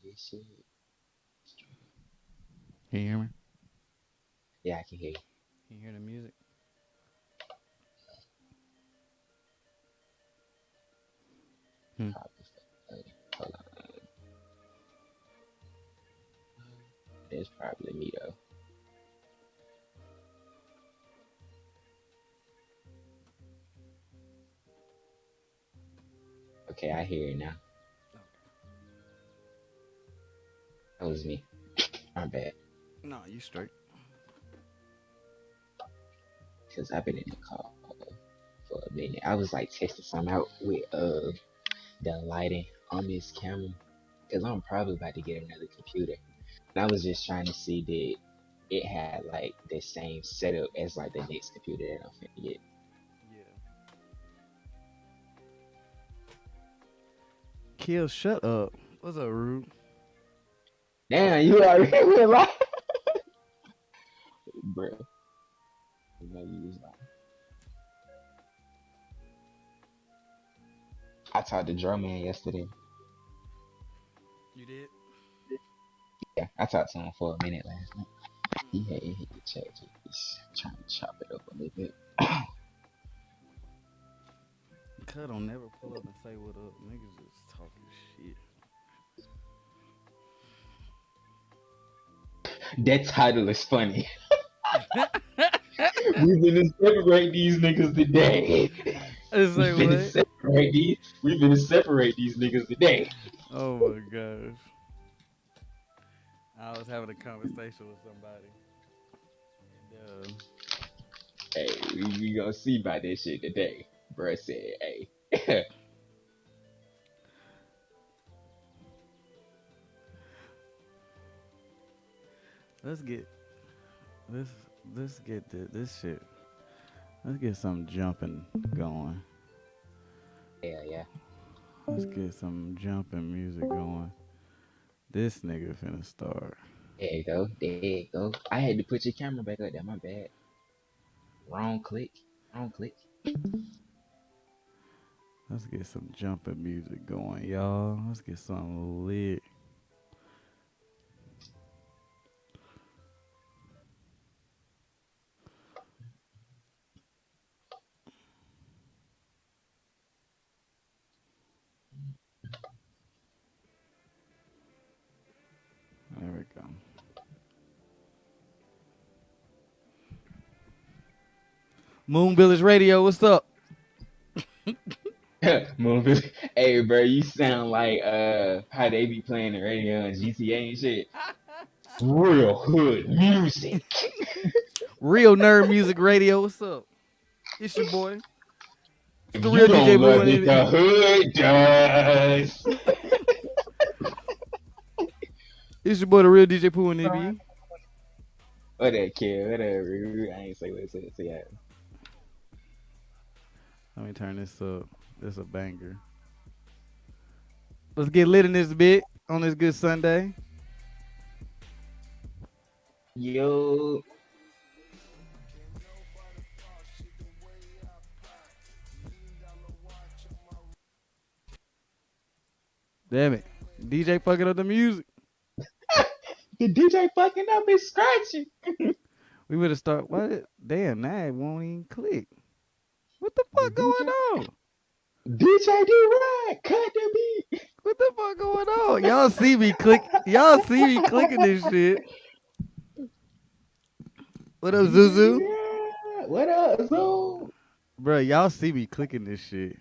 this shit. Can you hear me? Yeah, I can hear you. Can you hear the music? Probably. Hold on. It's probably me though. Okay, I hear it now. That was me. My bad. No, you straight. Cause I've been in the car for a minute. I was like testing something out with the lighting on this camera. Cause I'm probably about to get another computer. And I was just trying to see that it had like the same setup as like the next computer that I'm finna get. Yeah. Kill, shut up. What's up, Rude? Damn, you already went live, bro. You know you was like, I talked to Drum Man yesterday. You did? Yeah, I talked to him for a minute last night. He had hit the chat, just trying to chop it up a little bit. Cut don't never pull up and say what up. Niggas just talking shit. That title is funny. We're gonna separate these niggas today. It's like what? We're gonna separate these niggas today. Oh my gosh. I was having a conversation with somebody. And, Hey, we gonna see about this shit today. Bruh said, hey. let's get this shit. Let's get some jumping going. Yeah. Let's get some jumping music going. This nigga finna start. There you go. There you go. I had to put your camera back up there. My bad. Wrong click. Let's get some jumping music going, y'all. Let's get something lit. There we go. Moon Village Radio, what's up? Moving. Hey, bro, you sound like how they be playing the radio and GTA and shit. Real hood music. Real Nerd Music Radio, what's up? It's your boy. It's If the you real don't DJ love Boo. it, the hood does. It's your boy, the real DJ Pooh and NB. What that kid? Whatever. I ain't say what it said. Yeah. Let me turn this up. This a banger. Let's get lit in this bit on this good Sunday. Yo. Damn it. DJ fucking up the music. The DJ fucking up is scratching. We would have started. What? Damn, now it won't even click. What the fuck going on? DJ D-Rod, cut the beat. What the fuck going on? Y'all see me click. Y'all see me clicking this shit. What up, Zuzu? Yeah. What up, Zuzu? Bro, y'all see me clicking this shit.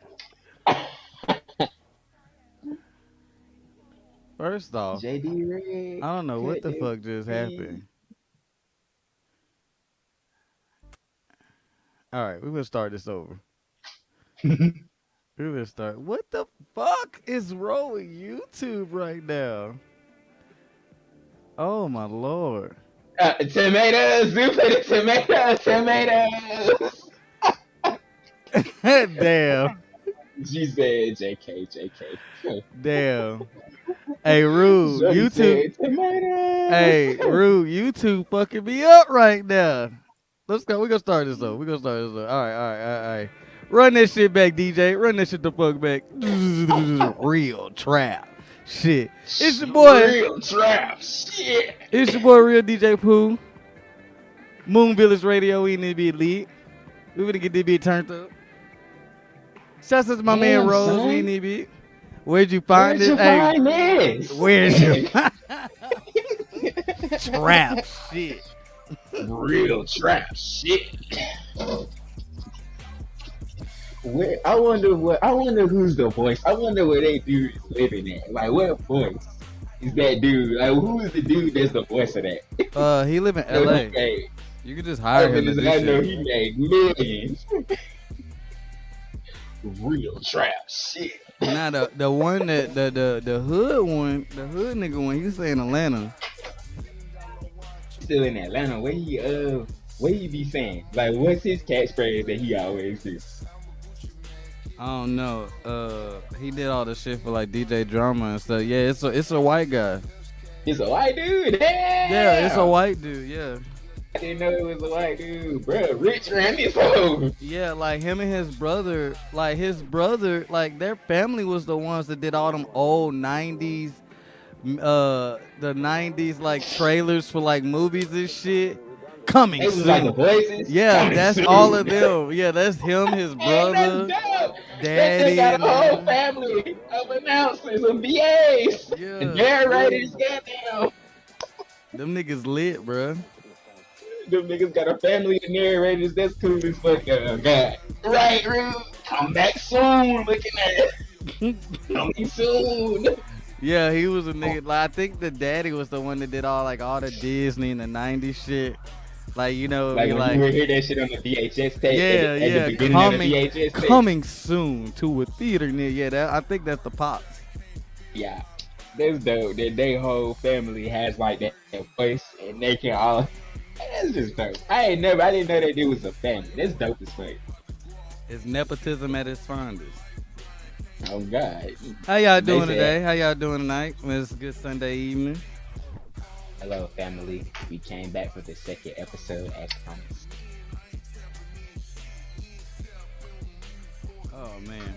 First off, JD Red. I don't know what the fuck just happened. All right, we're gonna start this over. We're gonna start. What the fuck is wrong with YouTube right now? Oh my lord. Tomatoes, Zoo for the tomatoes. Damn. She said JK. Damn. Hey, Rude, YouTube. Hey, Rude, YouTube fucking me up right now. Let's go. We're gonna start this over. All right. Run that shit back, DJ. Run that shit the fuck back. Real trap. Shit. It's your boy. Real trap shit. It's your boy, Real DJ Pooh. Moon Village Radio. We need to be elite. We gonna get this beat turned up. Shouts out to my man Rose. Son. We need to be. Where'd you find Where'd this? you find this? Where'd you trap shit? Real trap shit. I wonder who's the voice. I wonder where they dude is living at. Like, what voice is that dude? Like, who is the dude that's the voice of that? He live in LA. You can just hire him to do I shit. know he made millions. Real trap shit. Now the one that the hood one, the hood nigga one, he stay in Atlanta. Still in Atlanta. What he be saying? Like, what's his catchphrase that he always do? I don't know. He did all the shit for like DJ Drama and stuff. Yeah, it's a white guy. It's a white dude. Damn. Yeah, it's a white dude. Yeah. I didn't know it was a white dude, bro. Rich ran this home. Yeah, like him and his brother, like their family was the ones that did all them old '90s, the '90s like trailers for like movies and shit. Coming soon. Like the voices. Yeah, that's soon. All of them. Yeah, that's him, his brother, daddy. They got a whole family of announcers and VAs. Yeah, and narrators. Goddamn. Them niggas lit, bro. Them niggas got a family of narrators. That's cool as fuck. God. Right, Rude. Come back soon. Looking at it. Coming soon. Yeah, he was a nigga. Like, I think the daddy was the one that did all the Disney and the '90s shit. Like, you know, like when you would hear that shit on the VHS tape. Yeah, at the beginning of the VHS tape. Coming soon to a theater near. Yeah, I think that's the Pops. Yeah, that's dope. That they whole family has like that voice, and they can all. That's just dope. I didn't know that dude was a family. That's dope as fuck. It's nepotism at its finest. Oh God. How y'all doing today? How y'all doing tonight? It's a good Sunday evening. Hello, family. We came back for the second episode as promised. Oh man.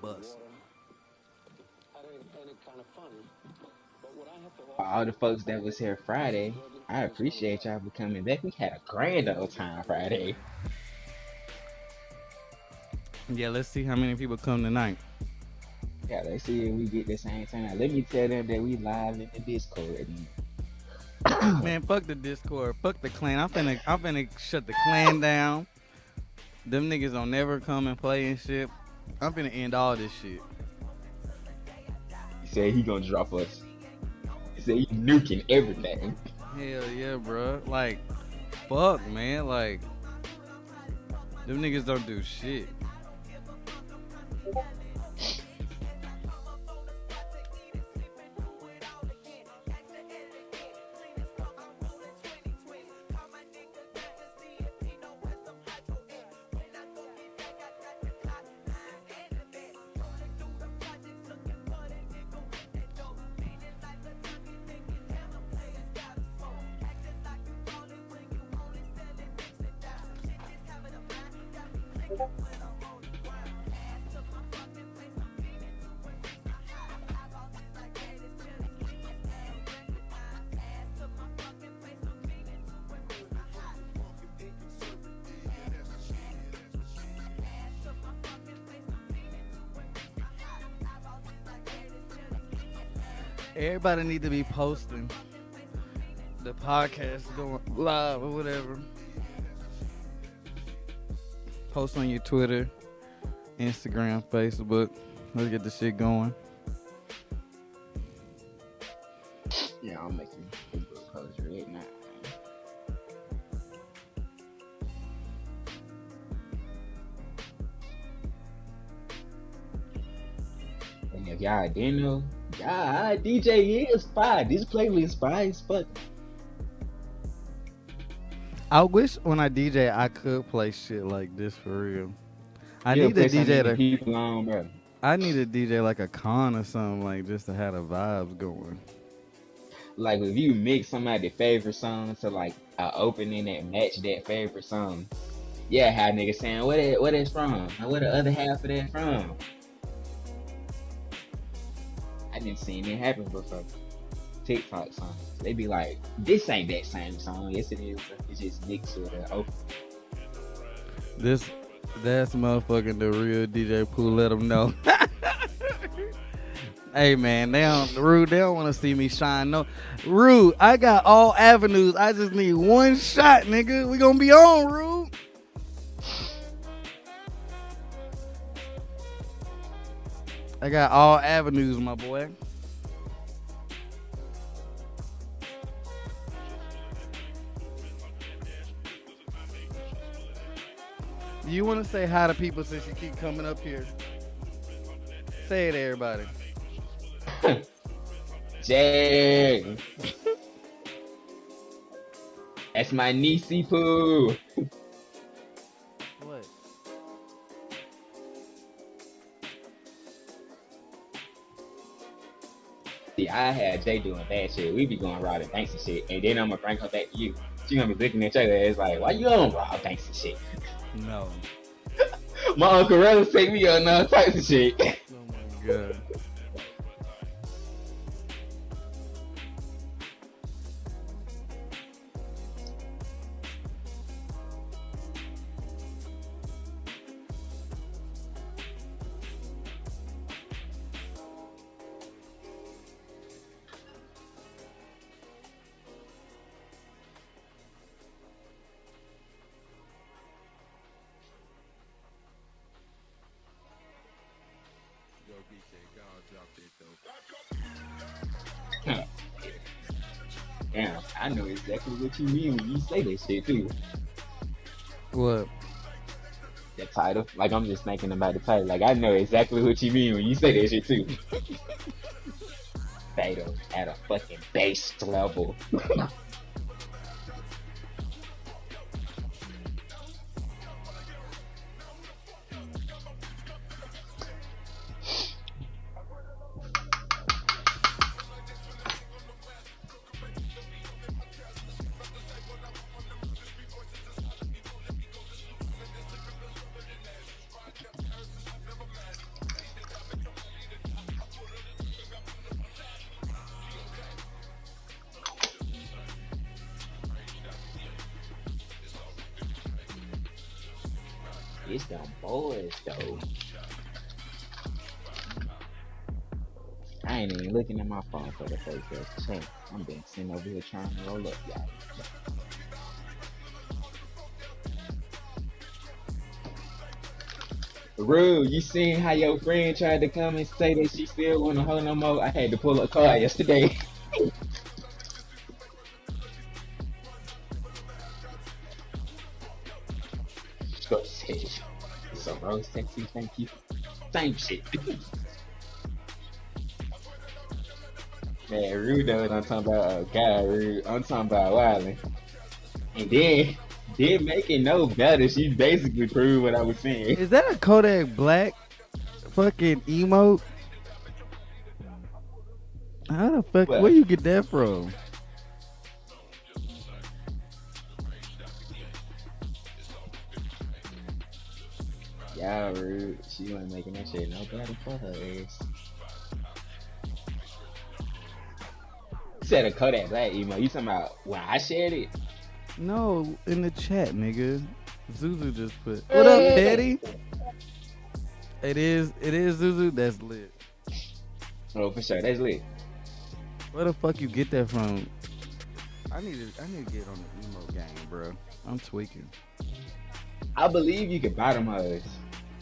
Bus. All the folks that was here Friday, I appreciate y'all for coming back. We had a grand old time Friday. Yeah, let's see how many people come tonight. Yeah, let's see if we get the same time. Let me tell them that we live in the Discord. Man, fuck the Discord. Fuck the clan. I'm finna shut the clan down. Them niggas don't never come and play and shit. I'm finna end all this shit. He said he gonna drop us. He said he nuking everything. Hell yeah, bro. Like, fuck, man. Like, them niggas don't do shit. Everybody need to be posting the podcast going live or whatever. Post on your Twitter, Instagram, Facebook. Let's get the shit going. Yeah, I'm making Facebook posts right now. And if y'all didn't know, DJ is fire. This playlist fire as fuck. I wish when I DJ I could play shit like this for real. I need a DJ to people on, bro. I need a DJ like a con or something, like just to have the vibes going. Like if you mix somebody's favorite song to like an opening that match that favorite song, Yeah, how niggas saying what it's from, and where the other half of that from. I didn't seen it happen before. TikTok songs, they be like, this ain't that same song. Yes, it is. But it's just mixed with an open. This, that's motherfucking the real DJ Pooh. Let them know. Hey man, Rude. They don't want to see me shine. No, Rude. I got all avenues. I just need one shot, nigga. We gonna be on, Rude. I got all avenues, my boy. You want to say hi to people since you keep coming up here? Say it to everybody. Jay, that's my niecey Pooh. What? See, I had Jay doing bad shit. We be going raw and thanks and shit, and then I'm gonna bring her back to you. She gonna be looking at your ass like, why you on raw thanks and shit? No. My Uncle Rose take me on all types of shit. Oh my god. Damn, I know exactly what you mean when you say that shit too. What? The title, like I'm just thinking about the title. Like I know exactly what you mean when you say that shit too. Fatal at a fucking base level. It's them boys though. I ain't even looking at my phone for the first check. I'm being sitting over here trying to roll up, y'all. Rude, you seen how your friend tried to come and say that she still wanna hold no more? I had to pull a car yesterday. Scott said, so Rose sexy, thank you. Same shit. Man, Rude knows I'm talking about. Oh God, Rude. I'm talking about Wiley. And then, did make it no better. She basically proved what I was saying. Is that a Kodak Black fucking emote? How the fuck? Well, Where you get that from? yeah, Rude. She wasn't making that shit no better for her ass. You said a Kodak Black emo. You talking about when I shared it? No, in the chat, nigga. Zuzu just put. What up, Petty? It is Zuzu. That's lit. Oh, for sure. That's lit. Where the fuck you get that from? I need to get on the emo game, bro. I'm tweaking. I believe you could buy them hoes.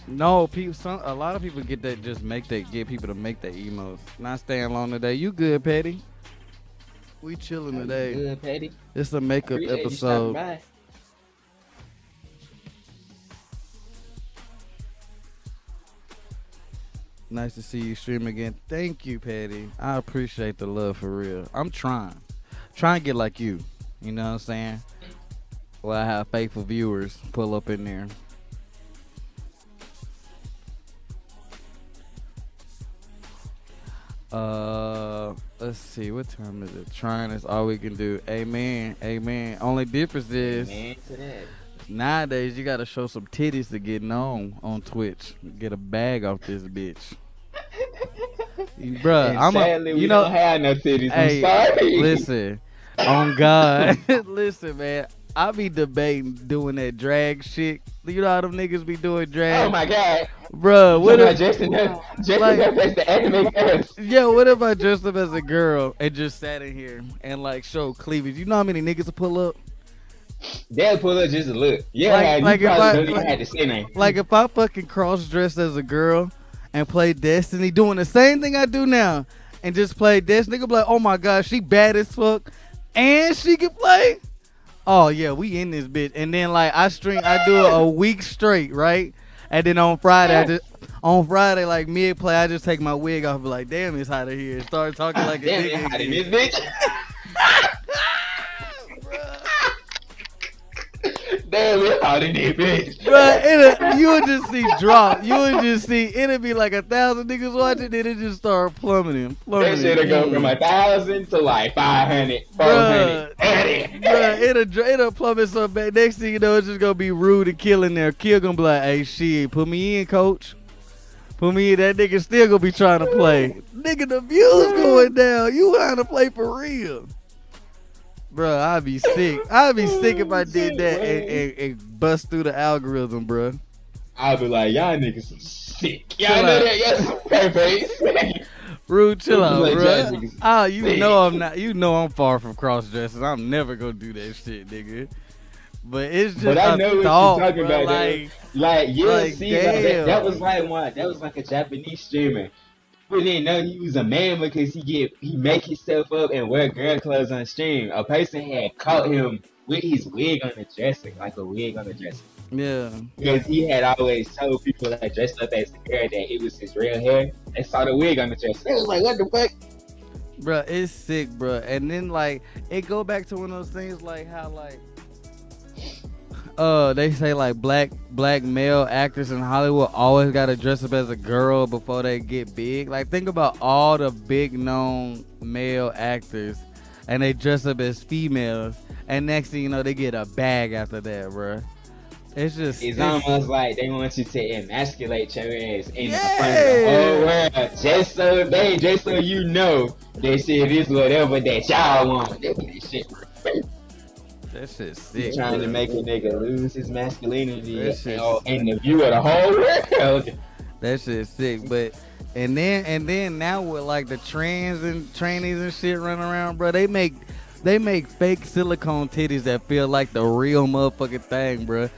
No, a lot of people get that. Get people to make their emos. Not staying long today. You good, Petty? We chilling Oh, today. you good, Petty? It's a makeup Appreciate you episode. stopping by. Nice to see you stream again. Thank you, Patty. I appreciate the love for real. I'm trying to get like you. You know what I'm saying? Well, I have faithful viewers pull up in there. Let's see. What time is it? Trying is all we can do. Amen. Amen. Only difference is Amen to that. Nowadays, you gotta show some titties to get known on Twitch. Get a bag off this bitch. Bruh, And sadly, we don't have no titties. I'm hey, sorry. listen, on God, listen, man. I be debating doing that drag shit. You know how them niggas be doing Oh drag? my god. Bruh, what Somebody if, dressing up, like, as the anime characters. yeah, what if I dressed up as a girl and just sat in here and, like, show cleavage? You know how many niggas will pull up? They'll pull up just a look. Yeah, Like you if probably I, don't even like, have to say nothing. like if I fucking cross-dressed as a girl and play Destiny, doing the same thing I do now, and just play Destiny, nigga be like, oh my god, she bad as fuck, and she can play. Oh yeah, we in this bitch. And then like I do it a week straight, right? And then on Friday, like mid play, I just take my wig off and be like, damn, it's hot in here. And start talking like a Damn, nigga it's hot in again. this bitch. Damn, it's hot in this bitch. Bruh, you would just see drop. You would just see, it'd be like 1,000 niggas watching, then it just start plummeting. That shit'll go from 1,000 to like 500, 400. Bruh, it'll plummet so bad. Next thing you know, it's just gonna be rude and killing there. Kill gonna be like, hey, shit, put me in, coach. Put me in. That nigga still gonna be trying to play. Nigga, the views going down. You trying to play for real. Bruh, I'd be sick. I'd be sick if I did that and bust through the algorithm, bruh. I'd be like, y'all niggas are sick. Y'all know that? Yes, face. Rude, chill out, Like, bruh. Ah, you know I'm not. You know I'm far from cross dressing. I'm never gonna do that shit, nigga. But it's just. But I know what thought, you're talking bruh, about. Like yeah, like, see, damn. that was like one. That was like a Japanese streamer. We didn't know he was a man because he make himself up and wear girl clothes on stream. A person had caught him with his wig on the dresser, like a wig on the dresser. Yeah. Because he had always told people that dressed up as a girl that it was his real hair. They saw the wig on the dresser. They was like, what the fuck? Bruh, it's sick, bruh. And then like it go back to one of those things like how like they say like black male actors in Hollywood always gotta dress up as a girl before they get big. Like think about all the big known male actors and they dress up as females and next thing you know they get a bag after that, bruh. It's almost like they want you to emasculate your ass in front of the whole world just so you know that shit is whatever that y'all want. That shit. That shit's sick. Trying to make a nigga lose his masculinity in the view of the whole world. That shit's sick, but and then now with like the trans and trainees and shit running around, bro, they make fake silicone titties that feel like the real motherfucking thing, bro.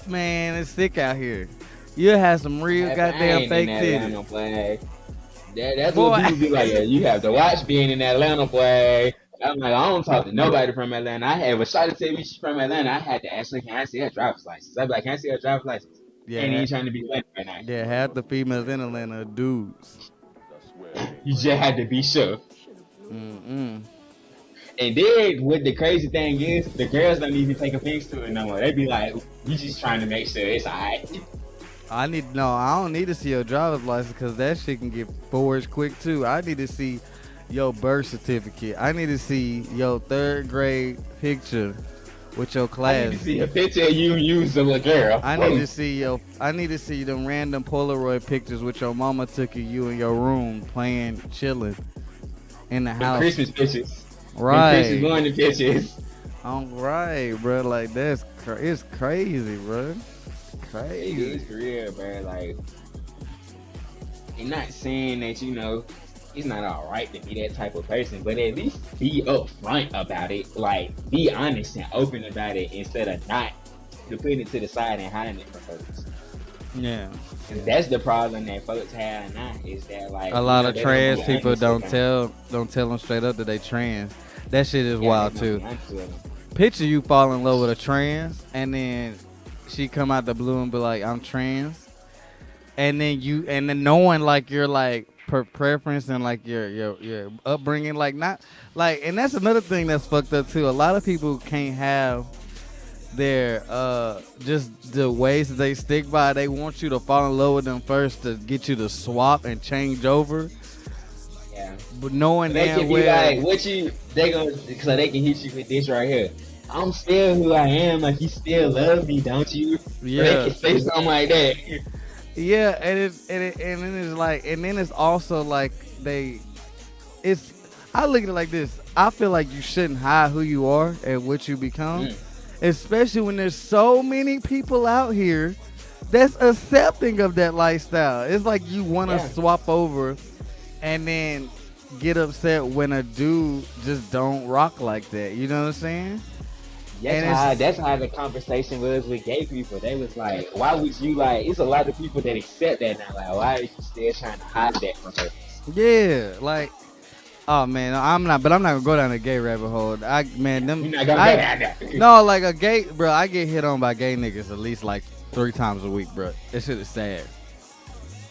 Man, it's sick out here. You have some real goddamn fake titties. That's what people be like. Yeah, you have to watch being in Atlanta, boy. I'm like, I don't talk to nobody from Atlanta. I have a shot to tell me she's from Atlanta. I had to ask her, can I see her driver's license? I'd be like, can I see her driver's license? Yeah, ain't even trying to be Atlanta right now. Yeah, half the females in Atlanta are dudes. You just had to be sure. Mm-mm. And then what the crazy thing is, the girls don't even take offense to it no more. They be like, you just trying to make sure it's alright. I don't need to see your driver's license because that shit can get forged quick too. I need to see your birth certificate. I need to see your 3rd grade picture with your class. I need to see a picture of you using a girl. I need to see them random Polaroid pictures with your mama took of you in your room playing, chilling in the house. Christmas pictures. Right. Christmas morning pictures. Right, bro. Like it's crazy, bro. Crazy. It's real, bro. Like, I'm not saying that it's not alright to be that type of person, but at least be upfront about it. Like, be honest and open about it instead of not putting it to the side and hiding it from folks. Yeah. And that's the problem that folks have now is that like a lot of trans people don't tell them straight up that they trans. That shit is wild too. Picture you fall in love with a trans and then she come out the blue and be like, I'm trans, and then knowing like your like preference and like your upbringing, like not like, and that's another thing that's fucked up too. A lot of people can't have their just the ways that they stick by. They want you to fall in love with them first to get you to swap and change over. Yeah, but knowing they damn can be well, like, so they can hit you with this right here. I'm still who I am. Like you still love me, don't you? Or they Yeah. can say something like that. Yeah, and then it's like, and then it's also like they, it's, I look at it like this. I feel like you shouldn't hide who you are and what you become, Mm, especially when there's so many people out here that's accepting of that lifestyle. It's like you want to yeah. swap over and then get upset when a dude just don't rock like that. You know what I'm saying? And it's, That's how the conversation was with gay people. They was like, why would you like it's a lot of people that accept that now. Like, why are you still trying to hide that from her? yeah, like, oh man, I'm not, but I'm not gonna go down the gay rabbit hole. I man, You're them, not gonna go I down there. no, like a gay bro. I get hit on by gay niggas at least like 3 times a week, bro. That shit is sad.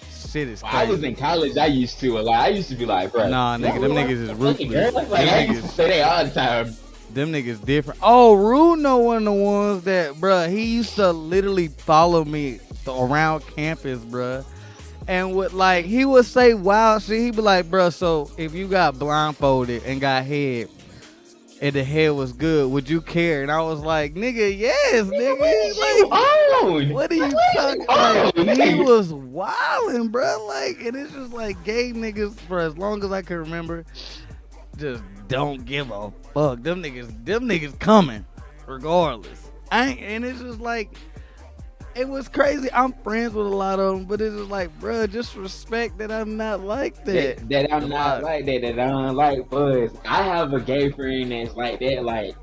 Shit is When I was in crazy. college, I used to a lot. I used to be like, bro, Nah, y'all nigga, them like niggas is a fucking girl? ruthless. Like Them I used to niggas, say that all the time. them niggas different. Oh, Runo one of the ones that, bro. He used to literally follow me around campus, bro. And would like he would say wild shit. He'd be like, bro, so if you got blindfolded and got head and the head was good, would you care? And I was like, nigga, yes, Nigga, what nigga. is you Like, on? what are Like, you what is you talking? Like, on? he Nigga, was wilding, bro. Like, and it's just like gay niggas for as long as I can remember, just don't give a fuck. Them niggas coming, regardless. And it's just like, it was crazy. I'm friends with a lot of them, but it's just like, bro, just respect that I'm not like that. that A I'm not lot. like that. That I don't like buzz. I have a gay friend that's like that. Like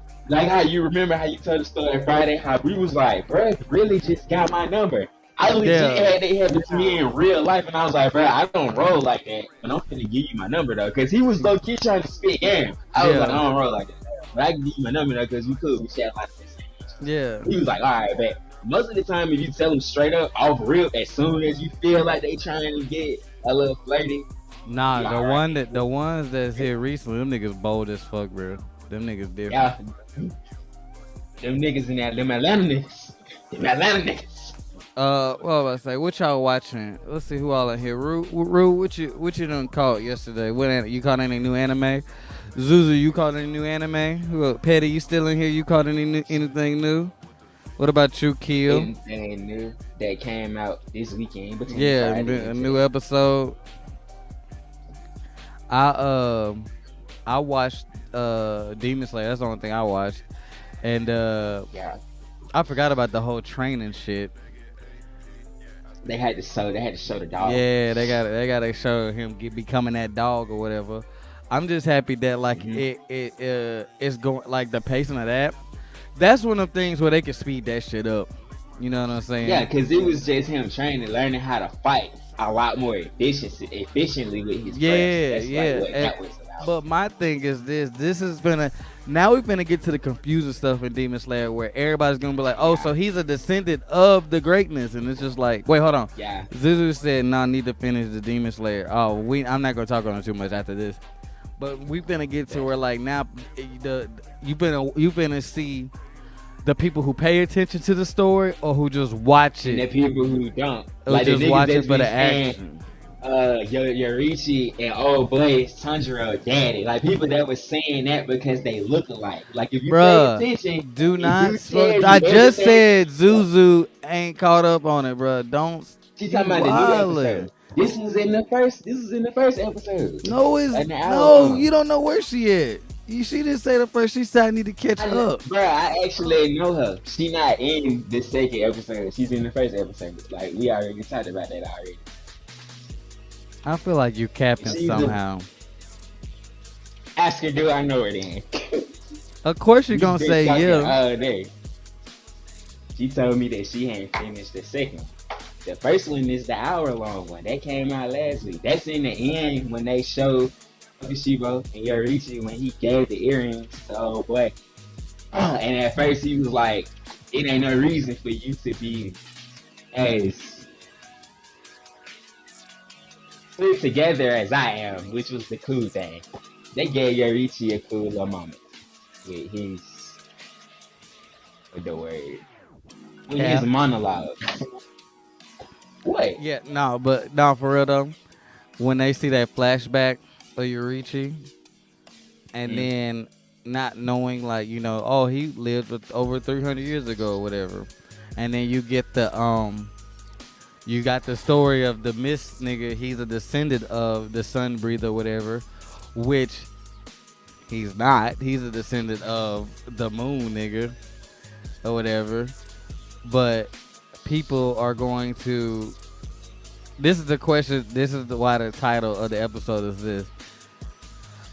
how you remember how you told the story Friday, how we was like, bro, really just got my number. I legit Yeah, had they had this to me in real life, and I was like, bro, I don't roll like that, but I'm finna give you my number though, cause he was low key trying to spit game. I was like, I yeah, don't roll like that, but I can give you my number though, cause we cool. We share a lot of things. yeah. He was like, all right, bet. Most of the time, if you tell them straight up, off rip, as soon as you feel like they trying to get a little flirty, Nah, you all right. the ones that's here recently, them niggas bold as fuck, bro. Them niggas different. Yeah, them niggas in that, them Atlanta niggas. Them Atlanta niggas. What was I say? What y'all watching? Let's see who all in here. Rue, what you done caught yesterday? You caught any new anime? Zuzu, you caught any new anime? Petty, you still in here? You caught anything new? What about you, Kill? Anything new that came out this weekend between Yeah, Friday a and new today. episode. I watched Demon Slayer. That's the only thing I watched, and Yeah, I forgot about the whole training shit. they had to show the dog. Yeah, they gotta show him becoming that dog or whatever. I'm just happy that like Hmm. it's going like the pacing of that. That's one of the things where they can speed that shit up. You know what I'm Yeah, saying? because it was just him training, learning how to fight a lot more efficiently with his craft. Yeah, That's like yeah. what that was about. But my thing is this. This is gonna now we're gonna get to the confusing stuff in Demon Slayer where everybody's gonna be like, oh, Yeah, so he's a descendant of the greatness, and it's just like, wait, hold on. yeah, Zuzu said, "No, I need to finish the Demon Slayer." Oh, I'm not gonna talk on it too much after this. But we finna get to yeah. where like now you finna see the people who pay attention to the story or who just watch And the it people who don't, or like the just niggas watch it that's for be the saying, action. Yorichi and old boy is Tanjiro daddy. Like people that was saying that because they look alike. Like if you pay Bruh, attention, do it not. do tell I you just everything. said Zuzu ain't caught up on it, bruh. Don't She you talking about the new wildin'. episode. This was in the first. This was in the first episode. No, An hour no. You long. don't know where she at. She didn't say the first. She said I need to catch up. Bro, I actually know her. She not in the second episode. She's in the first episode. Like we already talked about that already. I feel like you capping She's the somehow. ask her, do I know her then? Of course you're We've gonna been say talking yeah. all day. She told me that she ain't finished the second. The first one is the hour long one. That came out last week. That's in the end when they showed Fukushibo and Yorichi when he gave the earrings to old boy. And at first he was like, it ain't no reason for you to be as put together as I am, which was the cool thing. They gave Yorichi a cool little moment with his, with the word, with his Cap. monologue. What? Yeah, no, but no, for real though. When they see that flashback of Yorichi, and Mm. then not knowing like oh he lived with over 300 years ago or whatever, and then you got the story of the mist nigga. He's a descendant of the sun breather, whatever, which he's not. He's a descendant of the moon nigga or whatever. But people are going to. This is the question. This is why the title of the episode is this.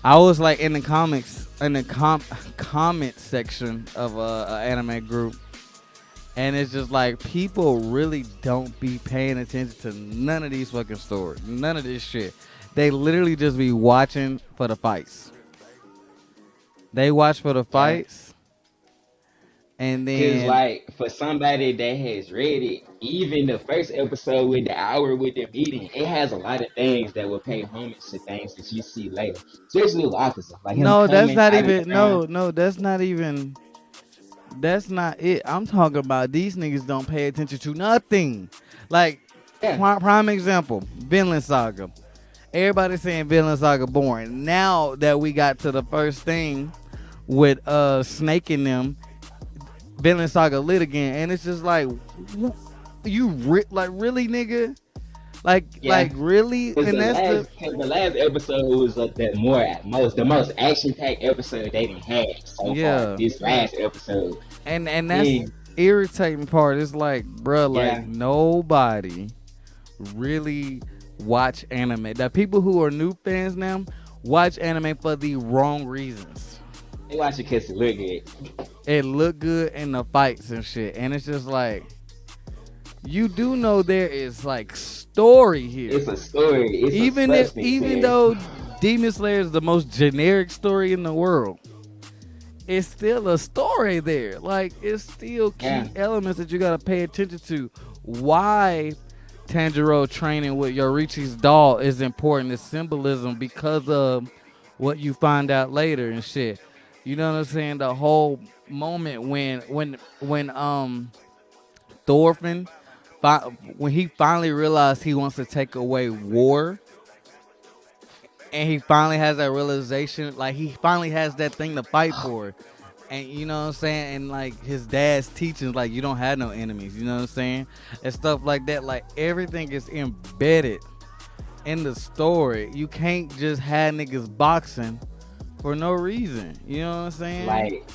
I was like in the comics, in the comment section of a anime group, and it's just like people really don't be paying attention to none of these fucking stories, none of this shit. They literally just be watching for the fights. They watch for the Yeah. fights, and Cause then like for somebody that has read it, even the first episode with the hour with the meeting, it has a lot of things that will pay homage to things that you see later. Especially with Officer, like him no, that's coming not out of the even ground. no, that's not even. That's not it. I'm talking about these niggas don't pay attention to nothing. Like, Yeah, prime example, Vinland Saga. Everybody saying Vinland Saga boring. Now that we got to the first thing with Snake in them, Vinland Saga lit again, and it's just like, like really, nigga, yeah. really, Cause and that's the the last episode was the most action packed episode they done had so far. yeah, This last episode, and that's yeah, irritating part. It's like, bruh, like yeah. nobody really watch anime. The people who are new fans now watch anime for the wrong reasons. They watch it cause it look good. It look good in the fights and shit, and it's just like you do know there is like story here. It's a story. It's a substance Even here. though Demon Slayer is the most generic story in the world, it's still a story there. Like it's still key Yeah. elements that you gotta pay attention to. Why Tanjiro training with Yorichi's doll is important. It's symbolism because of what you find out later and shit. You know what I'm saying? The whole moment when Thorfinn when he finally realized he wants to take away war, and he finally has that realization, like he finally has that thing to fight for. And you know what I'm saying? And like his dad's teachings, like you don't have no enemies, you know what I'm saying? And stuff like that. Like everything is embedded in the story. You can't just have niggas boxing for no reason. You know what I'm saying? Like,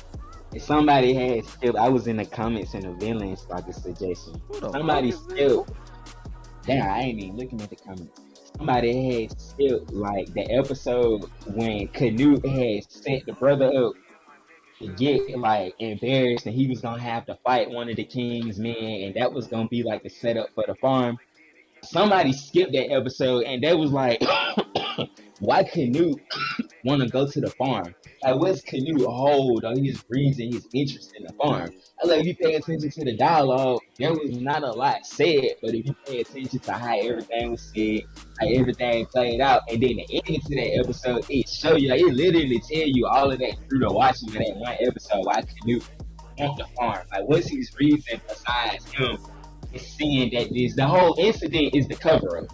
if somebody had skipped, I was in the comments in the villains like a suggestion. Who the fuck Somebody is this? skipped. Damn, I ain't even looking at the comments. Somebody had skipped like the episode when Canute had set the brother up to get like embarrassed and he was gonna have to fight one of the king's men and that was gonna be like the setup for the farm. Somebody skipped that episode and they was like, why Canute want to go to the farm? Like, what's Canute hold on his reason, his interest in the farm? I like, if you pay attention to the dialogue, there was not a lot said, but if you pay attention to how everything was said, how everything played out, and then the ending to that episode, it show you, like, it literally tell you all of that through the watching of that one episode, why Canute want the farm. Like, what's his reason besides him is seeing that the whole incident is the cover up.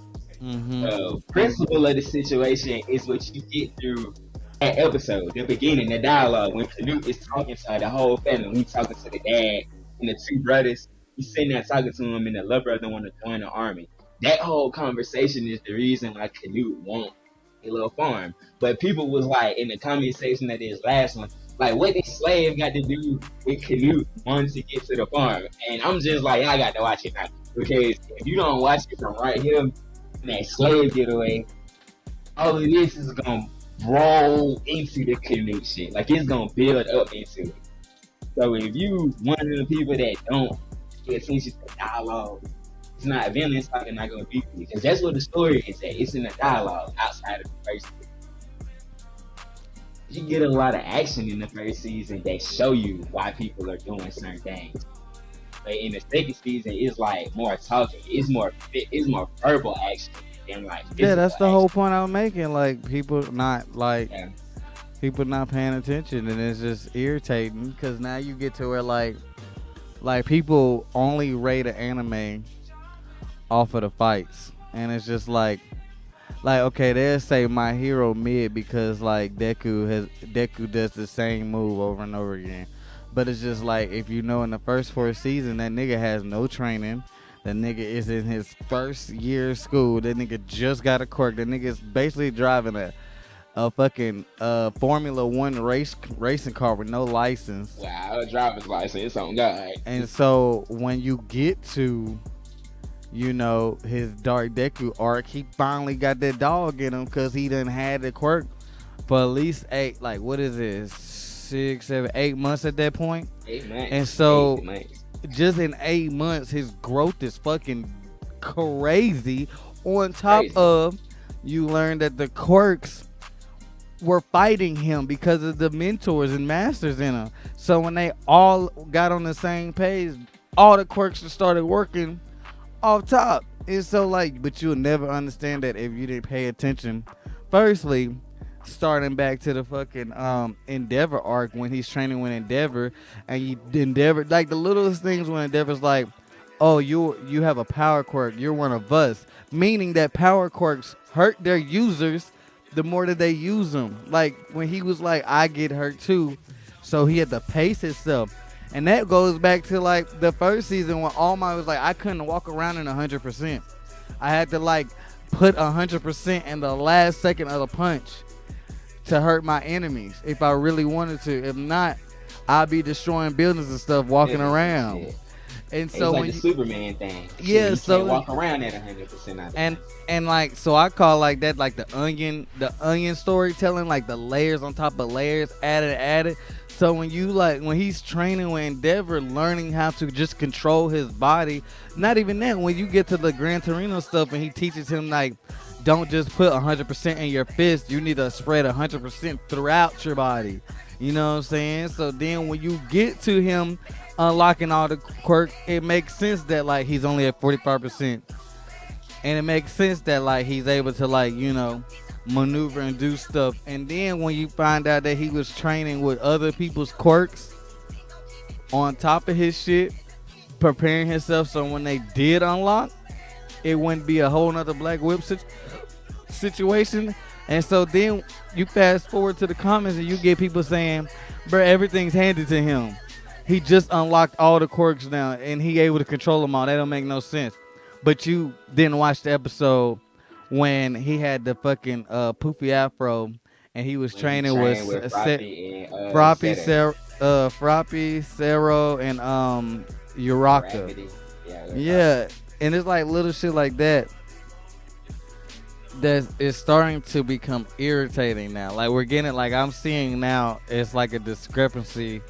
Mm-hmm. Principle of the situation is what you get through that episode, the beginning, the dialogue, when Canute is talking to the whole family, when he's talking to the dad and the two brothers, he's sitting there talking to him and the little brother want to join the army. That whole conversation is the reason why Canute won't a little farm. But people was like in the comment section of this last one, like what did Slave got to do with Canute wanting to get to the farm? And I'm just like, y'all got to watch it now. Because if you don't watch it from right here, that Slave getaway, all of this is gonna roll into the Canute shit. Like it's gonna build up into it. So if you one of the people that don't pay attention to dialogue, it's not villains talking not gonna be for you. Because that's what the story is at. It's in the dialogue outside of the first season. You get a lot of action in the first season that show you why people are doing certain things. But in the second season, it's like more talking. It's more verbal action than like Yeah, physical that's the action. whole point I'm making. Like people not like Yeah. people not paying attention, and it's just irritating because now you get to where like people only rate an anime off of the fights, and it's just like like okay, they'll say My Hero mid because like Deku does the same move over and over again. But it's just like if you know in the first 4 seasons that nigga has no training. That nigga is in his first year of school. That nigga just got a quirk. That nigga is basically driving a fucking Formula One racing car with no license. Wow, driver's license on God. And so when you get to his Dark Deku arc, he finally got that dog in him because he done had the quirk for at least what is it, 6, 7, 8 months at that point. 8 months. And so 8 months. just in 8 months, his growth is fucking crazy. On top of, you learn that the quirks were fighting him because of the mentors and masters in him. So when they all got on the same page, all the quirks just started working off top. And so but you'll never understand that if you didn't pay attention. Firstly, starting back to the fucking Endeavor arc when he's training with Endeavor, and you Endeavor like the littlest things when Endeavor's like, oh, you have a power quirk, you're one of us, meaning that power quirks hurt their users the more that they use them. Like when he was like, I get hurt too, so he had to pace himself. And that goes back to like the first season when All Might was like, I couldn't walk around in 100%. I had to like put 100% in the last second of the punch to hurt my enemies if I really wanted to. If not, I'd be destroying buildings and stuff walking around. Yeah. And so it's like when the Superman thing. Yeah, you so can't walk around at 100%. And like so I call like that like the onion storytelling, like the layers on top of layers, added. So when he's training with Endeavor, learning how to just control his body, not even that, when you get to the Gran Torino stuff and he teaches him like, don't just put 100% in your fist, you need to spread 100% throughout your body. You know what I'm saying? So then when you get to him unlocking all the quirks, it makes sense that like he's only at 45%. And it makes sense that like he's able to like, maneuver and do stuff. And then when you find out that he was training with other people's quirks on top of his shit, preparing himself so when they did unlock, it wouldn't be a whole nother Black Whip situation. And so then you fast forward to the comments and you get people saying, bro, everything's handed to him. He just unlocked all the quirks now and he able to control them all. That don't make no sense. But you didn't watch the episode when he had the fucking poofy afro and he was training with Froppy, Cero, and Uraka. Yeah, and it's like little shit like that that is starting to become irritating now. Like we're getting, like I'm seeing now, it's like a discrepancy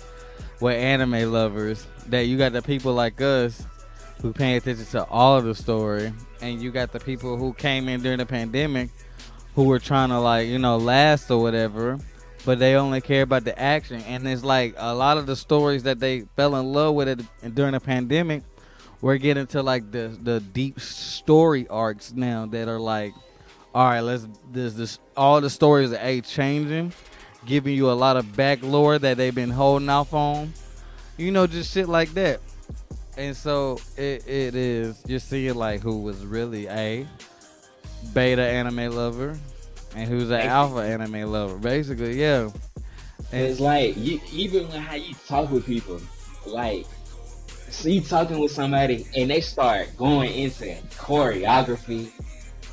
with anime lovers, that you got the people like us who pay attention to all of the story, and you got the people who came in during the pandemic who were trying to last or whatever, but they only care about the action. And it's like a lot of the stories that they fell in love with during the pandemic, we're getting to like the deep story arcs now that are like, all right, this all the stories are changing, giving you a lot of back lore that they've been holding off on, just shit like that. And so it is, you're seeing like who was really a beta anime lover and who's an alpha anime lover, basically. Yeah. And it's like even how you talk with people, like, so you talking with somebody and they start going into choreography,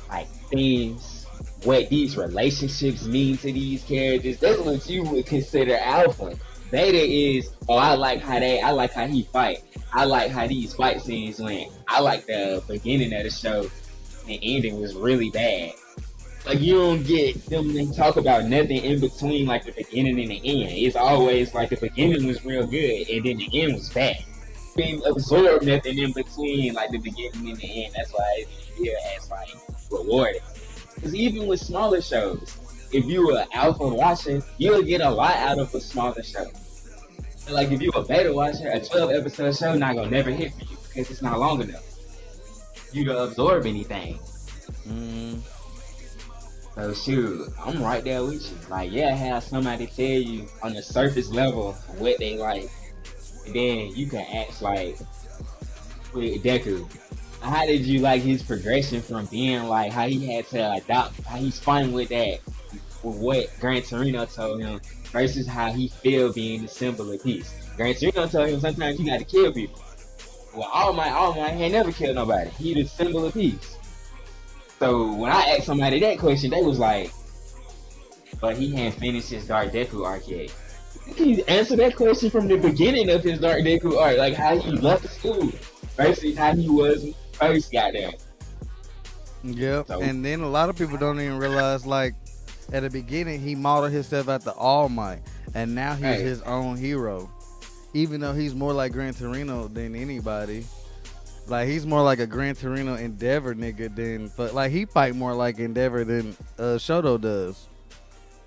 like themes, what these relationships mean to these characters. That's what you would consider alpha. Beta is, I like how he fight. I like how these fight scenes went. I like the beginning of the show. The ending was really bad. Like, you don't get them to talk about nothing in between, like the beginning and the end. It's always like the beginning was real good and then the end was bad. Didn't absorb nothing in between, like the beginning and the end. That's why it's here as like rewarding. Because even with smaller shows, if you were an alpha watcher, you'll get a lot out of a smaller show. Like if you're a beta watcher, a 12 episode show not gonna never hit for you because it's not long enough you to absorb anything. So shoot, I'm right there with you. Like, yeah, have somebody tell you on the surface level what they like, and then you can act like with Deku. How did you like his progression from being like how he had to adopt, how he's fine with that, with what Gran Torino told him, versus how he feel being the symbol of peace. Gran Torino told him sometimes you got to kill people. Well, All Might ain't never killed nobody. He the symbol of peace. So when I asked somebody that question, they was like, "But he hadn't finished his Dark Deku arc yet." Can you answer that question from the beginning of his Dark Deku arc, like how he left the school versus how he was when he first got there? Yep. So And then a lot of people don't even realize, like, at the beginning, he modeled himself after All Might, and now he's right, his own hero. Even though he's more like Gran Torino than anybody, like he's more like a Gran Torino Endeavor nigga than, but like he fight more like Endeavor than Shoto does.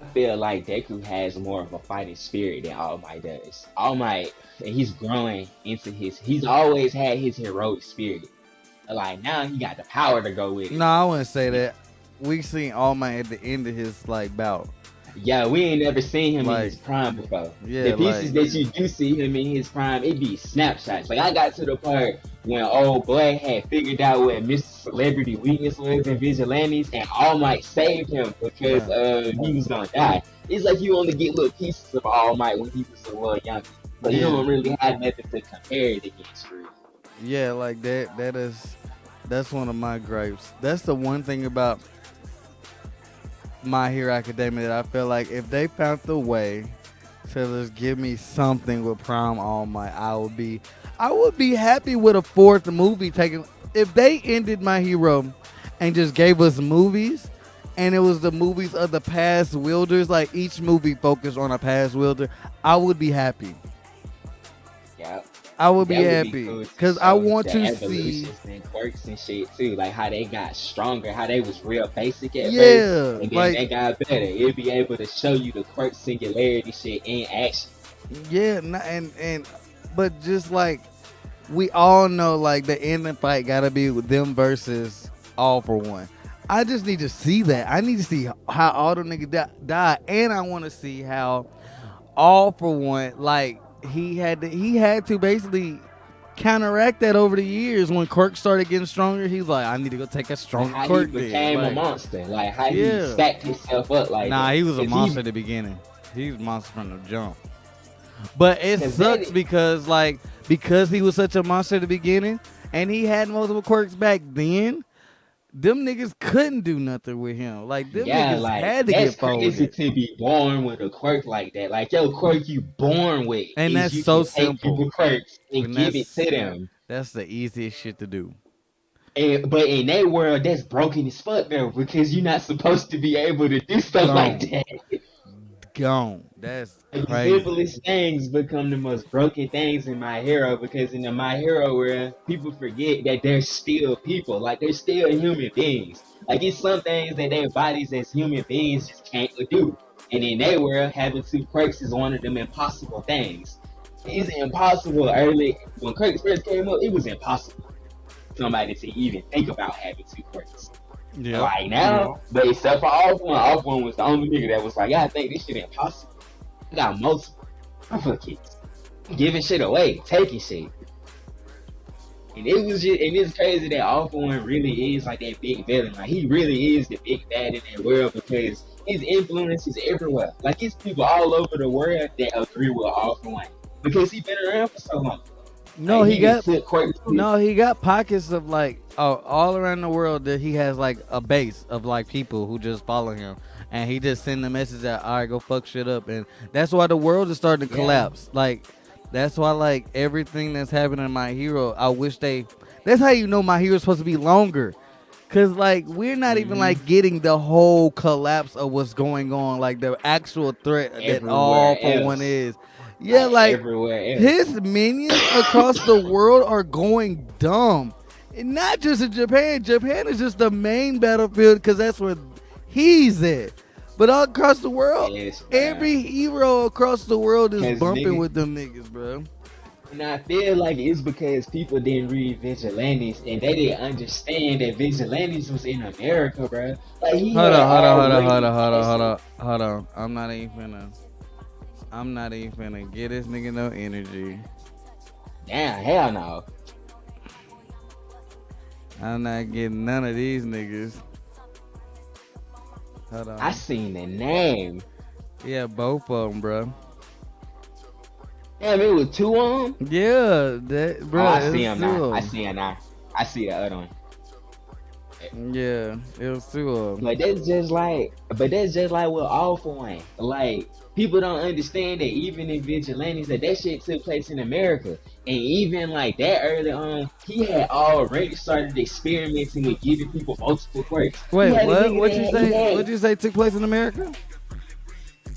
I feel like Deku has more of a fighting spirit than All Might does. All Might, and he's growing into his. He's always had his heroic spirit. Like now, he got the power to go with No, it. I wouldn't say that. We seen All Might at the end of his like bout. Yeah, we ain't never seen him in Like, his prime before. The yeah, pieces like, that you do see him in his prime, it be snapshots. Like I got to the part when old boy had figured out what Mr. Celebrity weakness was in vigilantes, and All Might saved him because right, he was gonna die. It's like you only get little pieces of All Might when he was a little younger, so you yeah, don't really have nothing to compare it against. For real. yeah, like that. That's one of my gripes. That's the one thing about My Hero Academia that I feel like if they found the way to just give me something with Prime All Might, I would be happy with a fourth movie taking. If they ended My Hero and just gave us movies, and it was the movies of the past wielders, like each movie focused on a past wielder, I would be happy. Yeah. I would be That would be happy cool to because I show want the to see. evolutions and quirks and shit too, like how they got stronger, how they was real basic at first, Yeah, and then like they got better. It'd be able to show you the quirk singularity shit in action. yeah, and but just like we all know, like the ending fight gotta be with them versus All For One. I just need to see that. I need to see how all the niggas die, and I want to see how All For One, like he had to basically counteract that over the years when Quirk started getting stronger. He's like, I need to go take a Like stronger how he Quirk then. became a Like, monster, like how he yeah. stacked himself up like Nah, that. he was a Cause monster he, at the beginning. He was a monster from the jump. But it cause that, sucks because he was such a monster at the beginning and he had multiple quirks back then, them niggas couldn't do nothing with him. Like them yeah, niggas like had to that's get crazy folded. to be born with a quirk like that. Like your quirk you born with And is that's you can so take simple. people quirks and And give it to them. that's the easiest shit to do. But in that world, that's broken as fuck though, because you're not supposed to be able to do stuff like Gone. that. Gone. That's Like, the crazy. simplest things become the most broken things in My Hero because in the My Hero world, people forget that they're still people. Like they're still human beings. Like it's some things that their bodies as human beings just can't do. And in their world, having two quirks is one of them impossible things. It's impossible early when quirks first came up. It was impossible for somebody to even think about having two quirks. Yep. Like now, but except for Off One was the only nigga that was like, yeah, I think this shit impossible. I got multiple. I'm fucking giving shit away, taking shit. And it was just, and it's crazy that Off One really is like that big villain. Like he really is the big bad in that world because his influence is everywhere. Like it's people all over the world that agree with Off One because he been around for so long. No, Like he he done got took quirks. no, he got pockets of like all around the world that he has like a base of like people who just follow him, and he just send the message that all right, go fuck shit up, and that's why the world is starting to Yeah, collapse. Like that's why like everything that's happening in My Hero, I wish they. That's how you know My Hero's supposed to be longer. Cause like we're not even hmm like getting the whole collapse of what's going on, like the actual threat that All everywhere For One else, is. Yeah, like like everywhere else. his minions across the world are going dumb. And not just in Japan. Japan is just the main battlefield because that's where he's at. But all across the world, Yes, bro. every hero across the world is Cause bumping nigga, with them niggas, bro. and I feel like it's because people didn't read Vigilantes and they didn't understand that Vigilantes was in America, bro. Like he Hold had on, hold on, hold on, hold already on, hold on, hold passed. on, hold on. I'm not even finna get this nigga no energy. Damn, hell no. I'm not getting none of these niggas. Hold I on. seen the name. Yeah, both of them, bro. Damn, it was two on 'em? Yeah, that, Oh, bro, I it see was him two now. of I them. see him now. I see the other one. Yeah, it was two of them. But that's just like with All For One. Like, people don't understand that even in Vigilantes, that shit took place in America. And even like that early on, he had already started experimenting with giving people multiple quirks. He Wait, had a what? nigga What you that he say? had What you say took place in America?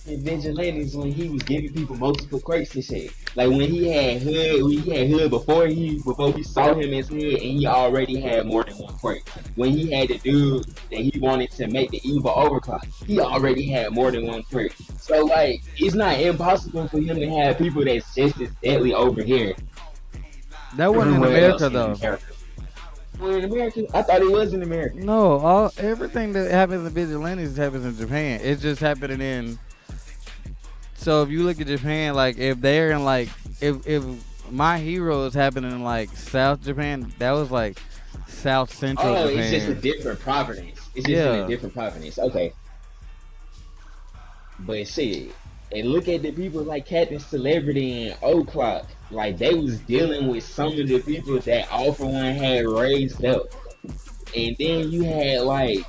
in Vigilantes when he was giving people multiple quirks and shit. Like when he had Hood before we saw him as Hood, and he already had more than one quirk. When he had the dude that he wanted to make the evil overclock, he already had more than one quirk. So like, it's not impossible for him to have people that's just as deadly over here That wasn't in everywhere else America in though. America. Well, in America, I thought it was in America. No, everything that happens in Vigilantes happens in Japan. It's just happening in. So if you look at Japan, like if they're in like if My Hero is happening in like South Japan, that was like South Central Oh, it's just a Japan. different province. It's just in a Yeah. different province. Okay. But shit, and look at the people like Captain Celebrity and O'Clock. Like they was dealing with some of the people that All For One had raised up. And then you had like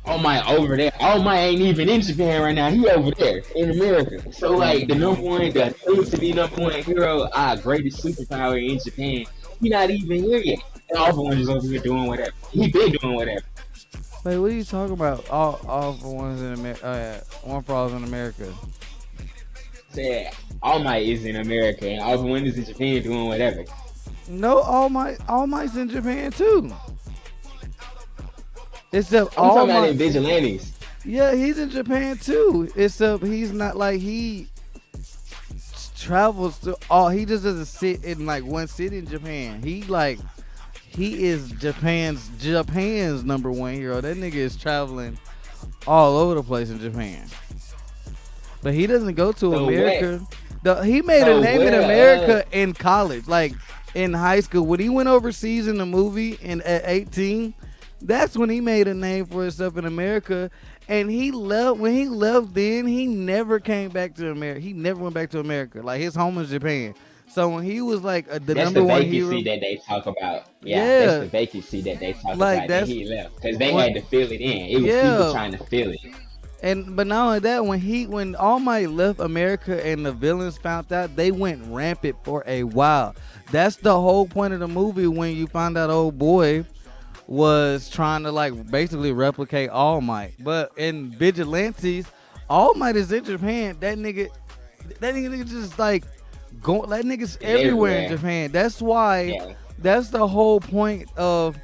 All Might over there. All Might ain't even in Japan right now. He over there in America. So like the soon to be number one hero, our greatest superpower in Japan, he not even here yet. And All For One is over here doing whatever. He been doing whatever. Wait, what are you talking about? All for ones in America. One for alls in America. Said All Might is in America and All For One is in Japan doing whatever. No, All Might's in Japan too. Except I'm All talking about in Might. Vigilantes. Yeah, he's in Japan too. Except he's not like he travels to all. He just doesn't sit in like one city in Japan. He is Japan's number one hero. That nigga is traveling all over the place in Japan. But he doesn't go to So what? America. He made a So name in where? America in college, like in high school. When he went overseas in the movie at 18, that's when he made a name for himself in America. And he left. When he left, then he never came back to America. He never went back to America. Like his home is Japan. So when he was like the That's the number one hero, vacancy that they talk about. Yeah, that's yeah, the vacancy that they talk like about that that's he left because they what, had to fill it in. It was people yeah. trying to fill it. And but not only that, when All Might left America and the villains found out, they went rampant for a while. That's the whole point of the movie when you find out old boy was trying to like basically replicate All Might. But in Vigilantes, All Might is in Japan. That nigga just like going. That nigga's everywhere in Everywhere. Japan. That's why. Yeah. That's the whole point of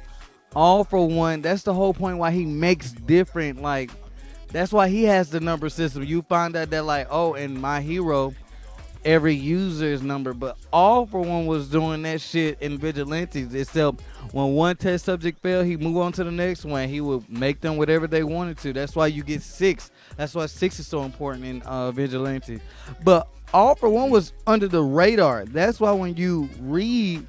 All For One. That's the whole point why he makes different like. That's why he has the number system. You find out that like, oh, in My Hero, every user's number, but All For One was doing that shit in Vigilantes. Except when one test subject failed, he move on to the next one. He would make them whatever they wanted to. That's why you get 6. That's why 6 is so important in Vigilantes. But All For One was under the radar. That's why when you read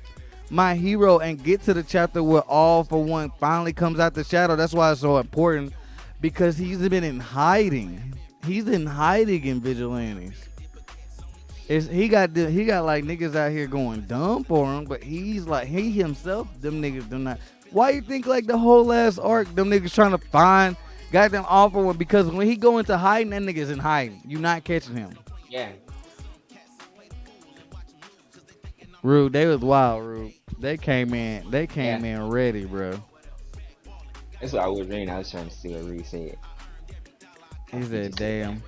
My Hero and get to the chapter where All For One finally comes out the shadow, that's why it's so important. Because he's been in hiding. He's in hiding in Vigilantes. He got like niggas out here going dumb for him, but he's like he himself. Them niggas do not. Why you think like the whole last arc, them niggas trying to find goddamn All For One? Because when he go into hiding, that nigga's in hiding. You not catching him. Yeah. Rude, they was wild. Rude, they came in. They came in ready, bro. That's what I was reading. I was trying to see what Reed said. He said, "Damn."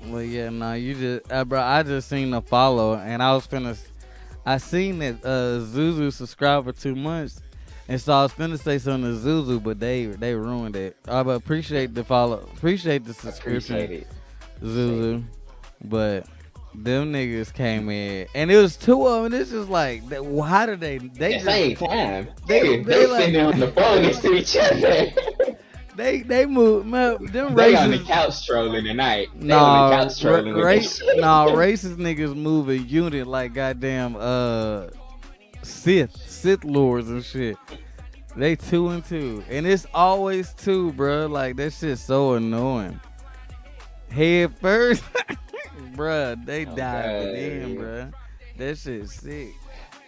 Well, yeah, no, you just, bro. I just seen the follow, and I seen that Zuzu subscribed for 2 months, and so I was finna say something to Zuzu, but they ruined it. But appreciate the follow, appreciate the subscription, Appreciate it. Zuzu. But them niggas came in, and it was 2 of them. And it's just like, how did they? At the same time, They they like sitting there on the phone next to each other. they moved. Man, them They on the racist. couch trolling tonight. They on the couch trolling with this shit. Racist niggas move a unit like goddamn Sith lords and shit. They 2 and 2, and it's always two, bro. Like that shit's so annoying. Head first, bruh. They Oh, diving in, bro. bruh. That shit's sick.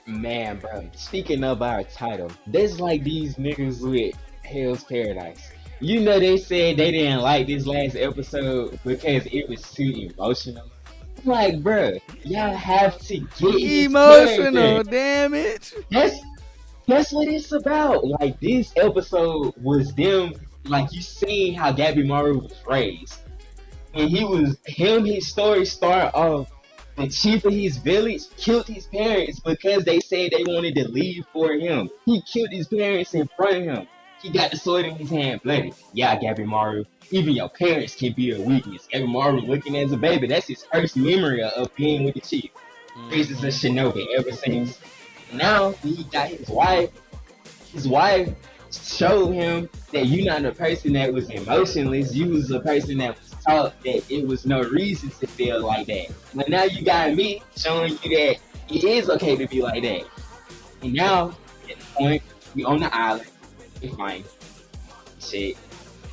Man, bro. Speaking of our title, there's like these niggas with Hell's Paradise. You know they said they didn't like this last episode because it was too emotional. I'm like, bro, y'all have to get his character. Emotional damage. That's that's what it's about. Like this episode was them. Like you seen how Gabby Maru was raised. And he was him. His story start off. The chief of his village killed his parents because they said they wanted to leave for him. He killed his parents in front of him. He got the sword in his hand, bloody. Yeah, Gabby Maru. Even your parents can be a weakness. Gabby Maru looking as a baby. That's his first memory of being with the chief. This is a shinobi ever since. Now he got his wife. His wife showed him that you're not a person that was emotionless. You was a person that was taught that it was no reason to feel like that. But now you got me showing you that it is okay to be like that. And now, at the point, we on the island, we find shit.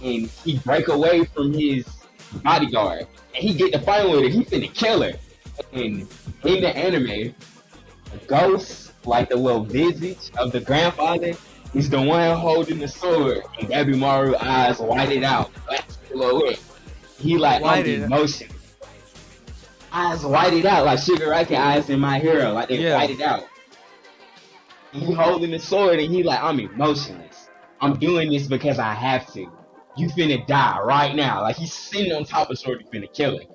And he break away from his bodyguard. And he get to fight with her. He finna kill her. And in the anime, the ghost, like the little visage of the grandfather, is the one holding the sword. And Gabby Maru eyes whited out. Black silhouette. He like on the emotion. Eyes whited out like Shigaraki eyes in My Hero. Like they whited out. And he holding the sword and he like, I'm emotionless. I'm doing this because I have to. You finna die right now. Like he's sitting on top of the sword, he finna kill him.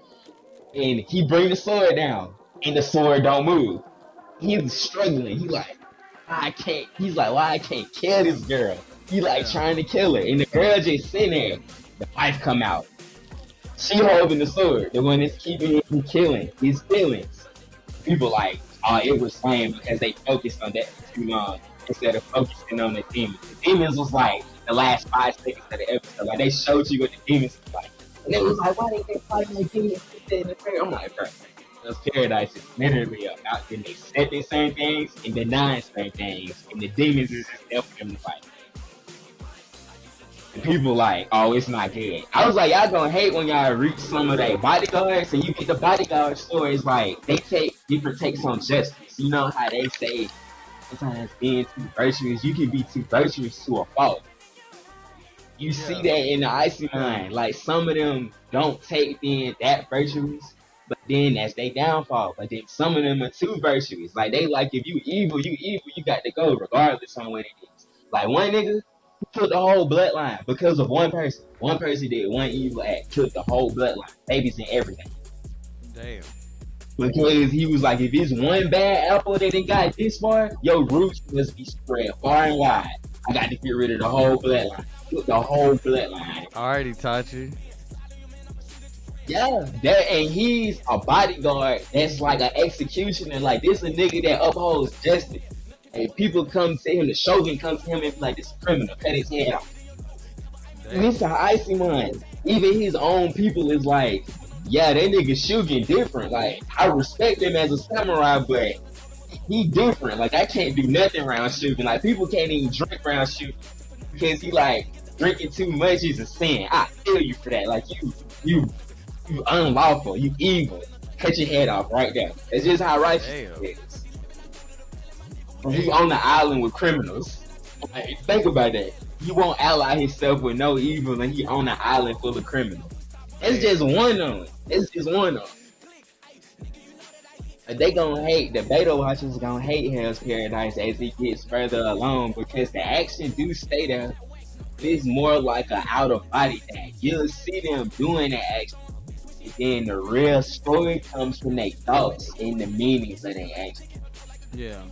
And he bring the sword down. And the sword don't move. He's struggling. He like, I can't. He's like, why I can't kill this girl? He like trying to kill her. And the girl just sitting there. The wife come out. She holding the sword, the one that's keeping him from killing his feelings. People like, oh, it was lame because they focused on that for too long instead of focusing on the demons. The demons was like the last 5 seconds of the episode. Like they showed you what the demons was like. And it was like, why didn't they fight like demons in the fair? I'm like, bro, those Paradise is literally about them accepting certain things and denying certain things. And the demons is just there for them to fight. And people like, oh, it's not good. I was like, y'all gonna hate when y'all reach some of their bodyguards and you get the bodyguard stories like they take different takes on justice. You know how they say sometimes being too virtuous, you can be too virtuous to a fault. You see that in the Icy Mind. Like some of them don't take being that virtuous, but then that's their downfall. But then some of them are too virtuous. Like they like if you evil, you got to go regardless on what it is. Like one nigga killed the whole bloodline because of one person. One person did one evil act, killed the whole bloodline, babies and everything. Damn. Because he was like, if it's one bad apple that it got this far, your roots must be spread far and wide. I got to get rid of the whole bloodline. Killed the whole bloodline. Alrighty, Tachi. Yeah, that and he's a bodyguard that's like an executioner. Like this a nigga that upholds justice. And people come to him, the Shogun comes to him and be like, this is a criminal, cut his head off. And it's an icy one. Even his own people is like, yeah, that nigga Shugen different. Like, I respect him as a samurai, but he different. Like, I can't do nothing around Shugen. Like, people can't even drink around Shugen because he like, drinking too much is a sin. I feel you for that. Like, you unlawful, you evil. Cut your head off right there. That's just how righteous it is. He on the island with criminals. Like, think about that. He won't ally himself with no evil, and he on the island full of criminals. It's just one of them. It's just one of them. They gonna hate, the beta watchers gonna hate Hell's Paradise as it gets further along because the action do stay there. It's more like an out of body thing. You'll see them doing the action. And then the real story comes from their thoughts and the meanings of their action. Yeah.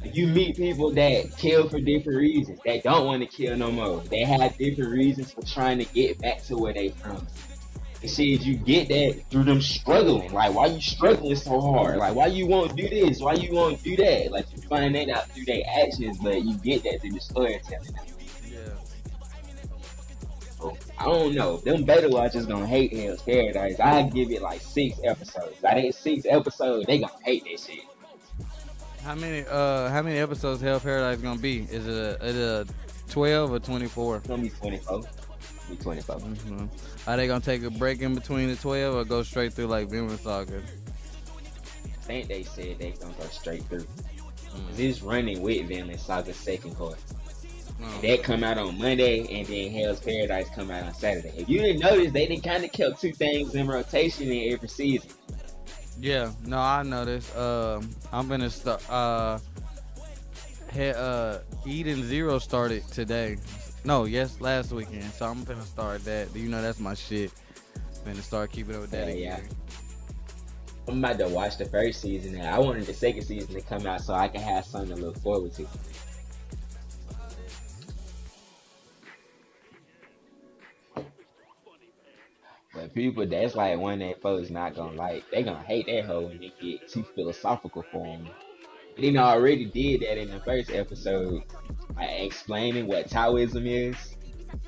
You meet people that kill for different reasons, that don't want to kill no more. They have different reasons for trying to get back to where they from. And shit, you get that through them struggling. Like, why you struggling so hard? Like, why you won't do this? Why you won't do that? Like, you find that out through their actions, but you get that through the storytelling. Yeah. So, I don't know. Them beta watchers gonna hate Hell's Paradise. I give it like 6 episodes. By that 6 episodes, they gonna hate that shit. How many episodes Hell Paradise gonna be? Is it a 12 or 24? It's gonna be 24. Be 24. Mm-hmm. Are they gonna take a break in between the 12 or go straight through like Vinland Saga? I think they said they gonna go straight through. Cause Mm. it's running with Vinland Saga's second part. And Oh. that come out on Monday, and then Hell's Paradise come out on Saturday. If you didn't notice, they done kind of kept two things in rotation in every season. Yeah, no, I noticed. I'm gonna start. Eden Zero started today. No, yes, last weekend. So I'm gonna start that. You know, that's my shit. Gonna start keeping up with that Yeah. again. I'm about to watch the first season now. I wanted the second season to come out so I can have something to look forward to. But people, that's like one that folks not gonna like. They gonna hate that hoe when they get too philosophical for them. But they already did that in the first episode, like explaining what Taoism is.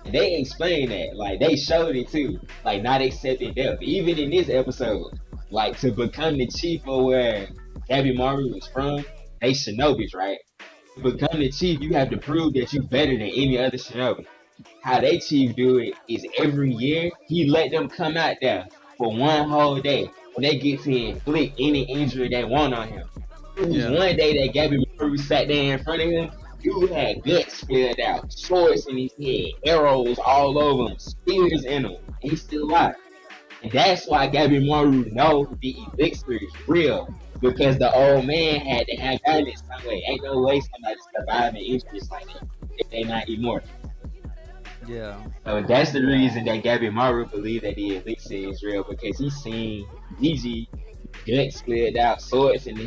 And they explained that, like they showed it too, like not accepting death. Even in this episode, like to become the chief of where Gabby Maru was from, they Shinobis, right? To become the chief, you have to prove that you better than any other Shinobi. How they chief do it is every year he let them come out there for one whole day. When they get to inflict any injury they want on him. It was Yeah. one day that Gabby Maru sat there in front of him. Dude had guts spilled out, swords in his head, arrows all over him, spears in him. And he's still alive. And that's why Gabby Maru know the elixir is real. Because the old man had to have gotten it some way. Ain't no way somebody surviving injuries like that if they not immortal. Yeah. So that's the reason that Gabby Maru believed that the elixir is real because he's seen Gigi guts spilled out, swords in the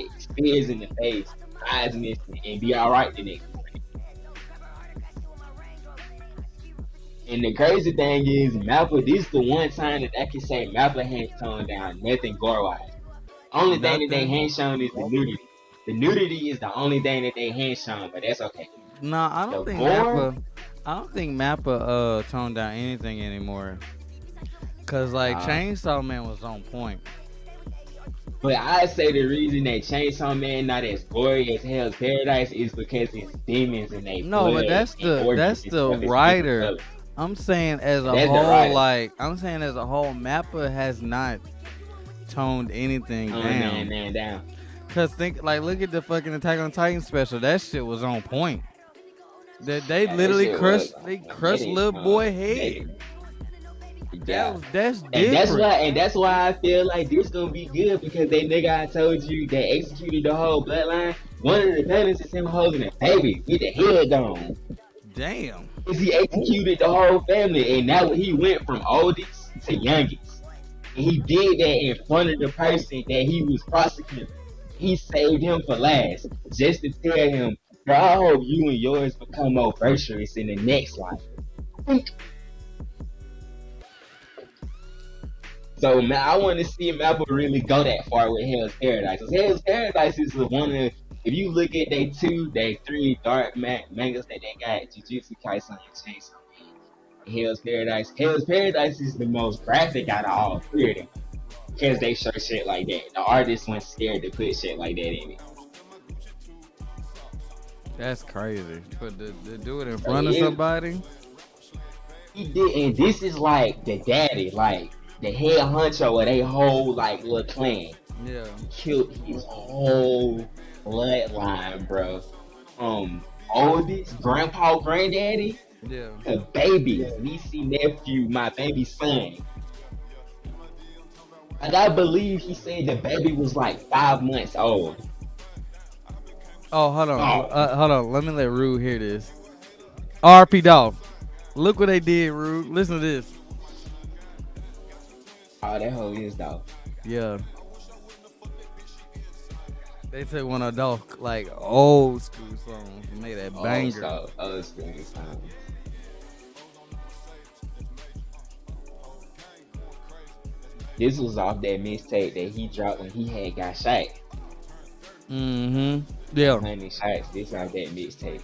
head, spears in the face, eyes missing, and be alright the next morning. And the crazy thing is, Mappa, this is the one time that I can say Mappa has toned down nothing gore wise. Only thing that they Nothing. hand shown is the nudity. The nudity is the only thing that they hand shown, but that's okay. No, The gore, I don't think Mappa toned down anything anymore. Cause like uh, Chainsaw Man was on point. but I say the reason that Chainsaw Man not as gory as Hell's Paradise is because it's demons and they No, but blood and organs that's and the stuff is different writer. colors. I'm saying as And a that's the whole, writer. like I'm saying as a whole, Mappa has not toned anything Man, down. man, down. Cause look at the fucking Attack on Titan special. That shit was on point. That they Yeah, that literally shit was. they That crushed is, little boy that head. yeah. That's And that's different. why, I feel like this gonna be good because they nigga I told you they executed the whole bloodline. One of the penalties is him holding a baby with the head gone. Damn. Cause he executed the whole family, and now he went from oldest to youngest. And he did that in front of the person that he was prosecuting. He saved him for last, just to tell him, bro, I hope you and yours become more virtuous in the next life. So man, I want to see Mappa really go that far with Hell's Paradise. 'Cause Hell's Paradise is the one of, if you look at they three dark mangas that they got, Jujitsu, Kaisen, and Chainsaw Man. Hell's Paradise. Hell's Paradise is the most graphic out of all three of them. Because they show shit like that. The artist wasn't scared to put shit like that in it. That's crazy. But to do it in So front of somebody. he did, and this is like the daddy, like the head honcho of they whole like little clan. Yeah. He killed his whole bloodline, bro. Oldest grandpa, granddaddy, Yeah. to baby, niece, nephew, my baby son. And I believe he said the baby was like 5 months old. Oh, hold on. Oh, Hold on. Let me let Rude hear this. RP Dolph. Look what they did, Rude. Listen to this. oh, that whole is though. Yeah. They took one of those like old school songs and made that Oh, banger. so other screen time. This was off that mixtape that he dropped when he had got shot. Mm-hmm. Yeah. 100 shots. This off that mixtape.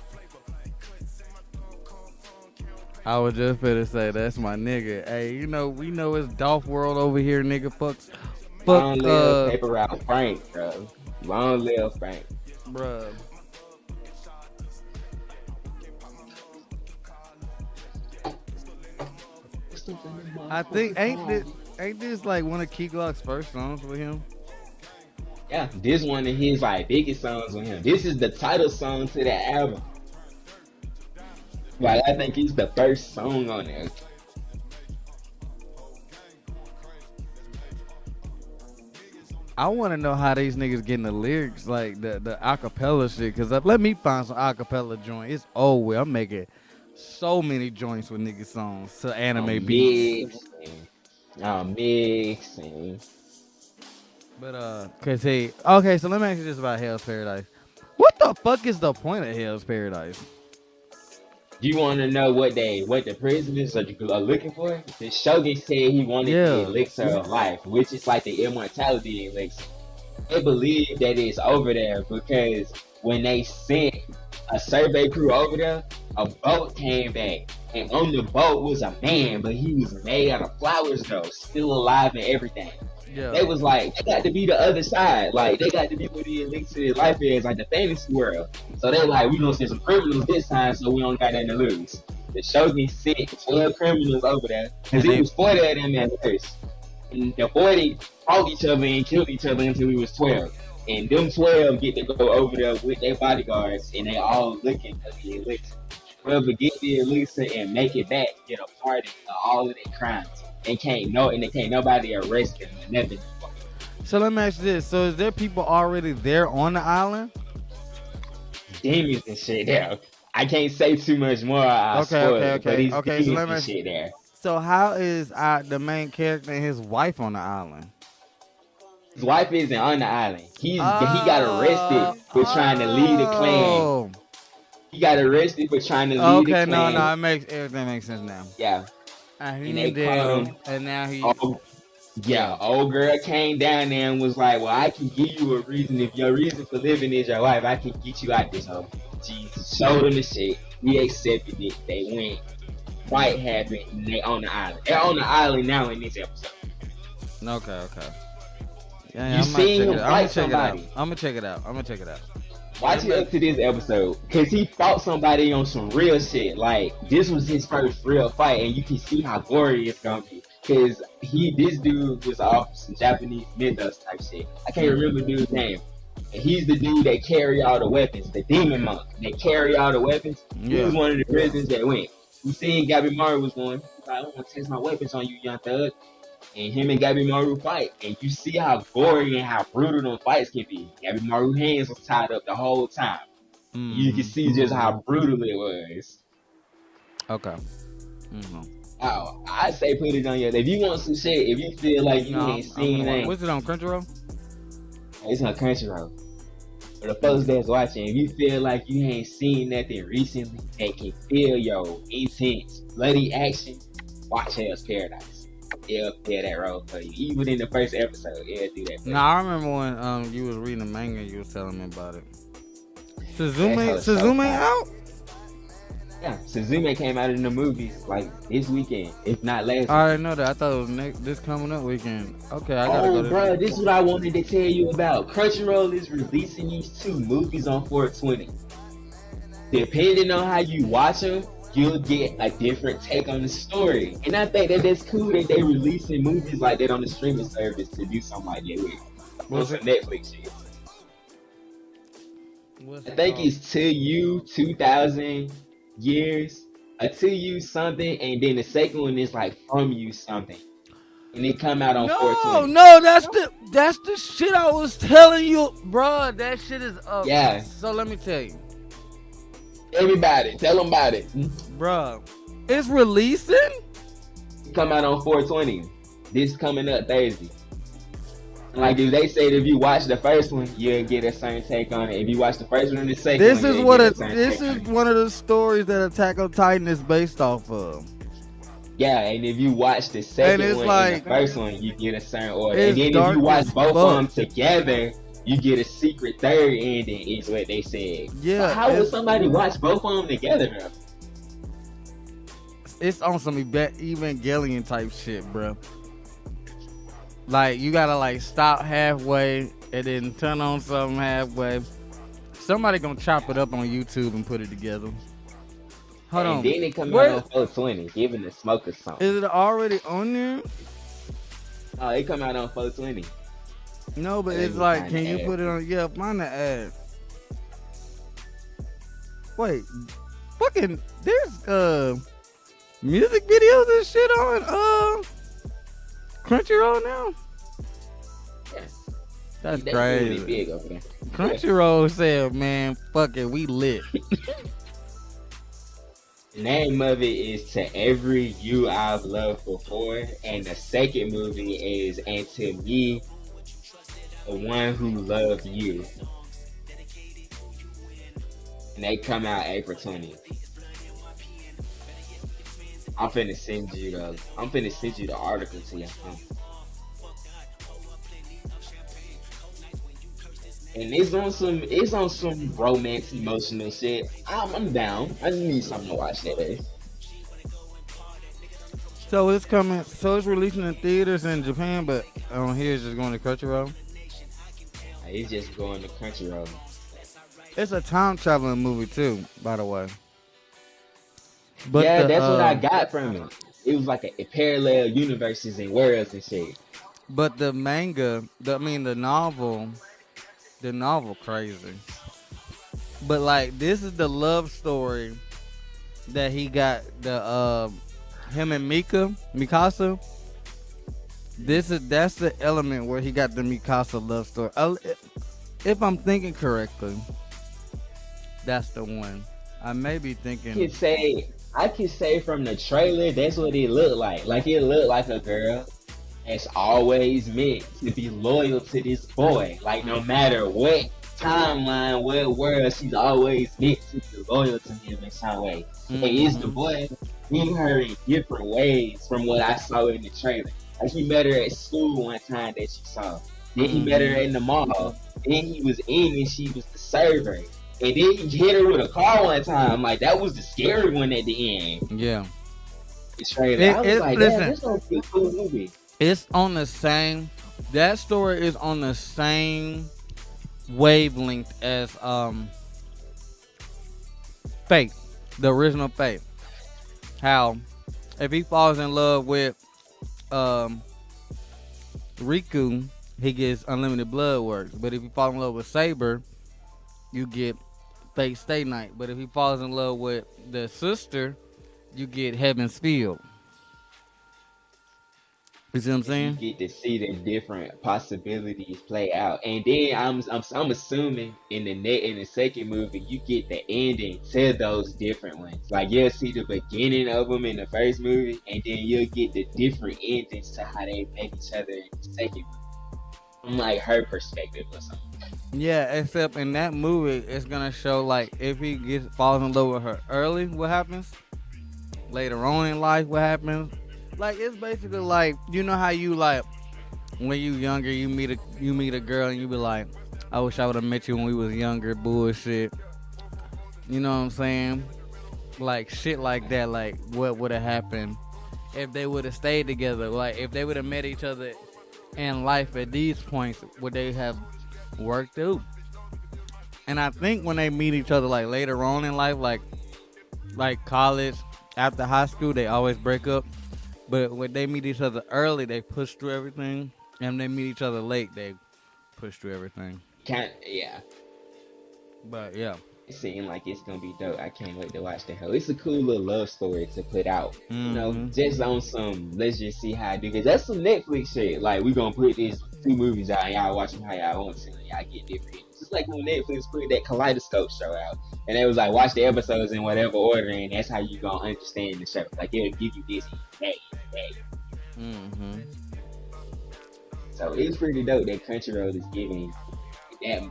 I was just finna say that's my nigga. Hey, we know it's Dolph World over here, nigga. Fuck Long live Paper Route Frank, bro. Long live Frank. Bruh. Something in my I think fucking heart. ain't this like one of Key Glock's first songs with him? Yeah, this one of his like biggest songs with him. This is the title song to the album. Like I think it's the first song on there. I want to know how these niggas getting the lyrics, like the acapella shit. Cause let me find some acapella joint. It's old way. I'm making so many joints with nigga songs to anime I'm beats. mixing. I'm mixing. But cause hey, okay. So let me ask you this about Hell's Paradise. What the fuck is the point of Hell's Paradise? You want to know what the prisoners are looking for? The Shogun said he wanted the Yeah. elixir of life, which is like the immortality elixir. They believe that it's over there because when they sent a survey crew over there, a boat came back. And on the boat was a man, but he was made out of flowers though, still alive and everything. Yeah. They was like, they got to be the other side. Like, they got to be where the elixir of life is, like the fantasy world. So they like, we gonna send some criminals this time so we don't got nothing to lose. The Shogun sent 12 criminals over there, because it was 40 of them at first. And the 40 fought each other and killed each other until we was 12. And them 12 get to go over there with their bodyguards, and they all looking for the elixir. Whoever get the elixir and make it back, get a pardon of all of their crimes. They can't nobody arrest them or nothing. So let me ask you this: so is there people already there on the island? Demons and shit there. I can't say too much more. But he's Okay. So let demons me and ask you. shit there. So how is the main character and his wife on the island? His wife isn't on the island. He got arrested for trying to lead a clan. He got arrested for trying to lead a Okay, clan. no, everything makes sense now. Yeah. And And they caught him. and now he. Yeah, old girl came down there and was like, well, I can give you a reason. If your reason for living is your wife, I can get you out this hole. Jesus showed him the shit. He accepted it. They went. Fight happened. And they on the island. They're on the island now in this episode. Okay. Yeah, You seen him fight I'm somebody. gonna check it out. Watch it up to this episode. Because he fought somebody on some real shit. Like, this was his first real fight. And you can see how gory it's going to be. Because this dude was off some Japanese mythos type shit. I can't remember the dude's name. And he's the dude that carry all the weapons. The demon monk. They carry all the weapons. Yeah. He was one of the prisoners that went. You seen Gabimaru was going, I don't want to test my weapons on you, young thug. And him and Gabimaru fight. And you see how gory and how brutal those fights can be. Gabimaru's hands was tied up the whole time. Mm-hmm. You can see just how brutal it was. Okay. Mm-hmm. Oh, I say put it on your. If you want some shit, if you feel like you ain't seen it. What's it on Crunchyroll? It's on Crunchyroll. For the folks that's watching, if you feel like you ain't seen nothing recently that can feel your intense, bloody action, watch Hell's Paradise. It'll play that role for you. Even in the first episode, it'll do that for you. I remember when you was reading the manga, you was telling me about it. Suzume out? Yeah, Suzume came out in the movies like this weekend, if not last weekend. I already know that. I thought it was this coming up weekend. Okay, I gotta go. Bro, this is what I wanted to tell you about. Crunchyroll is releasing these 2 movies on 420. Depending on how you watch them, you'll get a different take on the story. And I think that's cool that they releasing movies like that on the streaming service to do something like that with. What's Netflix shit? I think it's To You 2000 years, a To You something, and then the second one is like From You something. And it come out on 420. No, that's the shit I was telling you, bro. That shit is up. Yeah. So let me tell you. Everybody, tell them about it. Bro, it's releasing? Come out on 420. This coming up Thursday. Like if they say that if you watch the first one, you'll get a certain take on it. If you watch the first one and the second one, this is one of the stories that Attack on Titan is based off of. Yeah, and if you watch the second one and the first one, you get a certain order. And then if you watch both of them together, you get a secret third ending, is what they said. Yeah. So how would somebody watch both of them together, bro? It's on some Evangelion type shit, bro. Like, you gotta, like, stop halfway and then turn on something halfway. Somebody gonna chop it up on YouTube and put it together. Hold And on. then it come out Where on 420, giving the smoker something. is it already on there? Oh, it come out on 420. No, but Let it's me like, find can you the ad. put it on? Yeah, find the ad. Wait, fucking, there's music videos and shit on Crunchyroll now. Yeah. That's They doing it crazy. big over there. Crunchyroll said, "Man, fuck it, we lit." The name of it is To Every You I've Loved Before, and the second movie is And To Me, The One Who Loved You. And they come out April 20th. I'm finna send you the article to your phone. And it's on some romance, emotional shit. I'm down. I just need something to watch that day. So it's coming. So it's releasing in theaters in Japan, but on here it's just going to Crunchyroll. It's just going to Crunchyroll. It's a time traveling movie too, by the way. But Yeah, the that's what I got from it. It was like a parallel universes and worlds and shit. but the manga, the novel crazy. But like this is the love story that he got the him and Mikasa. That's the element where he got the Mikasa love story. If I'm thinking correctly, that's the one. I may be thinking. I could say from the trailer, that's what it looked like. Like it looked like a girl that's always meant to be loyal to this boy. Like no matter what timeline, what world, she's always meant to be loyal to him in some way. And it's the boy meeting her in different ways from what I saw in the trailer. Like he met her at school one time that she saw. Then he met her in the mall. Then he was in and she was the server. And then he hit her with a car one time. Like that was the scary one at the end. Yeah. The trailer. I was like, listen, damn, this gonna be a cool movie. It's on the same. That story is on the same wavelength as Fate, the original Fate. How if he falls in love with Riku, he gets unlimited blood works. But if he falls in love with Saber, you get Fate Stay Night. But if he falls in love with the sister, you get Heaven's Field. You see what I'm saying? You get to see the different possibilities play out, and then I'm assuming in the second movie you get the ending to those different ones. Like you'll see the beginning of them in the first movie, and then you'll get the different endings to how they met each other in the second movie, from like her perspective or something. Yeah, except in that movie, it's gonna show like if he falls in love with her early, what happens? Later on in life, what happens? Like it's basically like you know how you like when you younger, you meet a girl and you be like, I wish I would have met you when we was younger. Bullshit. You know what I'm saying? Like shit like that. Like what would have happened if they would have stayed together? Like if they would have met each other in life at these points, would they have worked out? And I think when they meet each other like later on in life, like college, after high school, they always break up. But when they meet each other early, they push through everything. And when they meet each other late, they push through everything. Yeah. But yeah. It seems like it's gonna be dope. I can't wait to watch the hell. It's a cool little love story to put out. You know, just on some. Let's just see how I do. Cause that's some Netflix shit. Like we gonna put these 2 movies out, and y'all watch them how y'all want to, and y'all get different. Just like when Netflix put that Kaleidoscope show out, and they was like watch the episodes in whatever order, and that's how you gonna understand the show. Like it'll give you this, that. So it's pretty dope that Crunchyroll is giving them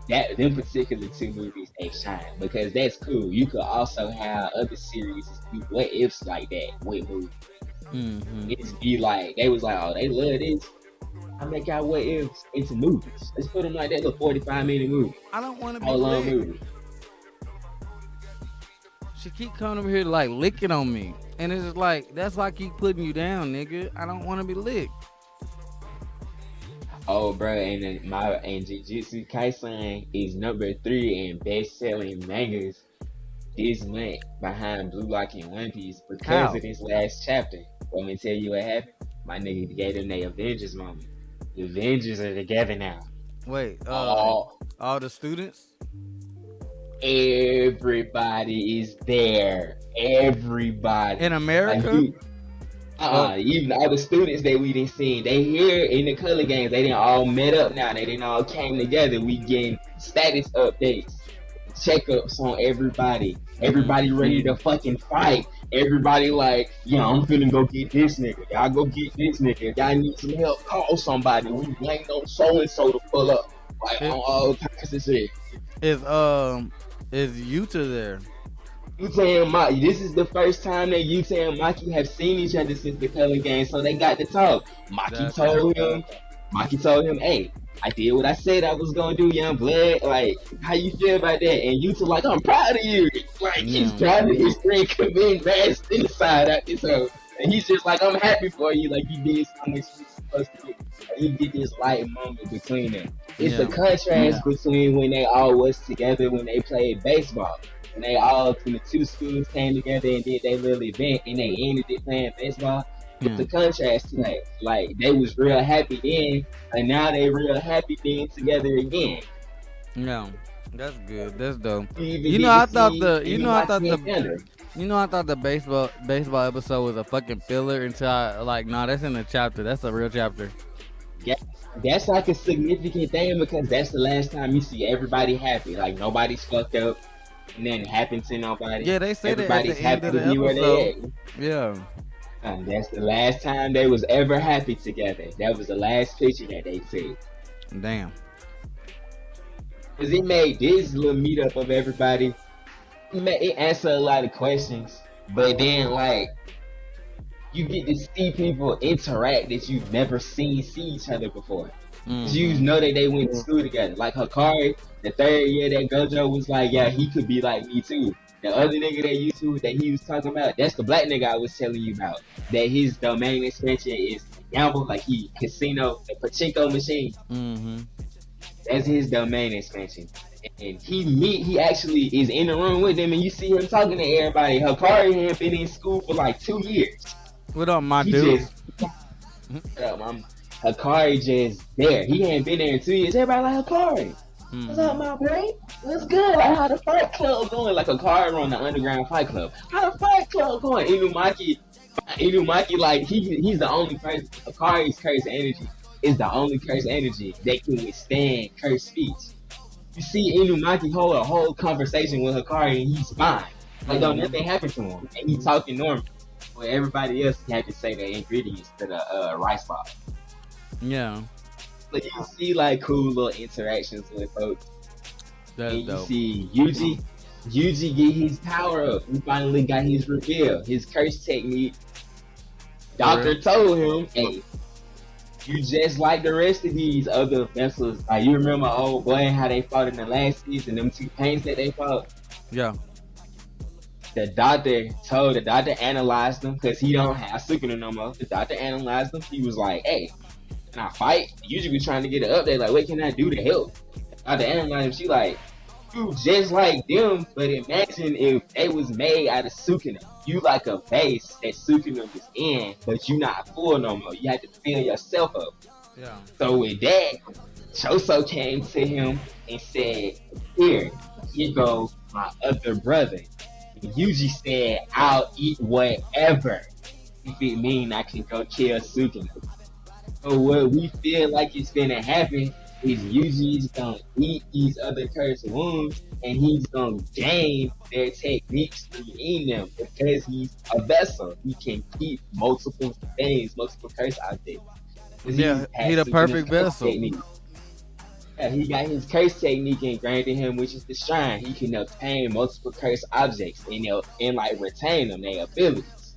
particular 2 movies a shine, because that's cool. You could also have other series do what ifs like that with movies. It's be like they was like, oh, they love this. I make out what ifs into movies. Let's put them like that little 45-minute movie. I don't want to be long movie. She keep coming over here like licking on me, and it's just like that's why I keep putting you down, nigga. I don't want to be licked. Oh, bro, and Jujitsu Kaisen is number 3 in best-selling mangas this month behind Blue Lock and One Piece because How? of this last chapter. Want me to tell you what happened? My nigga gave them their Avengers moment. The Avengers are together now. Wait, All all the students everybody is there. in Everybody. Like America? you Oh, even all the students that we didn't see, they here in the color games, they didn't all met up now. They didn't all came together. We getting status updates, checkups on everybody. mm-hmm. Everybody ready to fucking fight. Everybody like, yeah, I'm finna go get this nigga. Y'all go get this nigga. If y'all need some help, call somebody. We waiting on so and so to pull up. Like It, on all kinds of shit. is Utah there? Yuta and Maki, this is the first time that Yuta and Maki have seen each other since the color game, so they got to talk. That's Maki told him, hey, I did what I said I was gonna do, young blood. Like, how you feel about that? And Yuta like, I'm proud of you. Like, he's proud of his friend committing mass suicide at this hoe. And he's just like, I'm happy for you. Like, you did so much you supposed to do. And you get this light moment between them. It's a contrast between when they all was together when they played baseball. And they all from the two schools came together and did their little event and they ended it playing baseball. But the contrast to that, like they was real happy then and now they real happy being together again. Yeah, that's good. That's dope. I thought the baseball episode was a fucking filler until that's in the chapter. That's a real chapter. Yeah, that's like a significant thing because that's the last time you see everybody happy. Like nobody's fucked up. And then it happened to nobody. Yeah, they said everybody's it at the end happy of the to be where they at. Yeah. And that's the last time they was ever happy together. That was the last picture that they took. Damn. Cause it made this little meetup of everybody. It answered a lot of questions, but then like you get to see people interact that you've never seen see each other before. Mm-hmm. You know that they went to school together. Like Hikari, the 3rd year that Gojo was like, yeah, he could be like me too. The other nigga that he was talking about, that's the black nigga I was telling you about. That his domain expansion is gamble, like he casino, the pachinko machine. Mm-hmm. That's his domain expansion. And he actually is in the room with them and you see him talking to everybody. Hikari had been in school for like 2 years. What up, my dude? Hikari just there. He hadn't been there in 2 years. Everybody like Hikari. What's up, my boy? What's good? Like how the fight club going? Like Hikari on the underground fight club. How the fight club going? Inumaki, like he's the only person. Hikari's cursed energy is the only cursed energy that can withstand cursed speech. You see Inumaki hold a whole conversation with Hikari and he's fine. Like don't nothing happen to him and he's talking normal. Where everybody else had to say the ingredients to the rice ball. Yeah. But you see like cool little interactions with folks. That's and you dope. see Yuji get his power up. He finally got his reveal, his curse technique. Doctor told him, hey, you just like the rest of these other vessels. Like you remember old boy how they fought in the last season, them 2 paints that they fought? Yeah. The doctor analyzed them because he don't have Sukuna no more. The doctor analyzed them. He was like, hey, can I fight? Usually trying to get an update, like, what can I do to help? The analyze, she like, you just like them, but imagine if they was made out of Sukuna. You like a base that Sukuna was in, but you not full no more. You had to fill yourself up. Yeah. So with that, Choso came to him and said, here goes my other brother. And Yuji said, I'll eat whatever if it mean I can go kill Sukuna. So what we feel like it's gonna happen is Yuji's gonna eat these other cursed wounds and he's gonna gain their techniques through eating them because he's a vessel. He can keep multiple things, multiple curse objects. Yeah, he's the perfect vessel. Technique. Yeah, he got his curse technique ingrained in him, which is the shrine. He can obtain multiple curse objects and like retain them, their abilities.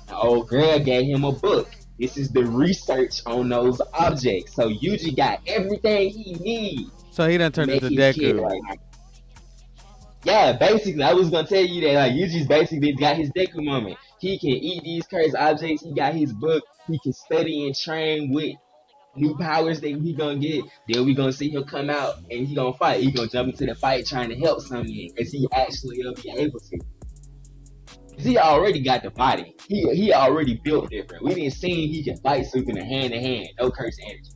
The old girl gave him a book. This is the research on those objects. So Yuji got everything he needs. So he done turned into Deku. Right. Yeah, basically, I was gonna tell you that like Yuji's basically got his Deku moment. He can eat these cursed objects. He got his book. He can study and train with new powers that he gonna get. Then we gonna see him come out and he gonna fight. He gonna jump into the fight trying to help someone because he actually will be able to. He already got the body. He already built different. We didn't see he can fight Sukuna hand to hand, no curse energy.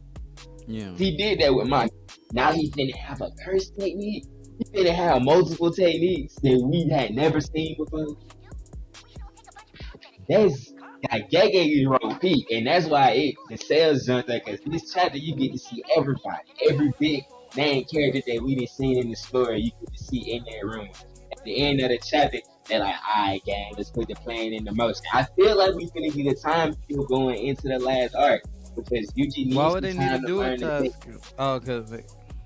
Yeah. He did that with Maki. Now he finna have a curse technique. He finna have multiple techniques that we had never seen before. That's like Gege wrote Pete, and that's why the sales jumped there, because this chapter you get to see everybody, every big main character that we didn't see in the story, you get to see in that room. At the end of the chapter, they're like, alright gang, let's put the plan into motion. I feel like we finna get a time still going into the last arc, because Yuji Why needs would some they need to time to do learn it? the Oh, cause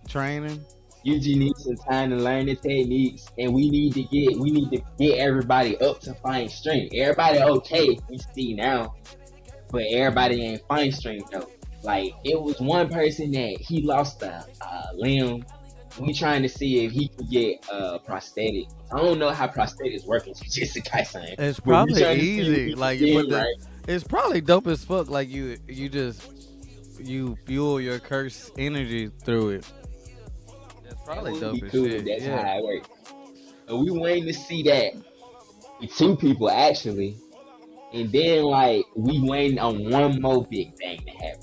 training. Yuji needs some time to learn the techniques, and we need to get everybody up to fine strength. Everybody okay, we see now, but everybody ain't fine strength though. Like it was one person that he lost a limb. We trying to see if he could get prosthetic. I don't know how prosthetics work in Jujutsu Kaisen, It's but we probably trying to see if easy. he Like can you get put it the. right. It's probably dope as fuck. Like you fuel your curse energy through it. It's probably That would be dope as cool. shit. That's Yeah. how it works. So we waiting to see that with two people actually. And then like we waiting on one more big thing to happen.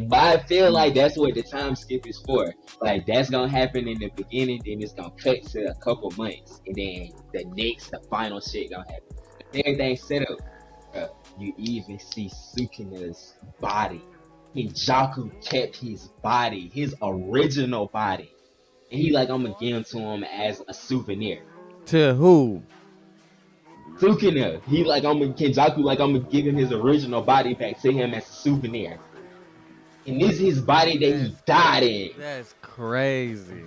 But I feel like that's what the time skip is for. Like that's gonna happen in the beginning, then it's gonna cut to a couple months, and then the final shit gonna happen. Everything set up. You even see Sukuna's body. Hinjaku kept his body, his original body, and he like I'm gonna give him to him as a souvenir. To who? Sukuna, Kenjaku, like I'm gonna give him his original body back to him as a souvenir. And this is his body that he died in. That's crazy.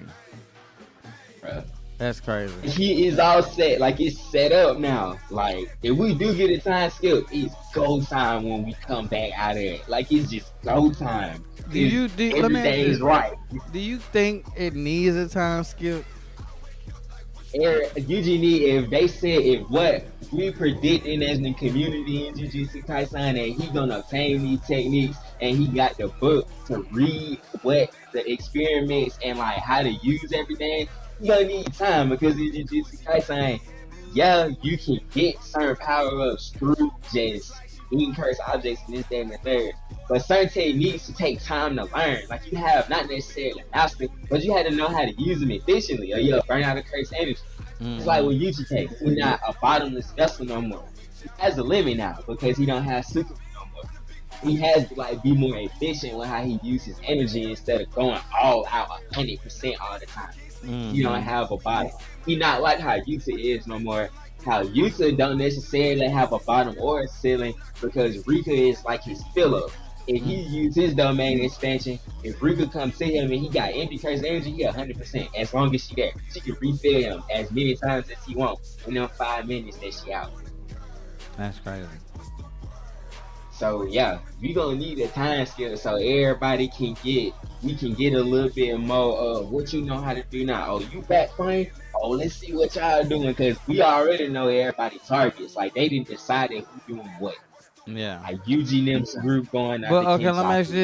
Bruh. That's crazy. He is all set, like it's set up now. Like if we do get a time skip, it's go time when we come back out of it. Like it's just go time. Let me ask Everything you is right. Do you think it needs a time skip? Usually, if they said if what we predicting as the community in Jujutsu Kaisen, and he gonna obtain these techniques, and he got the book to read what the experiments and like how to use everything, you gonna need time because in Jujutsu Kaisen, yeah, you can get certain power ups through just eating cursed objects and this, that, and the third. But certain techniques to take time to learn. Like you have not necessarily mastered, but you had to know how to use them efficiently, or you'll burn out of cursed energy. It's like with Yuji takes. He's not a bottomless vessel no more. He has a limit now because he don't have super no more. He has to like be more efficient with how he uses energy instead of going all out 100% all the time. He don't have a bottom. He not like how Yuta is no more. How Yuta don't necessarily have a bottom or a ceiling because Rika is like his filler. If he uses his domain expansion, if Rika comes to him and he got empty curse energy, he 100%. As long as she there, she can refill him as many times as he wants in them 5 minutes that she out. That's crazy. So yeah, we gonna need a time scale so everybody can get a little bit more of what you know how to do now. Oh, you back playing? Oh, let's see what y'all doing because we already know everybody's targets. Like they didn't decide who doing what. Yeah. Like Yuji Nim's group going after But okay, let me Kenjaku. ask you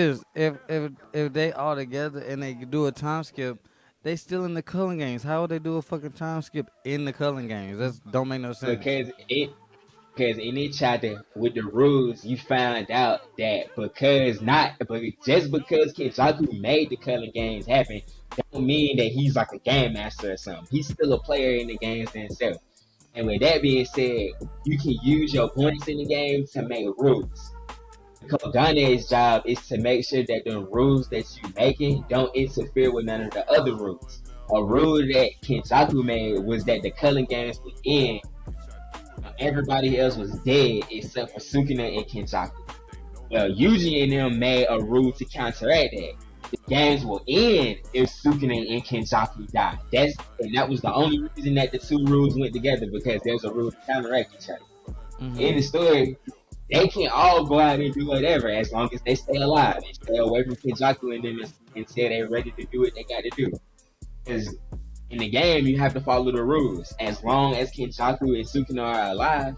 this: if they all together and they do a time skip, they still in the culling games. How would they do a fucking time skip in the culling games? That don't make no sense. Because in each chapter with the rules, you found out that just because Kenjaku made the color games happen, don't mean that he's like a game master or something. He's still a player in the games himself. And with that being said, you can use your points in the game to make rules. Kogane's job is to make sure that the rules that you're making don't interfere with none of the other rules. A rule that Kenjaku made was that the culling games would end. Everybody else was dead except for Sukuna and Kenjaku. Well, Yuji and them made a rule to counteract that. The games will end if Sukuna and Kenjaku die. That was the only reason that the two rules went together because there's a rule to counteract each other. In the story, they can all go out and do whatever as long as they stay alive and stay away from Kenjaku and them until they're ready to do what they got to do. Because in the game, you have to follow the rules. As long as Kenjaku and Sukuna are alive,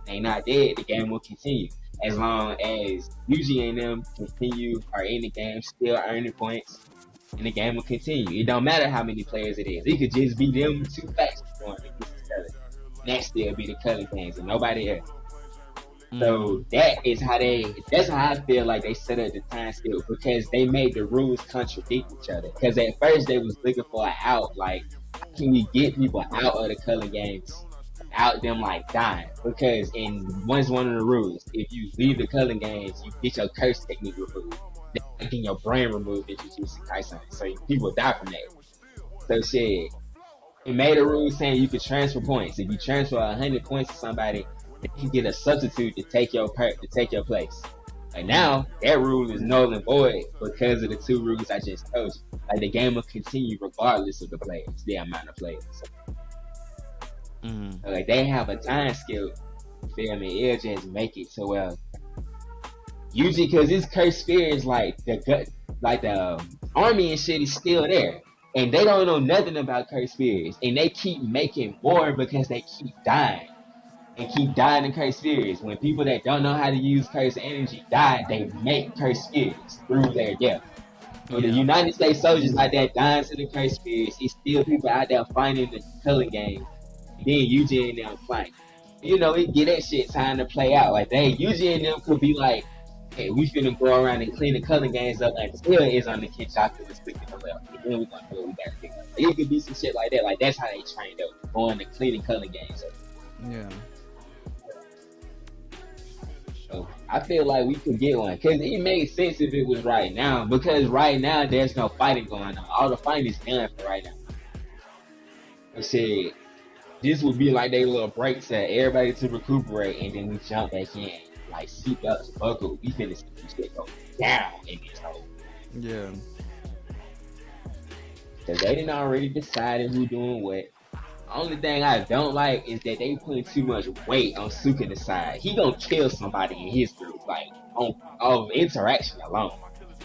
they not dead, the game will continue. as long as Yuji and them continue are in the game, still earning points, and the game will continue. It don't matter how many players it is. It could just be them two factions going against each other. And that still be the Culling games and nobody else. So that's how I feel like they set up the time scale, because they made the rules contradict each other. Because at first they was looking for an out, like, how can we get people out of the Culling games without them like dying? Because in one of the rules, if you leave the Culling games, you get your curse technique removed. Then getting your brain removed in Jujitsu Kaisen. So people die from that. So shit, it made a rule saying you could transfer points. If you transfer 100 points to somebody, they can get a substitute to take your place. And now that rule is null and void because of the two rules I just told you. Like, the game will continue regardless of the amount of players. So, like, they have a time skill. You feel me? It'll just make it so well. Usually, because his cursed spear is like the army and shit is still there. And they don't know nothing about cursed spears. And they keep making more because they keep dying. And keep dying in cursed spheres. When people that don't know how to use cursed energy die, they make cursed spheres through their death. So the United States soldiers like that dying to the cursed spheres, it's still people out there fighting the Culling game. Then Yuji and them fight. You know, it get that shit time to play out. Like, Yuji and them could be like, hey, we finna go around and clean the Culling games up until it's on the Kinchaku and stick in the left. And then we gonna do what we gotta do. Like, it could be some shit like that. Like, that's how they trained up, going to clean the Culling games up. Yeah. So I feel like we could get one, because it makes sense if it was right now, because right now there's no fighting going on. All the fighting is done for right now. I said this would be like their little break to everybody to recuperate, and then we jump back in. Like, seatbelts buckle. We finna see this shit go down in this hole. Yeah. Because they didn't already decided who doing what. Only thing I don't like is that they putting too much weight on Sukuna's side. He gonna kill somebody in his group, like, on interaction alone.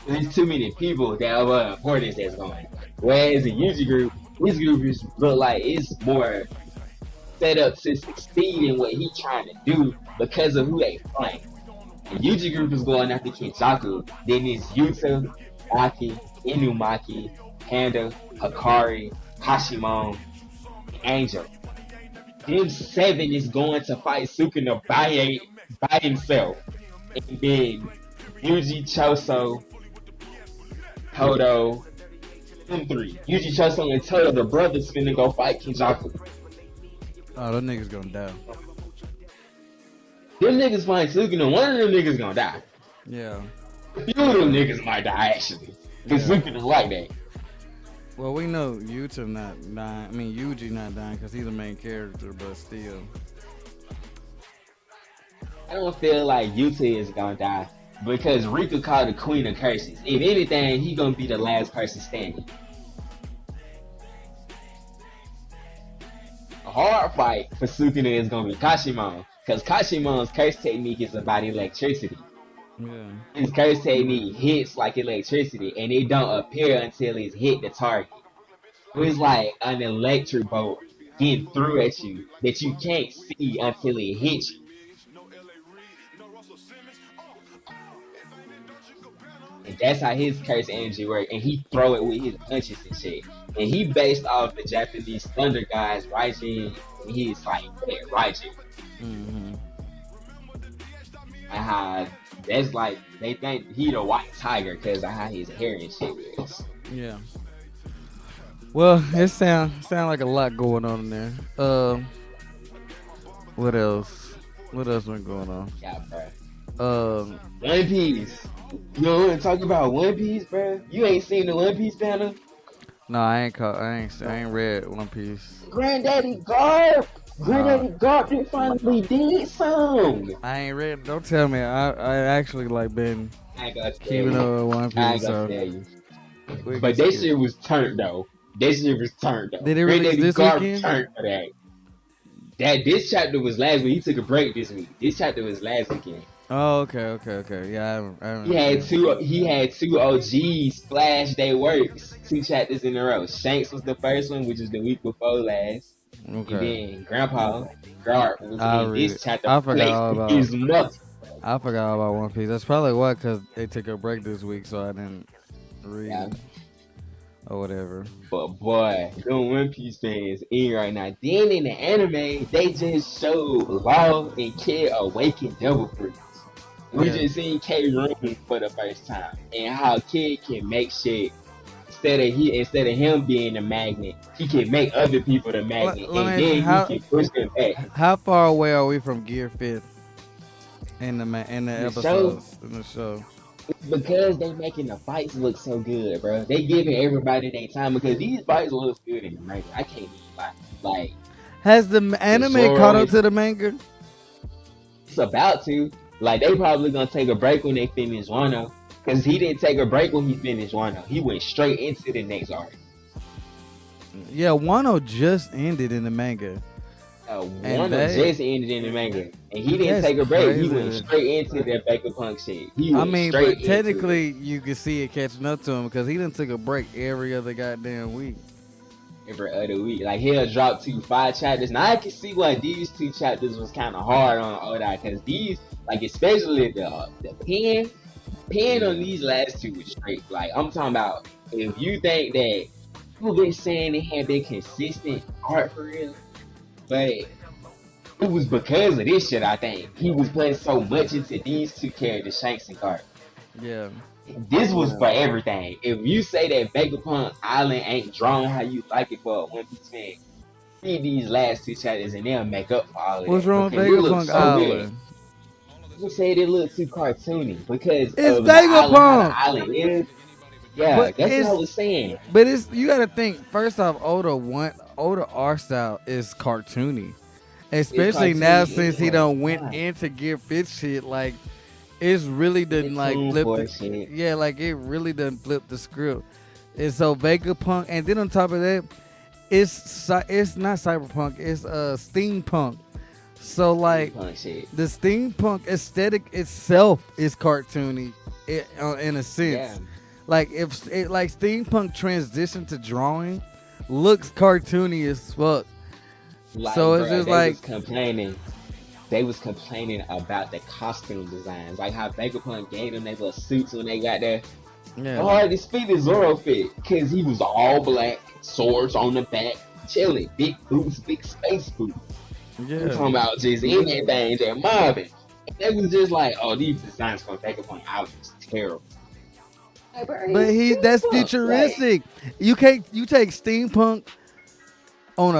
There's too many people that are importance that's going. Whereas in Yuji group, his group is look like it's more set up to succeed in what he's trying to do because of who they playing. The Yuji group is going after Kinchaku. Then it's Yuta, Aki, Inumaki, Panda, Hikari, Hashimon, Angel. Them 7 is going to fight Sukuna by himself. And then Yuji, Choso, Todo, them 3. Yuji, Choso, and Todo, the brothers, finna go fight Kinchaku. Oh, those niggas gonna die. Them niggas fight Sukuna, one of them niggas gonna die. Yeah. A few of them niggas might die, actually. Because Sukuna like that. Well, we know Yuta not dying. I mean, Yuji not dying because he's the main character, but still. I don't feel like Yuta is gonna die, because Rika called the Queen of Curses. If anything, he gonna be the last person standing. A hard fight for Sukuna is gonna be Kashimon, because Kashimon's curse technique is about electricity. Yeah. His curse technique hits like electricity, and it don't appear until it's hit the target. So it's like an electric bolt getting through at you that you can't see until it hits you. And that's how his curse energy works, and he throw it with his punches and shit. And he based off the Japanese thunder guys, Raijin, and he's like, yeah, Raijin. Mm-hmm. And how that's like, they think he the white tiger because of how his hair and shit is. Yeah. Well, it sound like a lot going on in there. What else? What else been going on? Yeah, bro. One Piece. You don't want to talk about One Piece, bro? You ain't seen the One Piece panel? No, I ain't read One Piece. Granddaddy Garp did finally did something. I ain't read. Don't tell me. I actually like been keeping up with One Piece. I ain't gonna tell you. But that shit was turned though. Did it release this weekend? Turned for that. This chapter was last week. He took a break this week. This chapter was last weekend. Oh, okay. Yeah, I haven't. He had two OGs splash their works 2 chapters in a row. Shanks was the first one, which was the week before last. Okay. And then Grandpa Garp was in this chapter. I forgot all about his mother. I forgot all about One Piece. That's probably why, because they took a break this week, so I didn't Yeah. read or whatever. But boy, them One Piece fans in right now. Then in the anime, they just showed Law and Kid awaken Devil Fruits. We Yeah. just seen K Room for the first time, and how Kid can make shit instead of him being the magnet, he can make other people the magnet, Let me and ask you, then he can push them back. how far away are we from Gear Fifth in the The show, episodes in the show? because they making the fights look so good, bro. They giving everybody their time because these fights look good in the manga. I can't even lie. Like Has the the anime caught Zoro up is to the manga? it's about to. Like they probably gonna take a break when they finish Wano. Cause he didn't take a break when he finished Wano. He went straight into the next arc. Yeah, Wano just ended in the manga, and Wano just ended in the manga, and he didn't that's take a break. He went crazy. straight into that Vegapunk shit. He I went mean, straight but into it technically, you can see it catching up to him because he didn't took a break every other goddamn week. every other week. Like he'll drop 5 chapters. Now I can see why these 2 chapters was kind of hard on Oda, cause these, like especially the pen on these last two was straight. Like I'm talking about, if you think that people been saying it had been consistent art for real, but it was because of this shit. I think he was putting so much into these two characters, Shanks and Garp. Yeah, This was for everything. If you say that Vegapunk Island ain't drawn how you like it for a One Piece fan, read these last 2 chapters and they'll make up for all of what's that wrong with because it looks Vegapunk so good. Island? You said it looked too cartoony because It's of the island, how the Vegapunk, island is. Yeah, but that's what I was saying. it's you got to think first off. Oda art style is cartoony, It's especially now cartoony since he anyway. done went Yeah. into Gear Fit shit. Like it's really done like Cartoon flipped for it. shit. Yeah, like it really done flipped the script. And so Vegapunk, and then on top of that, it's not cyberpunk. It's steampunk. So like Steampunk shit. the steampunk aesthetic itself is cartoony, in a sense. Yeah. Like if it like steampunk transition to drawing, looks cartoony as fuck. Like, So it's bro, just they like was complaining. They was complaining about the costume designs, like how Vegapunk gave them their little suits when they got there. yeah, Oh, this fit is Zoro fit, cause he was all black, swords on the back, chilling, big boots, big space boots. I'm yeah. talking about just anything, just mobbing. And they was just like, oh, these designs from Vegapunk out is terrible. Like, bro, But that's steampunk. futuristic. You take steampunk on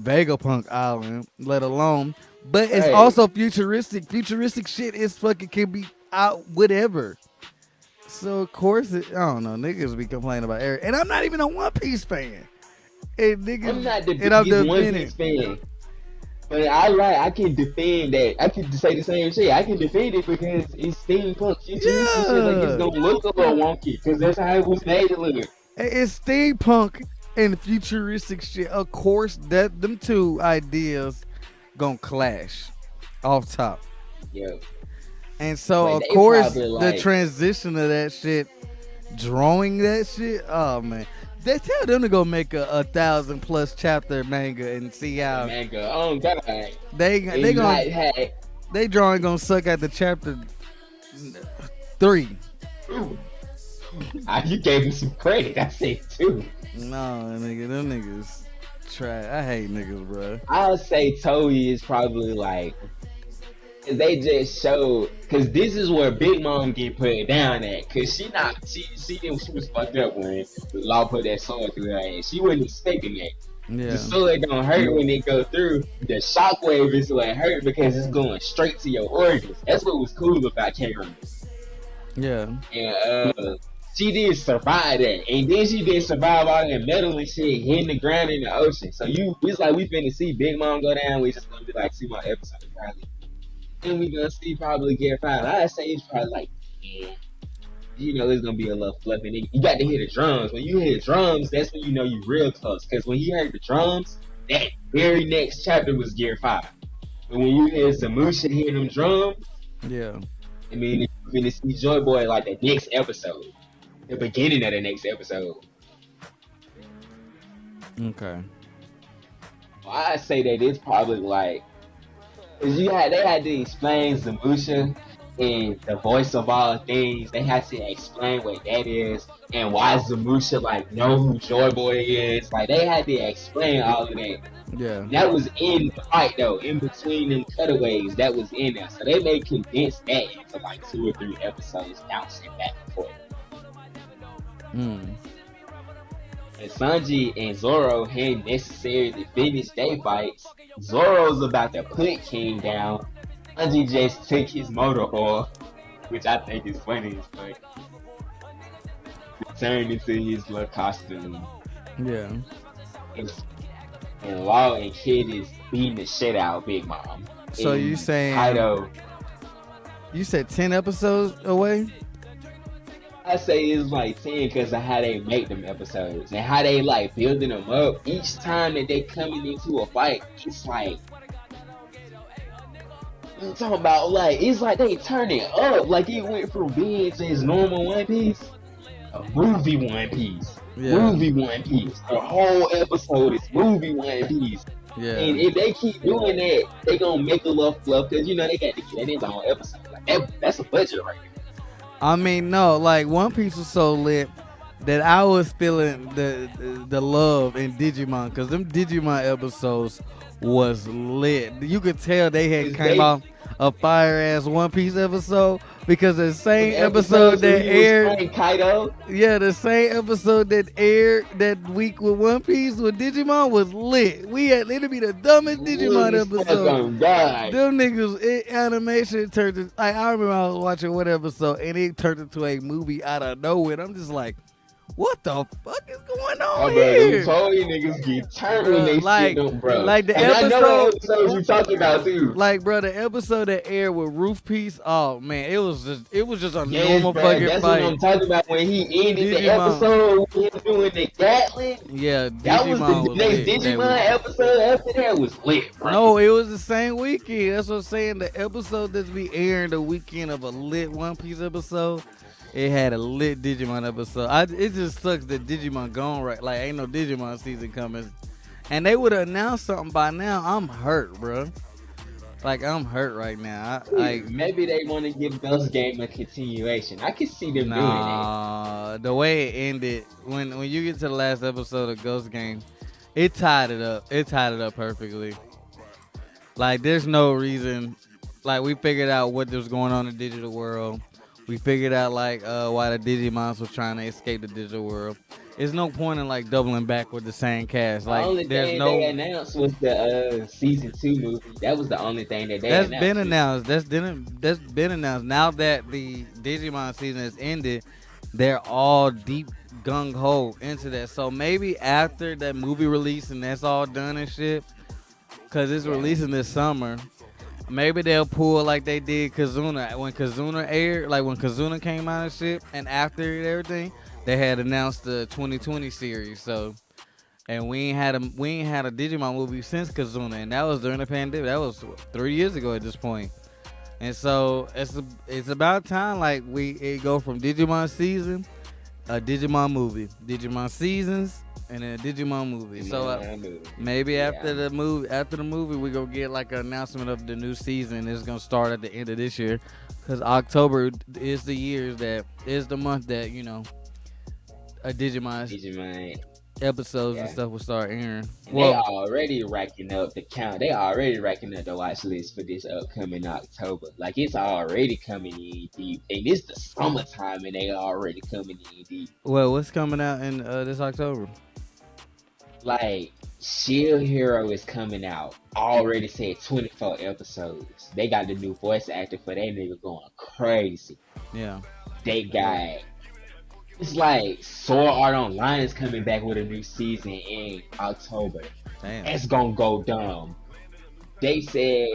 Vegapunk Island, let alone. But it's Right. also futuristic. Futuristic shit is fucking can be out whatever. So of course I don't know. Niggas be complaining about Eric, and I'm not even a One Piece fan. And niggas, I'm not the and I'm biggest One defending. Piece fan. But I can defend that. I can say the same shit. I can defend it because it's steampunk futuristic shit. Like it's Yeah, gonna look a little wonky because that's how it was made to look. it's steampunk and futuristic shit. Of course, that them two ideas gonna clash off top. Yeah, And so, but of they course, probably the like transition of that shit, drawing that shit. Oh man, they tell them to go make a 1,000+ chapter manga and see how manga. Oh god, they and gonna not had. they drawing gonna suck at the chapter 3. You gave him some credit. I said too. No, nigga, them niggas try. I hate niggas, bro. I'll say Toei is probably like. They just showed, cause this is where Big Mom get put down at, cause she was fucked up when the law put that sword through her head. She wasn't expecting that. Yeah, The sword don't hurt when it go through. The shockwave is what hurt because it's going straight to your organs. That's what was cool about Karen. yeah, And she did survive that, and then she did survive all that metal and shit hitting the ground in the ocean. So it's like we finna see Big Mom go down. We just gonna be like 2 more episodes probably. And we gonna see probably get 5. I'd say it's probably like 10. You know, it's gonna be a little fluffy. You got to hear the drums. When you hear drums, that's when you know you real close. Cause when you heard the drums, that very next chapter was Gear 5. But when you hear Zamusha hear them drums, yeah. I mean, you're gonna see Joy Boy like the next episode, the beginning of the next episode. Okay. Well, I'd say that it's probably like, cause they had to explain Zamusha and the voice of all things, they had to explain what that is and why Zamusha like know who Joy Boy is. Like they had to explain all of that. Yeah. That was in the fight though, in between them cutaways, that was in there. So they may condense that into like 2 or 3 episodes, bouncing back and forth. Mm. And Sanji and Zoro hadn't necessarily finished their fights. Zoro's about to put King down. Sanji just took his motor oil, which I think is funny as fuck. Turned into his little costume. Yeah. And Law and Kid is beating the shit out of Big Mom. So and you saying Kaido, you said 10 episodes away? I say it's like 10 because of how they make them episodes and how they like building them up. Each time that they coming into a fight, it's like I'm talking about like it's like they turn it up. Like it went from being his normal One Piece, a movie One Piece. Yeah. Movie One Piece. The whole episode is movie One Piece. Yeah. And if they keep doing that, they gonna make a little fluff because you know they got to get that in the whole episode. Like that's a budget right there. I mean, no, like One Piece was so lit that I was feeling the love in Digimon because them Digimon episodes was lit. You could tell they had came off a fire ass One Piece episode because the same episode that aired, Kaido. yeah, the same episode that aired that week with One Piece with Digimon was lit. We had it'll be the dumbest Digimon episode. Them niggas animation turned to, like, I remember I was watching one episode and it turned into a movie out of nowhere. And I'm just like, what the fuck is going on here? Bro, you niggas get turned when they like, see them, bro. Like the and episode, I know the episodes you talking about too. Like, bro, the episode that aired with Roof Piece, oh man, it was just a normal bro, fucking that's fight. What I'm talking about when he ended the episode with him doing the Gatling. Yeah, that was the next Digimon episode after that was lit, bro. No, it was the same weekend. That's what I'm saying. The episode that's be airing the weekend of a lit One Piece episode. It had a lit Digimon episode. It just sucks that Digimon gone right. Like, ain't no Digimon season coming. And they would have announced something by now. I'm hurt, bro. Like, I'm hurt right now. Maybe they want to give Ghost Game a continuation. I can see them doing that. The way it ended, when you get to the last episode of Ghost Game, it tied it up. It tied it up perfectly. Like, there's no reason. Like, we figured out what was going on in the digital world. We figured out like why the Digimons was trying to escape the digital world. There's no point in like doubling back with the same cast. Like, the only thing they announced was the season 2 movie. That was the only thing that they announced. That's been announced. Now that the Digimon season has ended, they're all deep gung ho into that. So maybe after that movie release and that's all done and shit, because it's releasing this summer. Maybe they'll pull like they did Kazuna. When Kazuna aired, like when Kazuna came out and shit, and after everything, they had announced the 2020 series. So, and we ain't had a Digimon movie since Kazuna, and that was during the pandemic. That was 3 years ago at this point. And so it's about time like it go from Digimon season, a Digimon movie, Digimon seasons, and then a Digimon movie. So maybe after the movie, we gonna get like an announcement of the new season. It's gonna start at the end of this year, because October is the month that a Digimon episodes and stuff will start airing. Well, they already racking up the count. They already racking up the watch list for this upcoming October. Like, it's already coming in deep, and it's the summertime, and they already coming in deep. Well, what's coming out in this October? Like, Shield Hero is coming out. Already said 24 episodes. They got the new voice actor for that nigga going crazy. Yeah. They got. It's like Sword Art Online is coming back with a new season in October. Damn. It's gonna go dumb. They said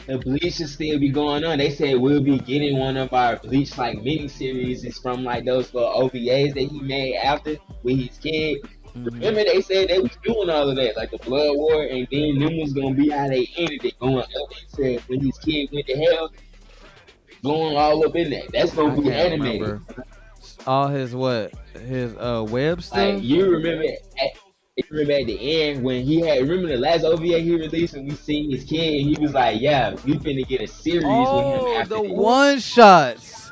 the Bleach will still be going on. They said we'll be getting one of our Bleach like miniseries. It's from like those little OVAs that he made after with his kid. Mm-hmm. Remember they said they was doing all of that, like the Blood War, and then them was gonna be how they ended it, going up into when his kid went to hell, going all up in that. That's gonna be animated. Remember. All his web stuff? Like, you remember, remember at the end when he had remember the last OVA he released when we seen his kid, he was like, "Yeah, we finna get a series with him Oh, after the this." one shots.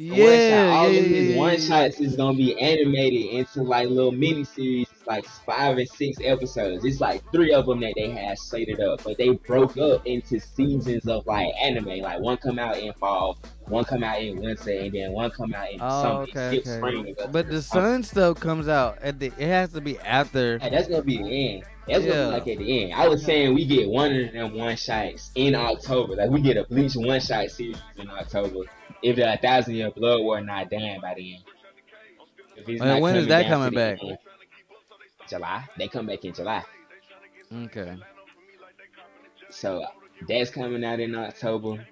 One shot, Yeah, yeah, all yeah, of his yeah, one yeah, shots is gonna be animated into like little mini series. It's like 5 and 6 episodes. It's like 3 of them that they had slated up, but they broke up into seasons of like anime. Like one come out in fall, one come out in winter, and then one come out in the Oh, summer. It okay, skips okay. spring and go to But the the summer. sun stuff comes out at the. It has to be after. Yeah, that's gonna be the end. That's gonna be Yeah. like at the end. I was saying we get one of them one shots in October. Like we get a Bleach one shot series in October. If the 1,000 Year Blood War not done by then, if it's not When is coming that down to coming the back? end, July. They come back in July. Okay. So that's coming out in October.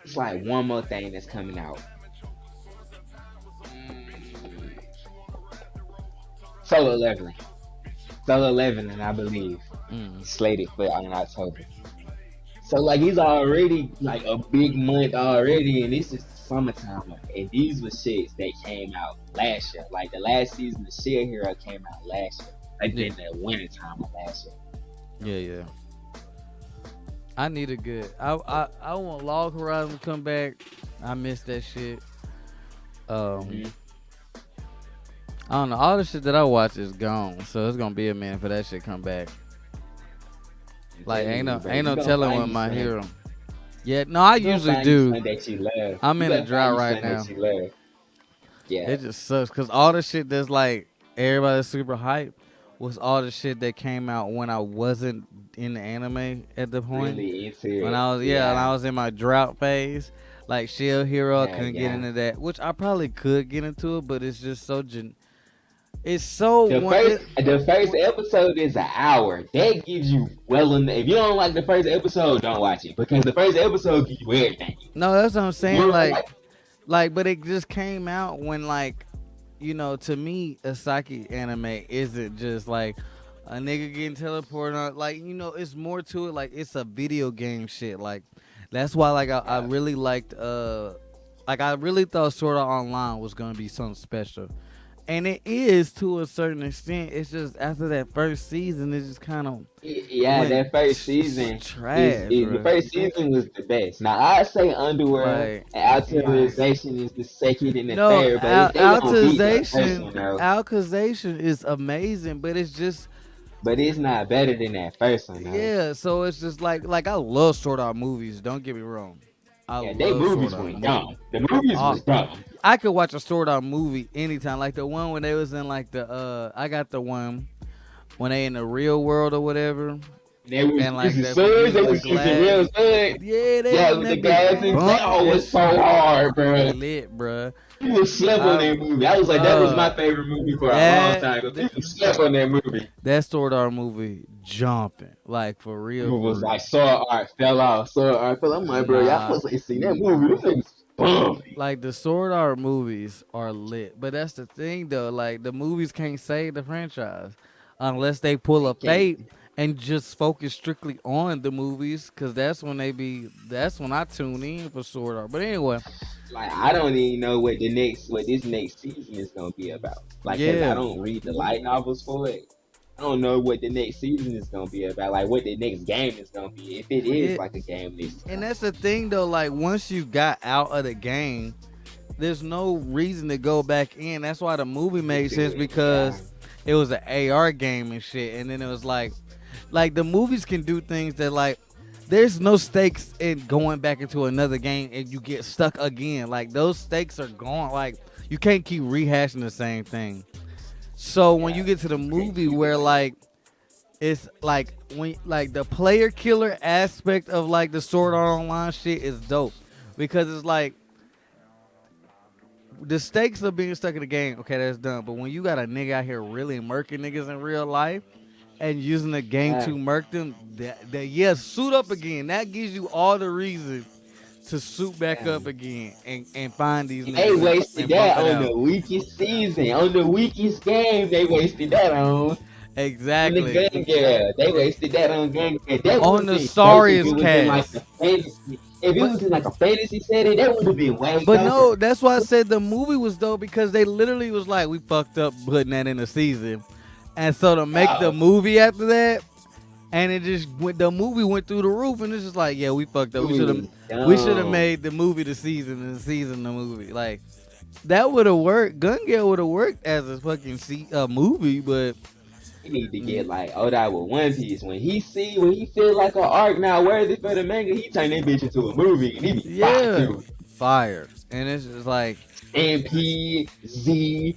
It's like one more thing that's coming out. Mm, Solo Leveling. Solo Leveling, I believe, Mm. slated for in October. So like he's already like a big month already, and it's just summertime. And these were shits that came out last year. Like the last season of Shield Hero came out last year. Like Yeah. in the winter time of last year. Yeah, yeah. I need a good. I want Log Horizon to come back. I miss that shit. Um, Mm-hmm. I don't know. All the shit that I watch is gone, so it's gonna be a minute for that shit come back. I'm Like telling you, bro, ain't you no gonna telling find when you my something. hero. Yeah, no, I You gonna usually find you do. something that you love. I'm You in a gonna find drought you right something that now. you love. Yeah, It just sucks because all the shit that's like everybody's super hype was all the shit that came out when I wasn't in the anime at the point. really into When it. I was when I Yeah, was in my drought phase, like Shield Hero, I yeah, couldn't get yeah. into that, which I probably could get into it, but it's just so it's so The one. first episode is an hour. That gives you well enough. If you don't like the first episode, don't watch it because the first episode gives you everything. No, that's what I'm If you saying. don't like, But it just came out when to me, a psychic anime isn't just like a nigga getting teleported on. Like, it's more to it. Like, it's a video game shit. Like, that's why, I yeah, really liked, I really thought Sword Art Online was gonna be something special, and it is to a certain extent. It's just after that first season, it just kind of yeah, went that first season trash, is the bro. first season was the best. Now I say Underworld Like, and yes. Authorization is the second and the No, third, but they don't beat that first Altization, one though. Alkazation is amazing, but it's just But it's not better than that first one though. yeah. So it's just like I love Sword Art movies. Don't get me wrong, I Yeah, they love Sword movies Art went movies. dumb. The movies was dumb. I could watch a Sword Art movie anytime. Like the one when they was in like the I got the one when they in the real world or whatever, They was and like using they be swords. They using the was using real glass. swords. Yeah, they Yeah, was in with the that bit guys and bump. that was That's so hard, bro. lit, bruh. People slept on I that movie. I was like, that was my favorite movie for a long that time. But people slept on that movie. that Sword Art movie jumping like for real, People for was real. like, sword art fell off. Sword art fell. I'm like, bro, y'all Nah, supposed to see that movie. This thing's bum. like the Sword Art movies are lit, but that's the thing though. Like the movies can't save the franchise unless they pull They a can't. Fate and just focus strictly on the movies, because that's when that's when I tune in for Sword Art. But anyway, Like, I don't even know what this next season is gonna be about. Like, cause I yeah, don't read the light novels for it. I don't know what the next season is gonna be about. Like, what the next game is gonna be. If it is it like a game this and time. that's the thing though. Like once you got out of the game, there's no reason to go back in. That's why the movie made sense, Yeah. because it was an AR game and shit. And then it was like the movies can do things that like there's no stakes in going back into another game and you get stuck again. Like those stakes are gone. Like you can't keep rehashing the same thing. So when you Yeah. get to the You can't movie keep it where like that. like it's like when like the player killer aspect of like the Sword Art Online shit is dope, because it's like the stakes of being stuck in the game, okay, that's done. But when you got a nigga out here really murking niggas in real life and using the game Yeah. to murk them, that yeah, suit up again. That gives you all the reason to suit back Yeah. up again and find these They niggas wasted and bump that it on out. the weakest season, on the weakest game. They wasted that on the Exactly. gun girl. They wasted that on gun girl. That would On have the been dope if it sorriest was in like cast. the fantasy. If it But was in like a fantasy setting, that would have been way but doper. no, that's why I said the movie was dope, because they literally was like, we fucked up putting that in the season. And so to make the Oh, movie after that, and it just went. The movie went through the roof, and it's just like, yeah, we fucked up. it was We should have dumb. made the movie the season, and the season the movie. Like that would have worked. Gun Gale would have worked as a fucking movie, but He need to mm, get like Oda with One Piece. When he feel like an arc not worthy for the manga, he turn that bitch into a movie and he be fire yeah, too. fire. And it's just like MP, Z,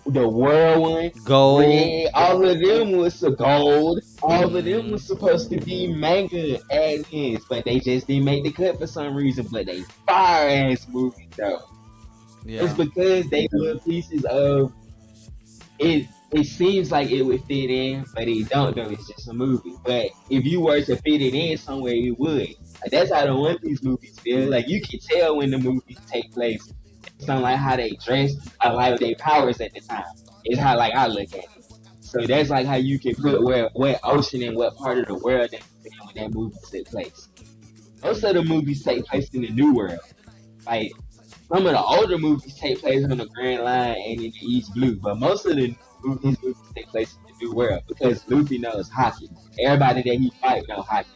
the Whirlwind, gold. Red, all of them was gold. All of them Mm, was supposed to be manga as but they just didn't make the cut for some reason. But they fire ass movies though. It's yeah, because they little pieces of it. It seems like it would fit in, but it don't though. It's just a movie. But if you were to fit it in somewhere, it would. Like, that's how the One Piece movies feel. Like you can tell when the movies take place based on like how they dress, or like their powers at the time. It's how like I look at it. So that's like how you can put where what ocean and what part of the world that when that movie took place. Most of the movies take place in the New World. Like some of the older movies take place on the Grand Line and in the East Blue, but most of the movies take place in the New World because Luffy knows hockey. Everybody that he fight know hockey.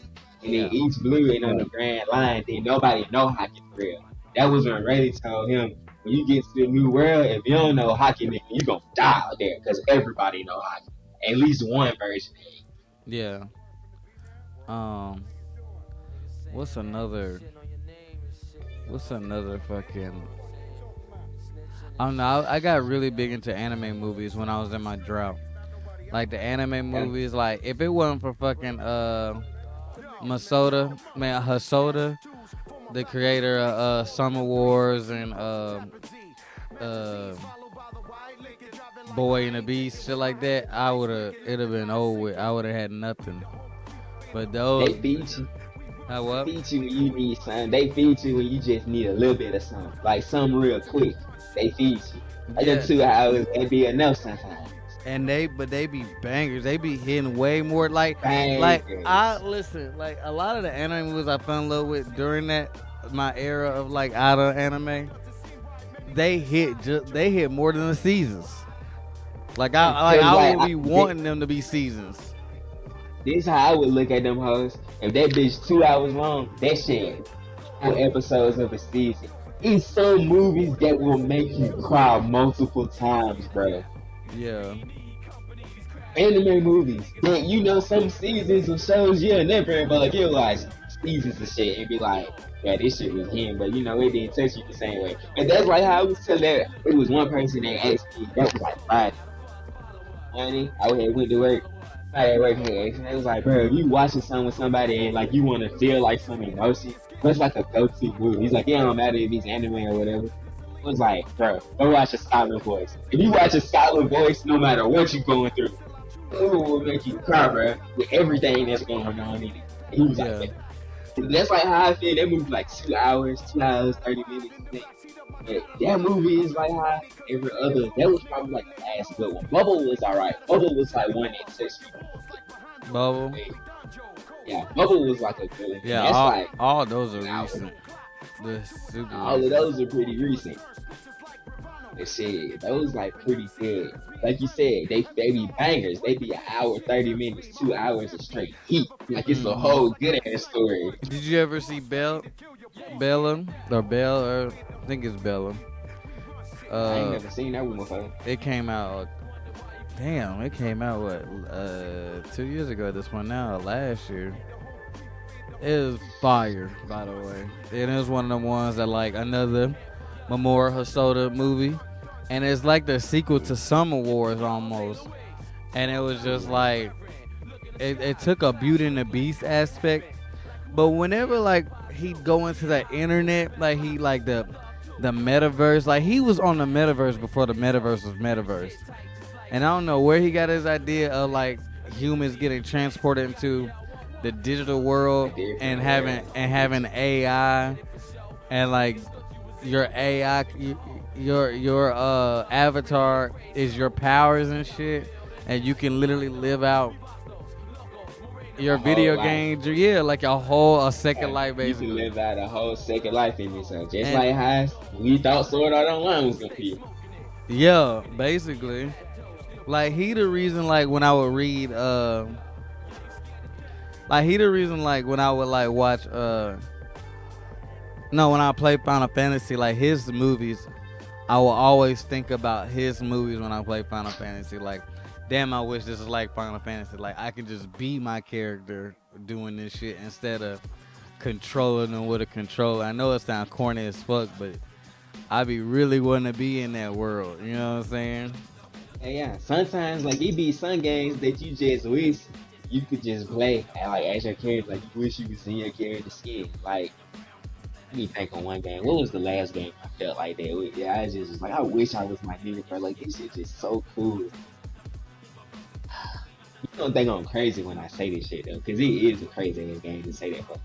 And then yeah, East Blue and on the Grand Line, then nobody know hockey for real. That was when Rayleigh told him, when you get to the New World, if you don't know hockey, nigga, you gonna die out there because everybody know hockey. At least one version. yeah. Um, what's another? What's another fucking? I don't know. I got really big into anime movies when I was in my drought. Like the anime movies, like if it wasn't for fucking Hosoda, the creator of Summer Wars and uh Boy and the Beast, shit like that, it'd have been over with. I would have had nothing. But They those, feed you. how They what? feed you when you need something. They feed you when you just need a little bit of something. Like something real quick. They feed you. Like them Yeah, 2 hours, they be enough sometimes. and they be bangers. They be hitting way more. Like I Bangers. listen. Like a lot of the anime movies I fell in love with during that my era of like out of anime, they hit more than the seasons. I Cause like would be wanting them to be seasons. this how I would look at them hoes. If that bitch 2 hours long, that shit 4 episodes of a season. It's some movies that will make you cry multiple times, bro. Yeah, Anime movies. That you know some seasons of shows you'll never ever like you'll watch seasons of shit and be like, yeah, this shit was him, but you know it didn't touch you the same way. And that's like how I was telling that it was one person that asked me that was like Friday. Honey, I had went to work. Friday at work had asked me, it was like, bro, if you watching something with somebody and like you wanna feel like some emotion, that's like a go-to movie. He's like, it don't matter if it's anime or whatever. I was like, bro, go watch a Silent Voice. If you watch a Silent Voice, no matter what you're going through, it will make you cry, bro, with everything that's going on in it. And he was like, yeah. man. That's like how I feel. That movie like 2 hours, 2 hours, 30 minutes. But that movie is like how every other. That was probably like the last good one. Bubble was alright. Bubble was like one that touched Bubble. me. Yeah, Bubble was like a good one. And Yeah, that's like all those are an hour. recent. The super All of recent. those are pretty recent. But shit, those like pretty good. Like you said, they be bangers. They be an hour, 30 minutes, 2 hours of straight heat. Like it's a Hmm. whole good ass story. Did you ever see Bella or Bell or I think it's Bella? I ain't Uh, never seen that one before. it came out. Damn, it came out what 2 years ago. This one now, last year. It was fire, by the way. And it was one of the ones that like another Mamoru Hosoda movie, and it's like the sequel to Summer Wars almost. And it was just like it took a Beauty and the Beast aspect, but whenever like he'd go into the internet, like he like the metaverse, like he was on the metaverse before the metaverse was metaverse. And I don't know where he got his idea of like humans getting transported into the digital A world and different having world. AI and like your AI your avatar is your powers and shit, and you can literally live out your A whole video life. games, yeah, like a second life You can basically. live out a whole second life in yourself. Just And like how we thought Sword Art Online was gonna be. yeah, basically. Like he the reason like when I would read like he the reason like when I would like watch no when I play Final Fantasy like his movies I will always think about his movies when I play Final Fantasy. Like, damn, I wish this was like Final Fantasy. Like, I can just be my character doing this shit instead of controlling them with a controller. I know it sounds corny as fuck, but I be really wanting to be in that world. You know what I'm saying? And yeah, sometimes like it be some games that you just wish you could just play and like as your character, like you wish you could see your character skin. Like let me think on one game. What was the last game I felt like that? Yeah, I just was like, I wish I was my nigga, bro. Like this shit just so cool. You don't think I'm crazy when I say this shit though, because it is a crazy ass game to say that, bro.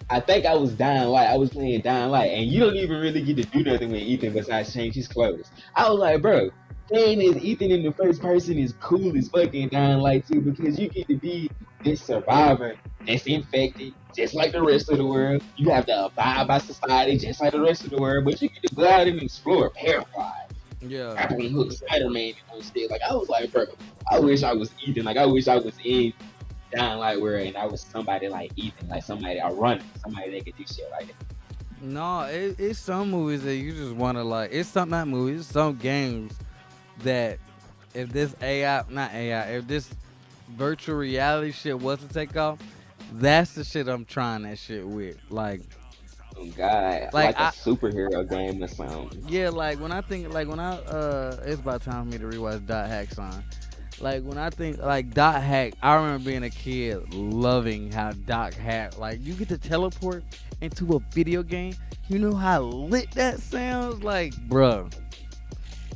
I think I was Dying Light. I was playing Dying Light, and you don't even really get to do nothing with Ethan besides change his clothes. I was like, bro, playing as Ethan in the first person is cool as fucking Dying Light too, because you get to be this survivor that's infected, just like the rest of the world. You have to abide by society, just like the rest of the world, but you get to go out and explore, paraglide, Yeah. grappling hook, Spider-Man, and shit. Like I was like, bro, I wish I was Ethan. Like I wish I was in Dying Light world, and I was somebody like Ethan, like somebody a runner, somebody that could do shit like that. No, it's some movies that you just want to like. It's some not movies, it's some games that if this AI, not AI, if this virtual reality shit was to take off, that's the shit I'm trying that shit with. Oh God, Like like a superhero game or something. yeah, like when I think, like when I, it's about time for me to rewatch Dot Hack's on. Like when I think like Dot Hack, I remember being a kid loving how Dot Hack, like you get to teleport into a video game. You know how lit that sounds, like, bruh.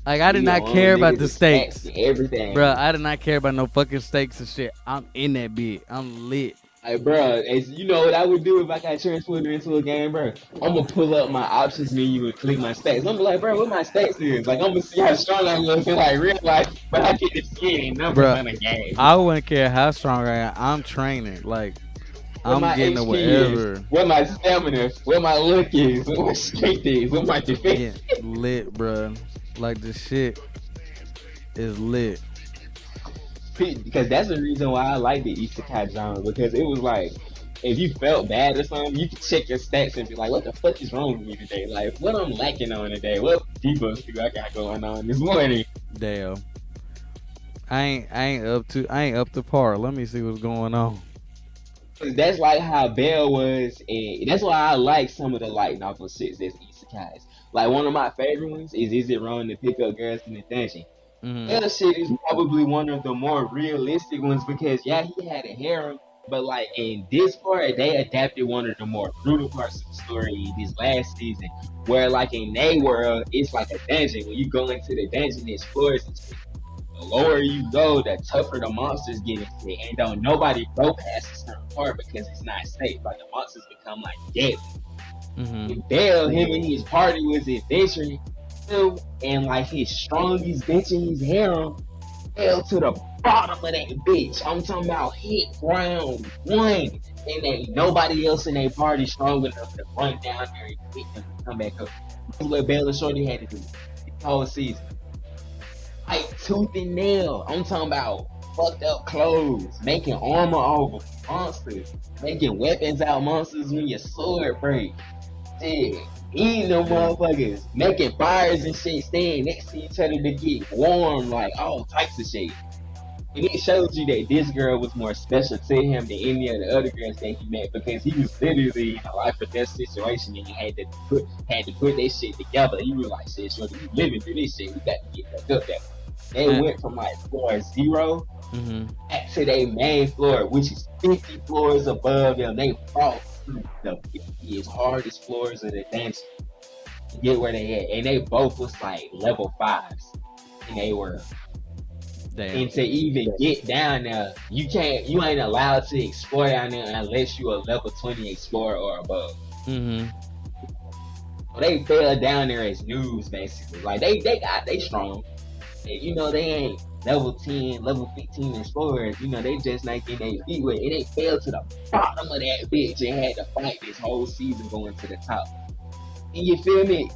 Like I did You not own care about niggas, the the stats, stakes, and everything. bruh. I did not care about no fucking stakes and shit. I'm in that bit. I'm lit. Like, bro, as you know what I would do if I got transported into a game, bro? I'm gonna pull up my options menu and click my stats. I'm gonna be like, bro, what my stats is? Like, I'm gonna see how strong I'm gonna feel like real life, but I get to see any numbers Bruh, on the game. I wouldn't care how strong I am. I'm training. Like What I'm my getting to HP is, whatever. what my stamina, what my look is, what my strength is, what my defense. Get lit, bruh. Like the shit is lit. Because that's the reason why I like the Isekai genre, because it was like if you felt bad or something, you could check your stats and be like, what the fuck is wrong with me today? Like, what I'm lacking on today? What debuffs do I got going on this morning? Damn. I ain't up to par. Let me see what's going on. 'Cause that's like how Bell was, and that's why I like some of the light novel shits that's Isekais. Like one of my favorite ones is it wrong to pick up girls in the dungeon? Hmm. That shit is probably one of the more realistic ones because yeah, he had a harem, but like in this part, they adapted one of the more brutal parts of the story in this last season, where like in their world, it's like a dungeon. When you go into the dungeon, it explores and shit. The lower you go, the tougher the monsters get into it, and don't nobody go past a certain part because it's not safe. Like the monsters become like deadly. Hmm. And Bell, him and his party was adventuring, and like his strongest bitch in his harem fell to the bottom of that bitch. I'm talking about hit round one. And ain't nobody else in their party strong enough to run down there and hit them and come back up. That's what Bell and Shorty had to do the whole season. Like tooth and nail. I'm talking about fucked up clothes, making armor over monsters, making weapons out monsters when your sword break. Shit. Eating them Yeah. motherfuckers, making fires and shit, staying next to each other to get warm, like all types of shit. And it shows you that this girl was more special to him than any of the other girls that he met because he was literally in a life or death situation and he had to put that shit together. He was like, shit, shorty, we living through this shit. We got to get back up there. They And, went from like floor zero hmm. back to their main floor, which is 50 floors above them. They fought through the 50 hardest floors of the dance to get where they at. And they both was like level fives. And they were, Damn. and to even get down there, you ain't allowed to explore down there unless you a level 20 explorer or above. Hmm. So they fell down there as noobs basically. Like they strong. And, you know, they ain't level 10, level 15 explorers. You know, they just not getting their feet wet. And they fell to the bottom of that bitch and had to fight this whole season going to the top. And you feel me?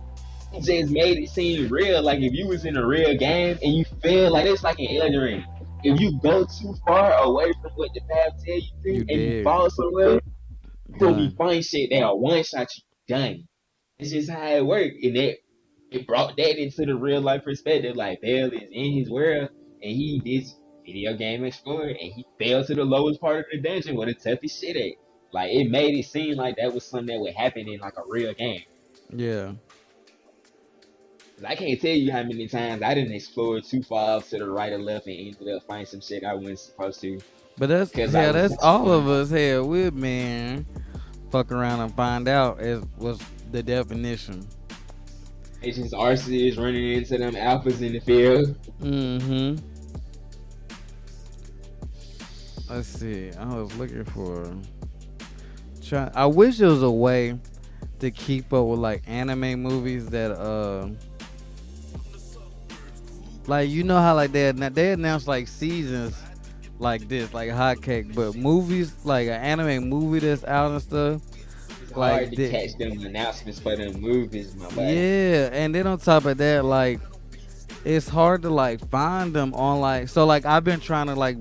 It just made it seem real. Like if you was in a real game and you feel like it's like an Elden Ring. If you go too far away from what the path tell you You to, and you dead. fall somewhere, you'll be Done. fine shit. They'll one shot you done. It's just how it worked, and it brought that into the real life perspective. Like Bell is in his world, and he this video game explorer, and he fell to the lowest part of the dungeon where the toughest shit at. Like it made it seem like that was something that would happen in like a real game. Yeah. 'Cause I can't tell you how many times I didn't explore too far off to the right or left and ended up finding some shit I wasn't supposed to But that's because I yeah, was that's all exploring. of us here with man. Fuck around and find out is was the definition. It's just RC running into them alphas in the field. Mm-hmm. Let's see. I was looking for. I wish there was a way to keep up with like anime movies that like you know how like they announce like seasons like this like hotcake, but movies like an anime movie that's out and stuff It's hard like to that. catch them announcements for them movies, my boy. Yeah, and then on top of that, like it's hard to like find them on like so like I've been trying to like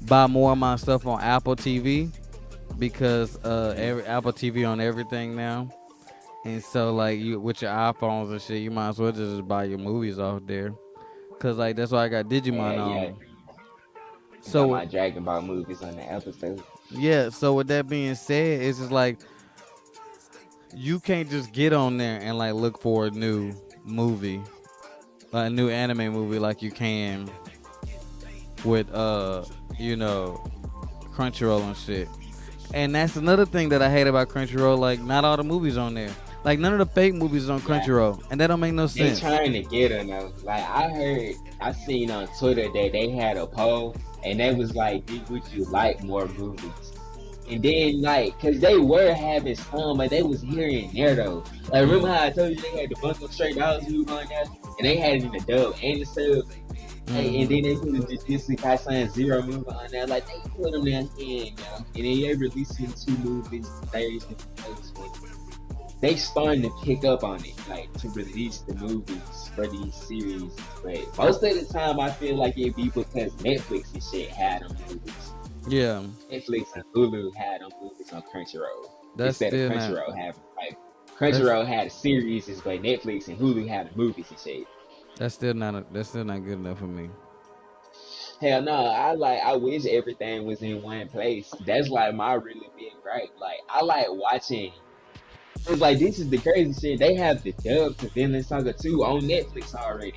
buy more of my stuff on Apple TV because every Apple TV on everything now. And so like you with your iPhones and shit, you might as well just buy your movies off there. Cause like that's why I got Yeah, Digimon yeah. on. You got So my Dragon Ball movies on the episode. yeah, so with that being said, it's just like you can't just get on there and like look for a new movie, like a new anime movie like you can with you know, Crunchyroll and shit. And that's another thing that I hate about Crunchyroll. Like, not all the movies on there. Like, none of the fake movies on Yeah, Crunchyroll, and that don't make no they sense. trying to get her now. Like I seen on Twitter that they had a poll, and they was like, "Would you like more movies?" And then like, cause they were having some, but they was here and there though. Like remember Mm. how I told you they had the Bunko Straight Dogs movie on there, and they had it in the dub and the sub. Hey, and Mm-hmm. then they put the Jujitsu Kaisen Zero movie on there. Like they put them there again, now. And then they releasing two movies Thursday. They starting to pick up on it, like to release the movies for these series. But most of the time, I feel like it be because Netflix and shit had them movies. Yeah, Netflix and Hulu had them movies on Crunchyroll that's instead of still not. Crunchyroll having like That's Crunchyroll had series, but Netflix and Hulu had the movies and shit. that's still not. That's still not good enough for me. Hell no, I wish everything was in one place. That's like my really big gripe. Like I like watching. It's like this is the crazy shit. They have the dub to Vinland Saga 2 on Netflix already.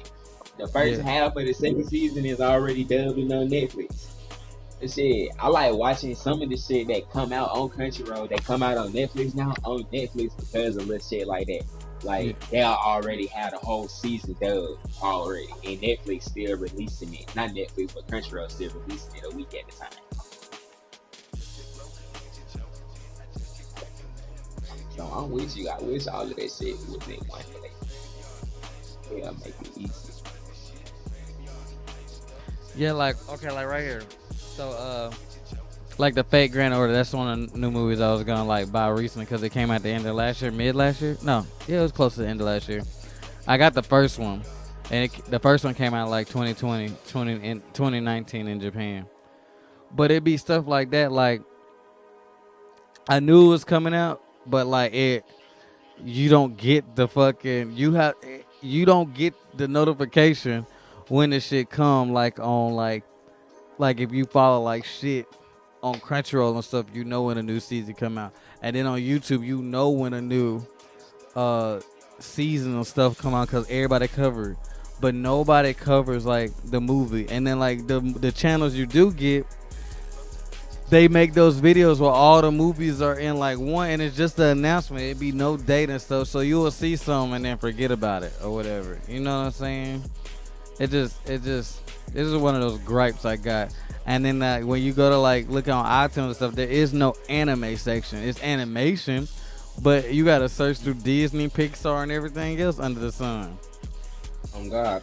The first Yeah, half of the second season is already dubbed and on Netflix. And shit, I like watching some of the shit that come out on Crunchyroll that come out on Netflix now on Netflix because of little shit like that. yeah, Like they already had a whole season dubbed already, and Netflix still releasing it. Not Netflix, but Crunchyroll still releasing it a week at a time. So I'm with you. I wish all of that shit was in one place. Yeah, make it easy. yeah. Like okay, like right here. So like the Fate Grand Order. That's one of the new movies I was gonna like buy recently because it came out the end of last year, mid last year. No, yeah, it was close to the end of last year. I got the first one, and the first one came out like 2019 in Japan. But it be stuff like that. Like I knew it was coming out, but like you don't get the fucking you don't get the notification when the shit come like on like if you follow like shit on Crunchyroll and stuff, you know when a new season come out, and then on YouTube, you know when a new uh season of stuff come out because everybody covered, but nobody covers like the movie, and then like the channels you do get they make those videos where all the movies are in like one and it's just the announcement. It'd be no date and stuff. So you will see some and then forget about it or whatever. You know what I'm saying? This is one of those gripes I got. And then when you go to like look on iTunes and stuff, there is no anime section. It's animation, but you gotta search through Disney, Pixar, and everything else under the sun. Oh God.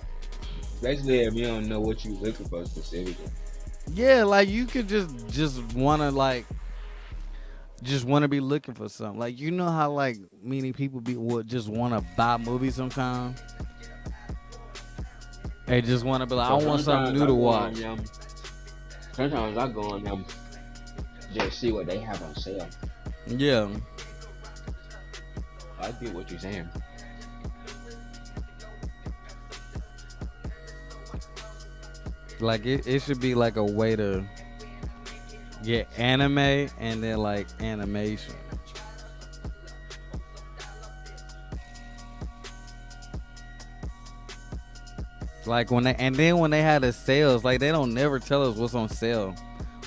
Especially if you don't know what you're looking for specifically. Yeah, like you could just wanna like just want to be looking for something. Like you know how like many people would just want to buy movies sometimes. They just want to be like, I So want something new to watch. sometimes I go on them just see what they have on sale. Yeah, I get what you're saying. like it should be like a way to get anime and then like animation. Like when they had the sales, like they don't never tell us what's on sale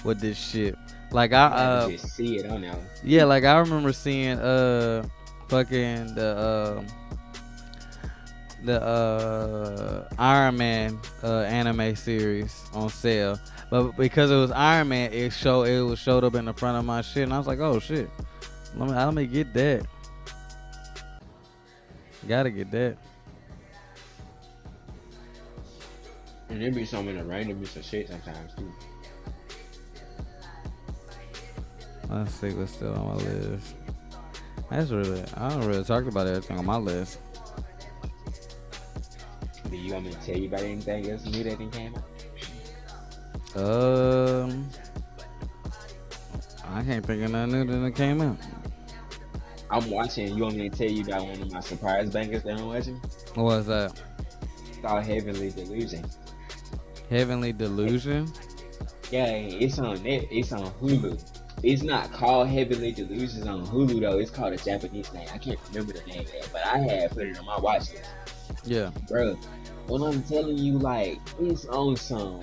with this shit. Like You have to just see it on there. yeah, like I remember seeing fucking the Iron Man anime series on sale. But because it was Iron Man, it showed up in the front of my shit, and I was like, oh shit, let me get that. Gotta get that. And there be some in the randomness of shit sometimes too. Let's see what's still on my list. I don't really talk about everything on my list. Do you want me to tell you about anything else new that came out? Um, I can't think of nothing new that came out. I'm watching. You want me to tell you about one of my surprise bangers that I'm watching? What was that? It's called Heavenly Delusion. Heavenly Delusion? Yeah, it's on It's on Hulu. It's not called Heavenly Delusions on Hulu though. It's called a Japanese name. I can't remember the name yet, but I had put it on my watch list. Yeah. Bro, when I'm telling you, like, it's on some.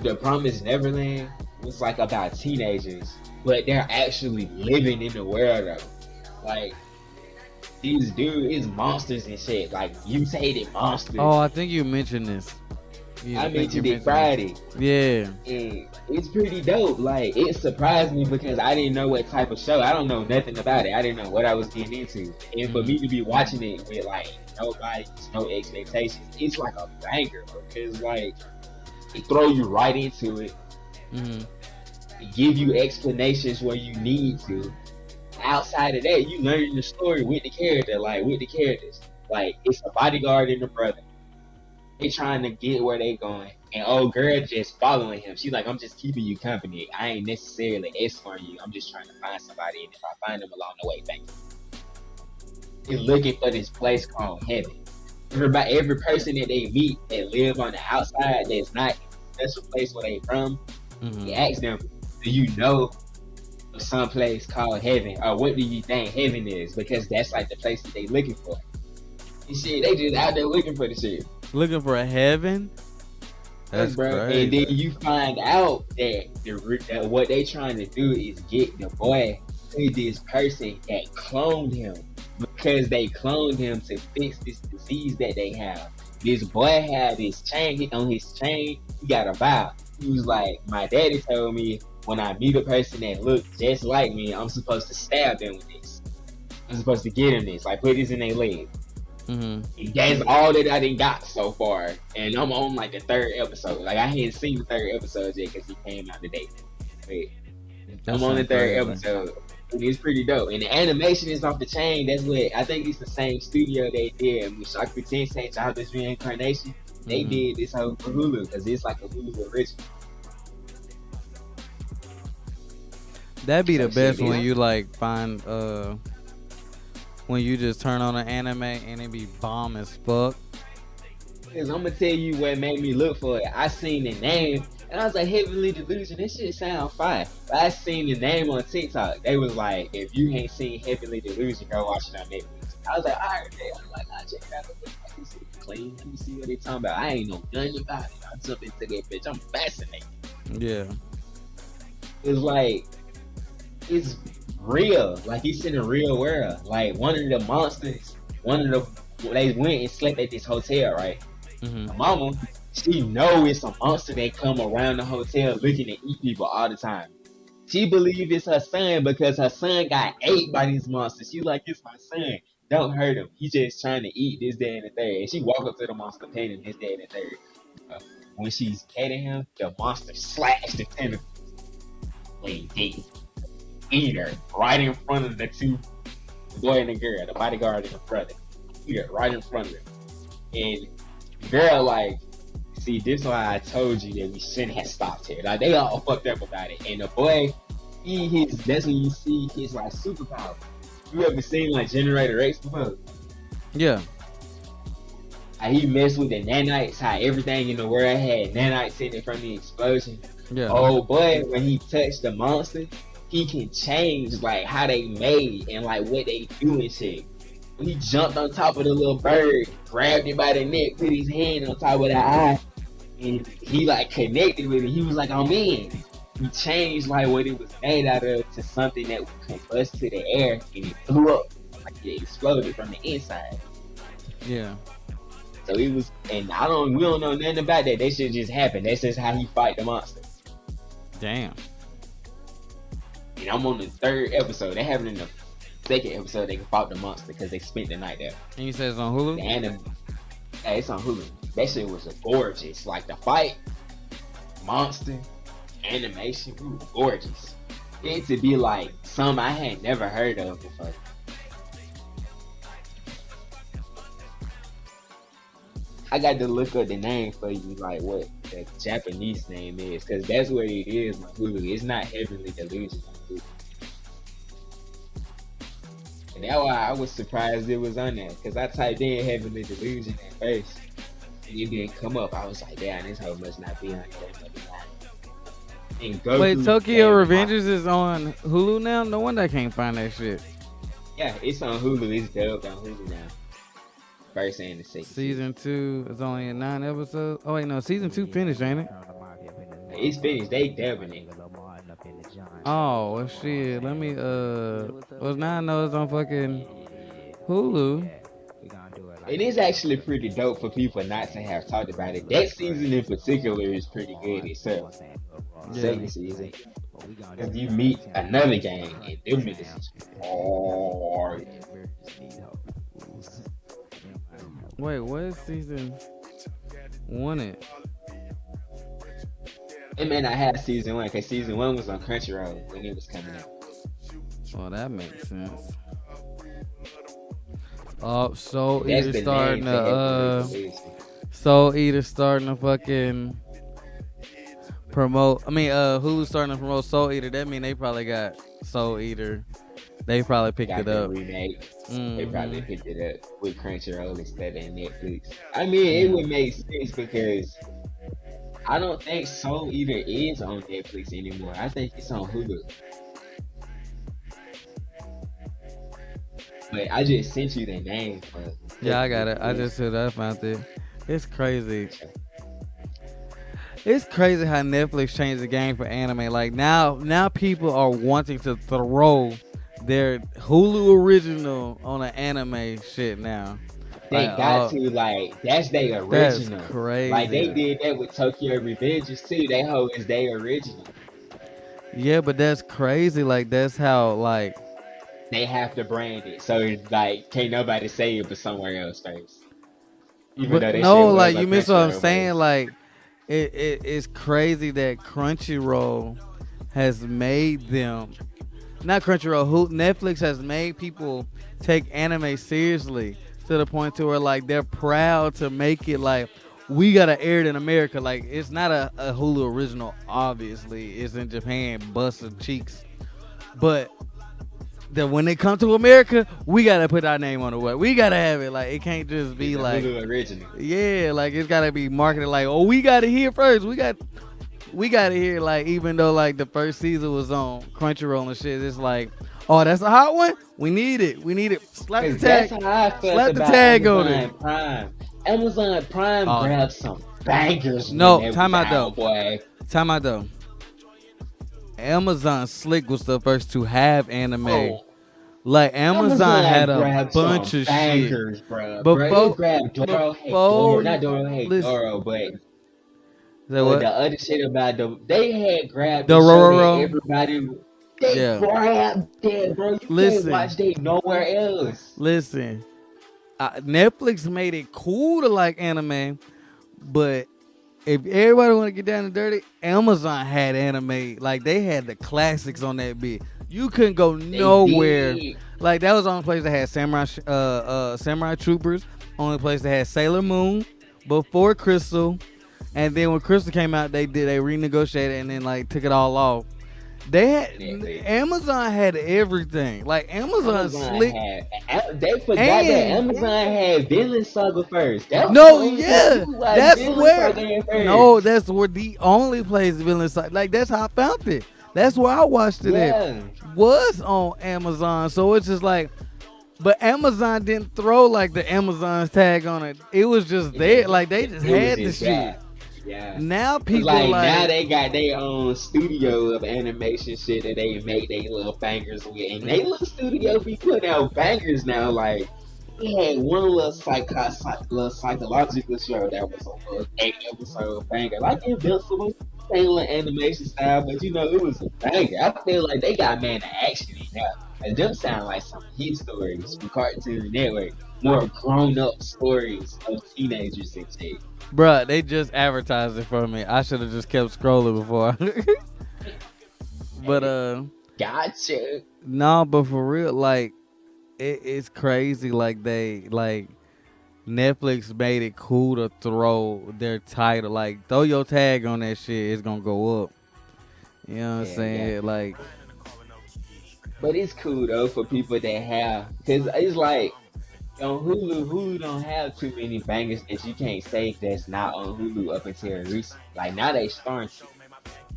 The Promised Neverland was like about teenagers, but they're actually living in the world though. Like, these dudes is monsters and shit. Like, mutated monsters. Oh, I think you mentioned this. Yeah, I mentioned it Friday. Yeah. And it's pretty dope. Like, it surprised me because I didn't know what type of show. I don't know nothing about it. I didn't know what I was getting into. And for me to be watching it with like nobody, no expectations, it's like a banger because like it throw you right into it. Mm-hmm. It give you explanations where you need to. Outside of that, you learn the story with the character, like with the characters. Like it's a bodyguard and a brother. They trying to get where they going, and old girl just following him. She's like, "I'm just keeping you company. I ain't necessarily escorting you. I'm just trying to find somebody, and if I find them along the way, thank you." They're looking for this place called heaven. Every person that they meet that live on the outside, that's not in a special place where they from, Mm-hmm. you ask them, "Do you know of some place called heaven, or what do you think heaven is?" Because that's like the place that they looking for. And shit, they just out there looking for the shit. Looking for a heaven? That's bro. crazy. And then you find out that that what they trying to do is get the boy to this person that cloned him because they cloned him to fix this disease that they have. This boy had this chain on his chain. He got a vow. He was like, "My daddy told me when I meet a person that looks just like me, I'm supposed to stab them with this. I'm supposed to get him this, like put this in their leg." Mm-hmm. That's all that I done got so far, and I'm on like the third episode. Like I hadn't seen the third episode yet because he came out today. But I'm on the third episode, and it's pretty dope. And the animation is off the chain. That's what I think. It's the same studio they did Mushoku Tensei Child's Reincarnation. They did this whole for Hulu because it's like a Hulu original. That'd be the best when you like find when you just turn on an anime and it be bomb as fuck. Because I'm gonna tell you what made me look for it. I seen the name and I was like, Heavenly Delusion, this shit sound fine. But I seen the name on TikTok. They was like, if you ain't seen Heavenly Delusion, go watch it on Netflix. I was like, alright, I'm like, I'll check it out. Let me see it clean. Let me see what they talking about. I ain't know nothing about it. I jump into that bitch. I'm fascinated. Yeah. It's like, it's real. Like it's in the real world. Like one of the monsters, they went and slept at this hotel, right? The mama, she know it's a monster that come around the hotel looking to eat people all the time. She believe it's her son because her son got ate by these monsters. She like, it's my son. Don't hurt him. He just trying to eat this, that, and the third. And she walk up to the monster, petting his, that, and the third. When she's petting him, the monster slashed the tentacles. Wait, dead. eat her right in front of the two, the boy and the girl, the bodyguard and the brother. Eat her right in front of them. And the girl like, see, this is why I told you that we shouldn't have stopped here. Like they all fucked up about it. And the boy, that's when you see his like superpower. You ever seen like Generator X before? Yeah. How he messed with the nanites, how everything in the world had nanites in it from the explosion. Yeah. Oh boy, when he touched the monster, he can change like how they made and like what they do and shit. When he jumped on top of the little bird, grabbed it by the neck, put his hand on top of the eye, and he like connected with it. He was like, I'm in. He changed like what it was made out of to something that would combust to the air and it blew up. Like it exploded from the inside. Yeah. So he was, and we don't know nothing about that. That shit just happened. That's just how he fight the monster. Damn. And I'm on the 3rd episode. That happened in the 2nd episode. They fought the monster because they spent the night there. And you said it's on Hulu? The anime, yeah, it's on Hulu. That shit was gorgeous. Like the fight, monster, animation, ooh, gorgeous. It to be like something I had never heard of before. I got to look up the name for you, like what the Japanese name is, because that's what it is on Hulu. It's not Heavenly Delusion on Hulu. And that's why I was surprised it was on there, because I typed in Heavenly Delusion at first, and it didn't come up. I was like, damn, this hoe must not be on there. Wait, Tokyo Revengers is on Hulu now? No wonder I can't find that shit. Yeah, it's on Hulu. It's dubbed on Hulu now. First and the second. Season 2 is only in 9 episodes. Oh wait, no, season 2 finished, ain't it? It's finished. They dubbing it. Oh well, shit. Let me well now I know it's on fucking Hulu. It is actually pretty dope for people not to have talked about it. That season in particular is pretty good itself. Yeah. Second season. Because you meet another gang and them niggas is hard. Wait, what is season 1 it? It may not have season 1 because season 1 was on Crunchyroll when it was coming out. Well, that makes sense. Oh, Soul That's Eater the starting name for to it. Soul Eater starting to fucking promote. I mean, Hulu starting to promote Soul Eater. That mean they probably got Soul Eater. They probably picked Got it the up. remake. Mm-hmm. They probably picked it up with Crunchyroll instead of Netflix. I mean, it would make sense because I don't think Soul Eater is on Netflix anymore. I think it's on Hulu. But I just sent you the name for. Yeah, I got it. I just said I found it. It's crazy. It's crazy how Netflix changed the game for anime. Like now people are wanting to throw their Hulu original on an anime shit now. They like, got to, like, that's their original. That's crazy. Like, they did that with Tokyo Revengers, too. They hoe is their original. Yeah, but that's crazy. Like, that's how, like... They have to brand it. So, it's like, can't nobody say it but somewhere else first. Even though they no, shit like, was you miss what I'm saying? first. Like, it's crazy that Crunchyroll has made them... Not Crunchyroll, Netflix has made people take anime seriously. To the point to where like they're proud to make it like we gotta air it in America. Like it's not a Hulu original, obviously. It's in Japan, busting cheeks. But that when they come to America, we gotta put our name on the web. We gotta have it. Like it can't just be it's like Hulu original. Yeah, like it's gotta be marketed like, oh, we gotta hear first. We gotta hear like even though like the first season was on Crunchyroll and shit, it's like, oh, that's a hot one. We need it. Slap the tag. That's how I felt Slap the about tag on Amazon it. Prime. Amazon Prime grabbed some bangers. No, time out though. Boy. Time out though. Amazon Slick was the first to have anime. Oh. Like Amazon had a bunch of bangers, shit. Bro, Before, it grabbed Doro, not Doro, Doro, but the other shit about they had grabbed the show that everybody. They grabbed that, bro. You can't watch that nowhere else. Listen, Netflix made it cool to like anime, but if everybody want to get down and dirty, Amazon had anime. Like they had the classics on that bit. You couldn't go They nowhere. did. Like that was the only place that had Samurai Troopers. Only place that had Sailor Moon before Crystal, and then when Crystal came out, they renegotiated and then like took it all off. They had Netflix. Amazon had everything. Like Amazon Amazon slick they forgot that and Amazon had Villain Saga first. That was the no, only place you yeah, could watch that's Villain where. Saga in No, first. that's where the only place villain site. Like that's how I found it. That's where I watched it at. Yeah. Was on Amazon, so it's just like. But Amazon didn't throw like the Amazon's tag on it. It was just there. Like they just It was had the just shit. that. Yeah. Now Cause people like now like they got their own studio of animation shit that they make their little bangers with, and they little studio be putting out bangers now. Like we had one little psychological show that was a little 8 episode banger, like Invincible, same little animation style, but you know it was a banger. I feel like they got man to action in now, and them sound like some hit stories from Cartoon Network, more grown up stories of teenagers and shit. bruh, they just advertised it for me. I should have just kept scrolling before. But Gotcha. no, but for real, like it's crazy. Like they like Netflix made it cool to throw their title. Like throw your tag on that shit, it's gonna go up. You know what I'm Yeah, yeah. saying? Like But it's cool though for people that have, cause it's like on Hulu, Hulu don't have too many bangers that you can't say that's not on Hulu up until recent. Like now they starting to.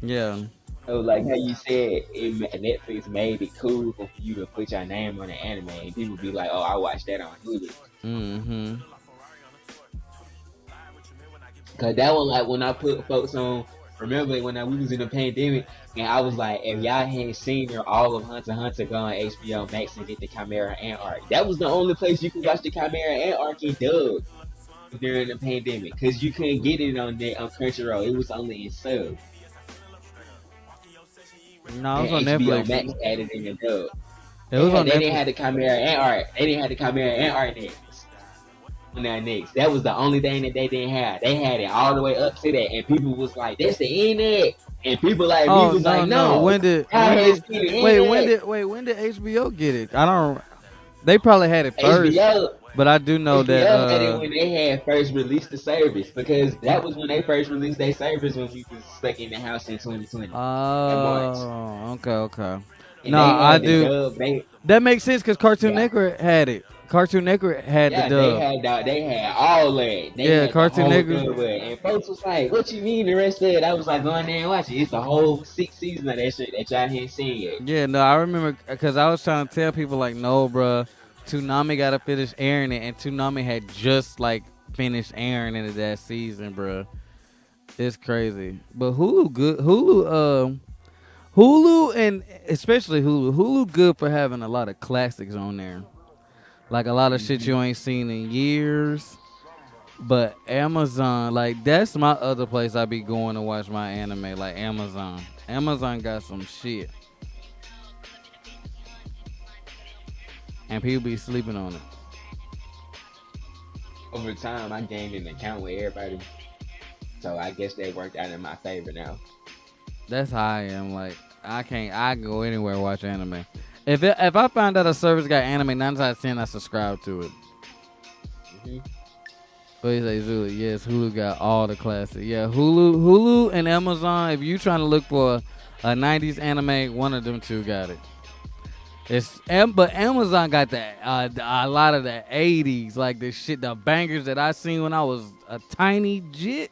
yeah. So like how you said, Netflix made it cool for you to put your name on an anime, and people be like, "Oh, I watched that on Hulu." Mm-hmm. Cause that one, like when I put folks on, remember when we was in the pandemic, and I was like, if y'all hadn't seen all of Hunter x Hunter, go on HBO Max and get the Chimera Ant arc. That was the only place you could watch the Chimera Ant arc in dub during the pandemic, cause you couldn't get it on there on Crunchyroll. It was only in sub, No, it was on and HBO Netflix. Max added in the dub. It was on They didn't Netflix. have the Chimera Ant art. They didn't have the Chimera Ant art next. On that next, that was the only thing that they didn't have. They had it all the way up to that, and people was like, "That's the internet," and people like me Oh was no like, no! "No, I had seen the internet." When did HBO get it? I don't. They probably had it first, HBO, but I do know that. HBO had it when they had first released the service, because that was when they first released their service when we was stuck in the house in 2020 in March. Oh, okay. And No, they I had the do. dub. That makes sense because Cartoon Yeah, Network had it. Cartoon Network had the yeah, dub. they had all that. They Yeah, had the Cartoon whole Network. dub, and folks was like, "What you mean the rest of it?" I was like, "Go in there and watch it. It's the whole 6 season of that shit that y'all hadn't seen yet." Yeah, no, I remember because I was trying to tell people like, no, bruh, Toonami got to finish airing it, and Toonami had just like finished airing it that season, bruh. It's crazy, but Hulu good. Hulu and especially Hulu good for having a lot of classics on there, like a lot of shit Hmm. you ain't seen in years. But Amazon, like that's my other place I be going to watch my anime, like Amazon. Amazon got some shit, and people be sleeping on it. Over time, I gained an account with everybody, so I guess they worked out in my favor now. That's how I am. Like I can't. I can go anywhere and watch anime. If I find out a service got anime, 9 out of 10 I subscribe to it. Hmm. What do you say, Zuli? Yes, Hulu got all the classics. Yeah, Hulu and Amazon. If you trying to look for a '90s anime, one of them two got it. But Amazon got a lot of the '80s, like the shit, the bangers that I seen when I was a tiny jit.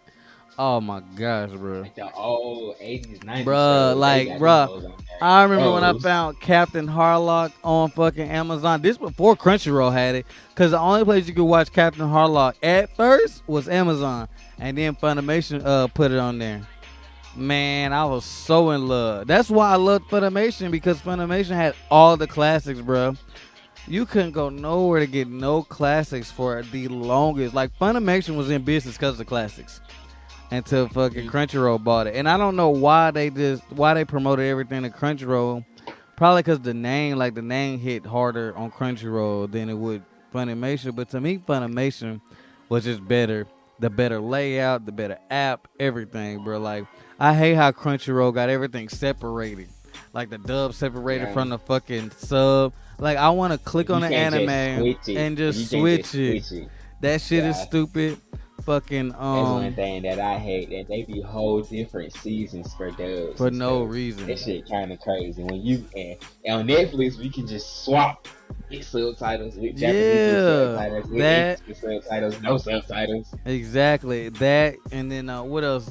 Oh my gosh, bro. Like the old 80s, 90s Bruh, shows, they like, got them bruh, hoes on there. I remember when I Bros. found Captain Harlock on fucking Amazon. This before Crunchyroll had it, because the only place you could watch Captain Harlock at first was Amazon, and then Funimation put it on there. Man, I was so in love. That's why I loved Funimation, because Funimation had all the classics, bro. You couldn't go nowhere to get no classics for the longest. Like Funimation was in business because of the classics until fucking Crunchyroll bought it. And I don't know why they promoted everything to Crunchyroll. Probably because the name hit harder on Crunchyroll than it would Funimation. But to me, Funimation was just better. The better layout, the better app, everything, bro. Like I hate how Crunchyroll got everything separated. like the dub separated Yeah. from the fucking sub. Like I want to click on You the can't just anime switch it. and You just can't just switch it. switch it. That shit is Yeah. stupid. Fucking That's one thing that I hate. That they be whole different seasons for dubs for and no stuff. reason. That shit kind of crazy. When you and on Netflix, we can just swap with subtitles, with Japanese with Yeah, subtitles, with that English with subtitles, no subtitles. exactly that. And then what else?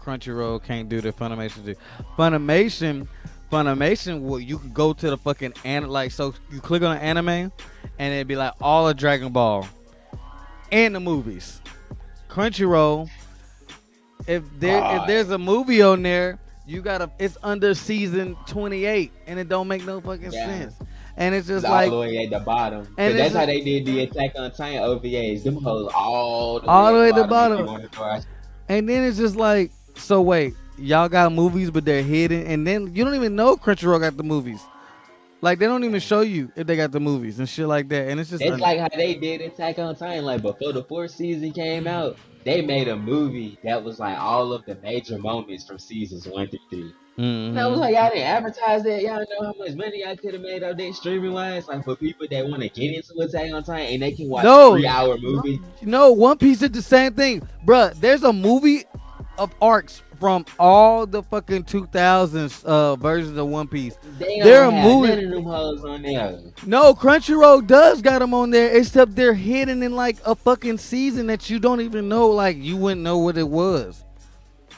Crunchyroll can't do that Funimation do. Funimation, well, you can go to the fucking like so you click on an anime, and it'd be like all of Dragon Ball and the movies. Crunchyroll, if God, there's a movie on there, you gotta it's under season 28, and it don't make no fucking yeah. sense. And it's It's just all like, the way at the bottom. and Cause it's that's how just they did the Attack on Titan OVAs. Them hoes all the all way the at the way at the bottom if you bottom. want to watch. And then it's just like, so wait, y'all got movies, but they're hidden, and then you don't even know Crunchyroll got the movies. Like they don't even show you if they got the movies and shit like that. And it's just It's like how they did Attack on Titan. Like before the fourth season came out, they made a movie that was like all of the major moments from seasons 1 through 3. And I was like, y'all didn't advertise that. Y'all know how much money y'all could have made out there streaming wise. Like for people that want to get into Attack on Titan and they can watch no, 3 hour movie. no. One Piece did the same thing, bruh. There's a movie of arcs from all the fucking 2000s versions of One Piece. They There don't are have movies. none of them hoes on there. No, Crunchyroll does got them on there, except they're hidden in like a fucking season that you don't even know. Like you wouldn't know what it was.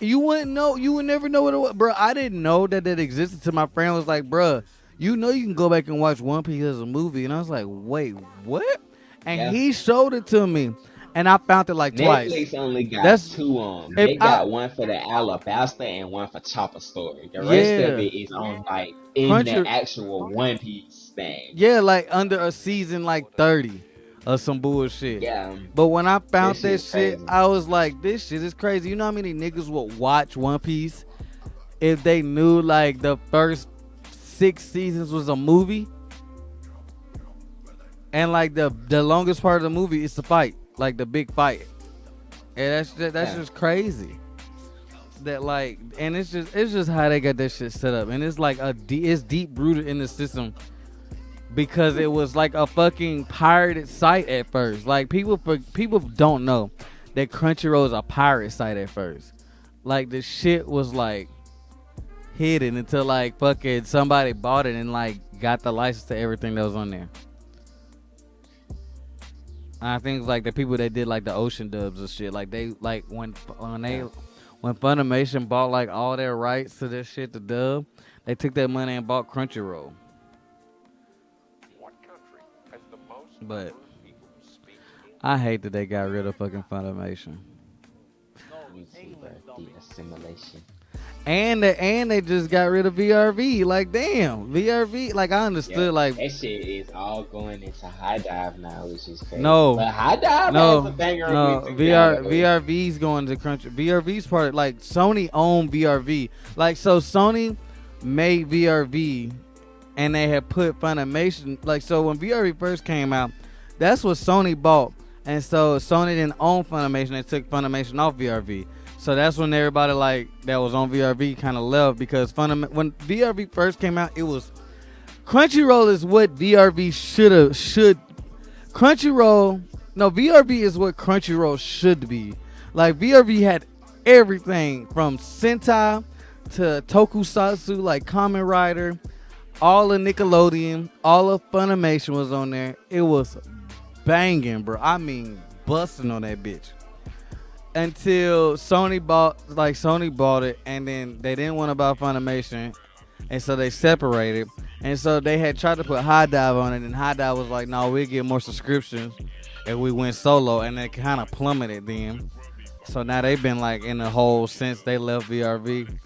You wouldn't know. You would never know what it was, bro. I didn't know that existed. Till my friend was like, bro, you know you can go back and watch One Piece as a movie, and I was like, wait, what? And Yeah. he showed it to me, and I found it like twice. Netflix only got That's 2 on. if They got one for the Alabasta and one for Chopper Story. The rest of yeah, it is on like in the Crunchy, actual One Piece thing. yeah, like under a season like 30 or some bullshit. Yeah, But when I found this that shit's shit, crazy. I was like, this shit is crazy. You know how many niggas would watch One Piece if they knew like the first 6 seasons was a movie? And like the longest part of the movie is the fight, like the big fight. And that's Yeah. just crazy. That like, and it's just how they got that shit set up, and it's like it's deep rooted in the system because it was like a fucking pirated site at first. Like people don't know that Crunchyroll is a pirate site at first. Like the shit was like hidden until like fucking somebody bought it and like got the license to everything that was on there. I think it's like the people that did like the ocean dubs and shit. Like they like when Funimation bought like all their rights to this shit to dub, they took that money and bought Crunchyroll. But I hate that they got rid of fucking Funimation. The assimilation. And they just got rid of VRV. Like damn, VRV. Like I understood. Yeah, like that shit is all going into High Dive now, which is crazy. No. But High Dive no, has a banger no. music now, though. VRV's going to Crunchy. VRV's part of, like Sony owned VRV. Like so, Sony made VRV, and they had put Funimation. Like so, when VRV first came out, that's what Sony bought, and so Sony didn't own Funimation. They took Funimation off VRV. So that's when everybody like that was on VRV kind of left because when VRV first came out, it was Crunchyroll is what VRV should Crunchyroll. No, VRV is what Crunchyroll should be. Like VRV had everything from Sentai to Tokusatsu, like Kamen Rider, all of Nickelodeon, all of Funimation was on there. It was banging, bro. I mean, busting on that bitch. Until Sony bought it, and then they didn't want to buy Funimation, and so they separated. And so they had tried to put High Dive on it, and High Dive was like, "No, we'll get more subscriptions if we went solo," and they kind of plummeted then. So now they've been like in the hole since they left VRV.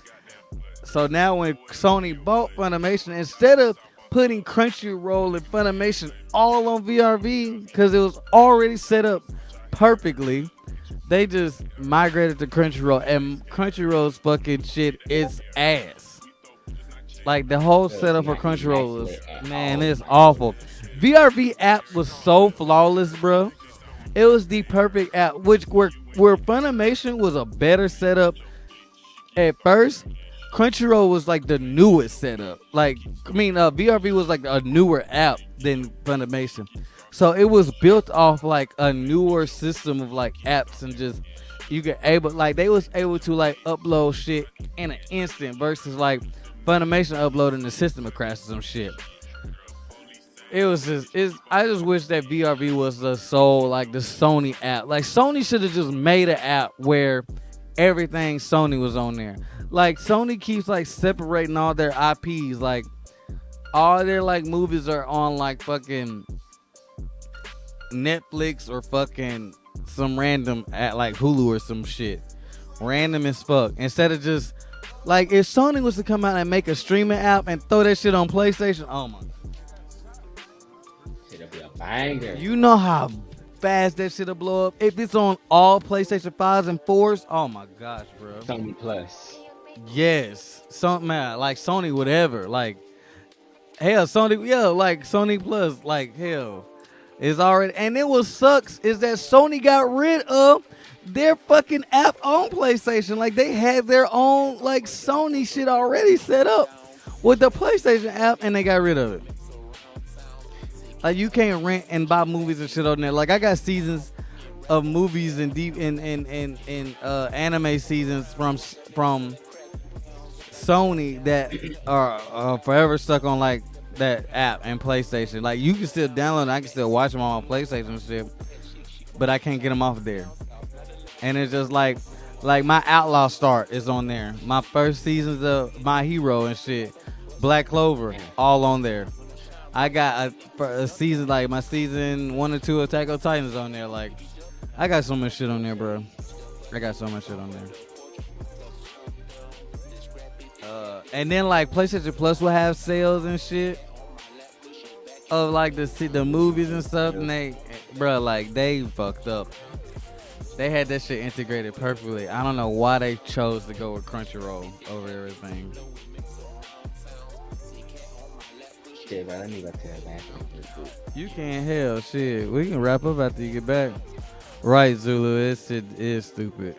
So now when Sony bought Funimation, instead of putting Crunchyroll and Funimation all on VRV because it was already set up perfectly, they just migrated to Crunchyroll, and Crunchyroll's fucking shit is ass. Like the whole setup for Crunchyroll is, man, it's awful. VRV app was so flawless, bro. It was the perfect app, where Funimation was a better setup at first. Crunchyroll was like the newest setup. Like, I mean, VRV was like a newer app than Funimation. So it was built off like a newer system of like apps and just you could able like they was able to like upload shit in an instant versus like Funimation uploading the system of crash or some shit. It was just I just wish that VRV was the sole like the Sony app. Like Sony should have just made an app where everything Sony was on there. Like Sony keeps like separating all their IPs. Like all their like movies are on like fucking Netflix or fucking some random at like Hulu or some shit. Random as fuck. Instead of just like if Sony was to come out and make a streaming app and throw that shit on PlayStation, oh my. It'll be a banger. You know how fast that shit'll blow up. If it's on all PlayStation 5s and 4s, oh my gosh, bro. Sony Plus. Yes. Something like Sony whatever. Like hell, Sony, yeah, like Sony Plus, like hell. It's already, and it what sucks is that Sony got rid of their fucking app on PlayStation. Like they had their own like Sony shit already set up with the PlayStation app, and they got rid of it. Like you can't rent and buy movies and shit on there. Like I got seasons of movies and deep in anime seasons from Sony that are forever stuck on like that app and PlayStation. Like you can still download it, I can still watch them on my PlayStation and shit, but I can't get them off there. And it's just like my Outlaw Start is on there. My first seasons of My Hero and shit, Black Clover, all on there. I got a season like my season 1 or 2 Attack on Titans on there. Like I got so much shit on there, bro. I got so much shit on there. And then like PlayStation Plus will have sales and shit of like the movies and stuff, and they, bro, like they fucked up. They had that shit integrated perfectly. I don't know why they chose to go with Crunchyroll over everything. Shit, bro, let me go to the bathroom. You can't hell shit. We can wrap up after you get back. Right, Zulu. This shit is stupid.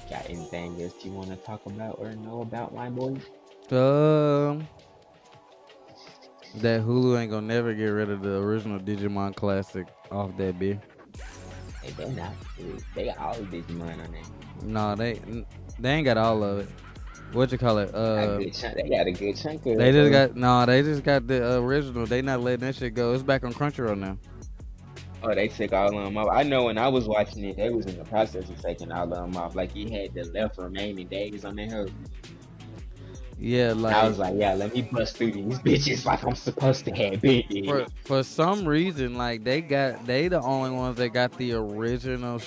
Got anything else you want to talk about or know about, my boy? That Hulu ain't gonna never get rid of the original Digimon classic off that bitch. Hey, they not. They got all the Digimon on there. No, they ain't got all of it. What you call it? They got a good chunk of it. They just got the original. They not letting that shit go. It's back on Crunchyroll now. Oh, they took all of them off. I know when I was watching it, they was in the process of taking all of them off. Like, he had the left remaining days on there. Yeah, like I was like, yeah, let me bust through these bitches like I'm supposed to have been. For some reason, like they the only ones that got the original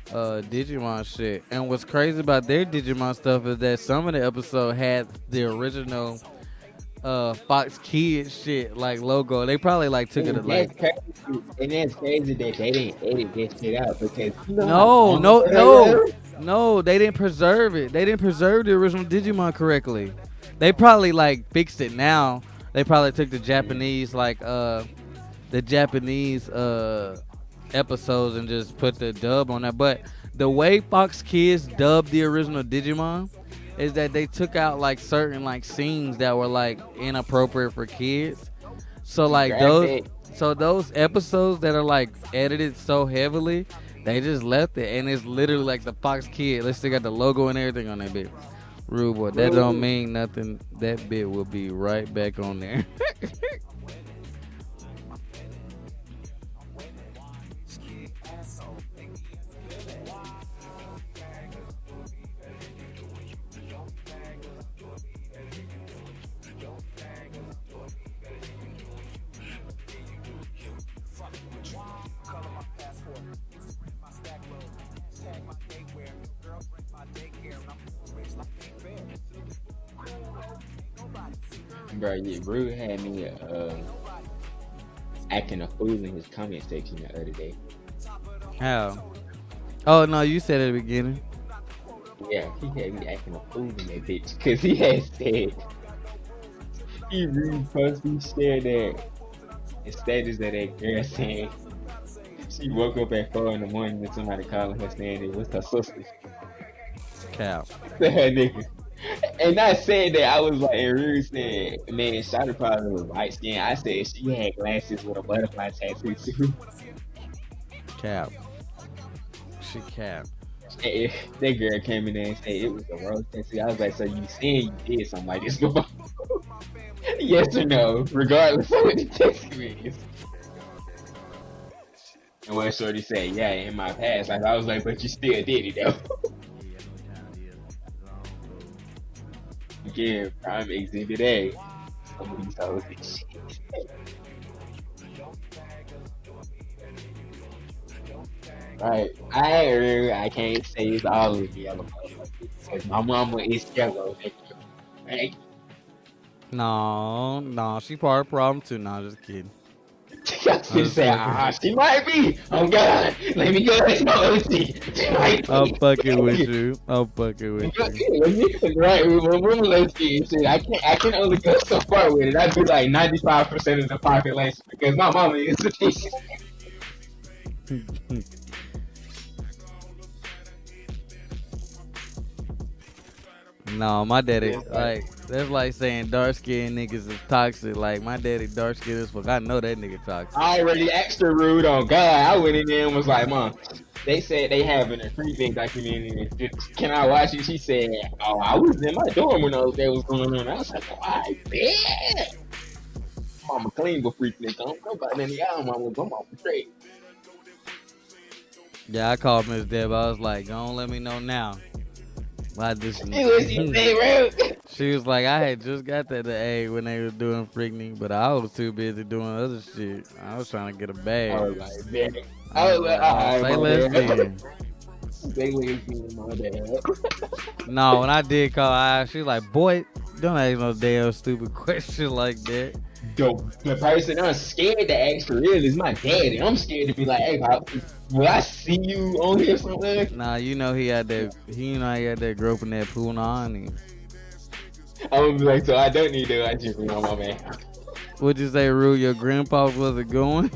Digimon shit. And what's crazy about their Digimon stuff is that some of the episode had the original Fox Kids shit like logo. They probably like took it like crazy. And that's crazy that they didn't edit that shit out because no, they didn't preserve it. They didn't preserve the original Digimon correctly. They probably like fixed it now. They probably took the Japanese the Japanese episodes and just put the dub on that. But the way Fox Kids dubbed the original Digimon is that they took out like certain like scenes that were like inappropriate for kids. So like those Graphic. so those episodes that are like edited so heavily, they just left it and it's literally like the Fox Kid. They still got the logo and everything on that bit. Rude boy. That don't Bro. mean nothing. That bit will be right back on there. Bro, yeah, Rude had me acting a fool in his comment section the other day. How? Oh no, you said at the beginning. Yeah, he had me acting a fool in that bitch because he had said he reposted, he shared that status of that girl saying she woke up at 4 in the morning and somebody calling her saying it was her sister. Cap. To her nigga. And I said that I was like, and Rude said, man, Shawty probably was light skinned. I said she had glasses with a butterfly tattoo too. Cap. She cap. And that girl came in there and said it was a rose tattoo. I was like, so you saying you did something like this before? Yes or no, regardless of what the text is. And what Shorty said, yeah, in my past life, I was like, but you still did it though. Again, prime exhibit A. Some of these hoes and shit. Right. I can't say it's all of the other motherfuckers. Because my mama is yellow. Right? No, she part of the problem too. No, just kidding. I was gonna say, she might be. Oh God, let me go ahead and She might be. I'm fucking with you. I'm fucking with you. Right, when let's see shit. I can only go so far with it. I'd be like 95% of the population because my mama is a teacher. No, my daddy Yeah, like that's like saying dark skinned niggas is toxic. Like my daddy dark skinned as fuck. I know that nigga toxic. I already extra rude on God. I went in there and was like, Mom, they said they having a free thing documentary. Can I watch it? She said, oh, I was in my dorm when all that was going on. I was like, oh, I bet. Mama clean but freak nigga. I'm about none of y'all mama. I'm off the straight. Yeah, I called Miss Deb. I was like, don't let me know now. I just Hey, what you say, rude? she was like, I had just got that A when they were doing freaking, but I was too busy doing other shit. I was trying to get a I bag. was like, man. I was like, oh, Alright, say my less bad. then. Say less then, my bad. No, when I did call, she was like, boy, don't ask no damn stupid question like that. The person I'm scared to ask for real is my daddy. I'm scared to be like, hey, Pop, will I see you on here somewhere? Nah, you know he had that group in that pool on him. I'm gonna be like, so I don't need to watch you on my man. Would you say, Rue, your grandpa wasn't going?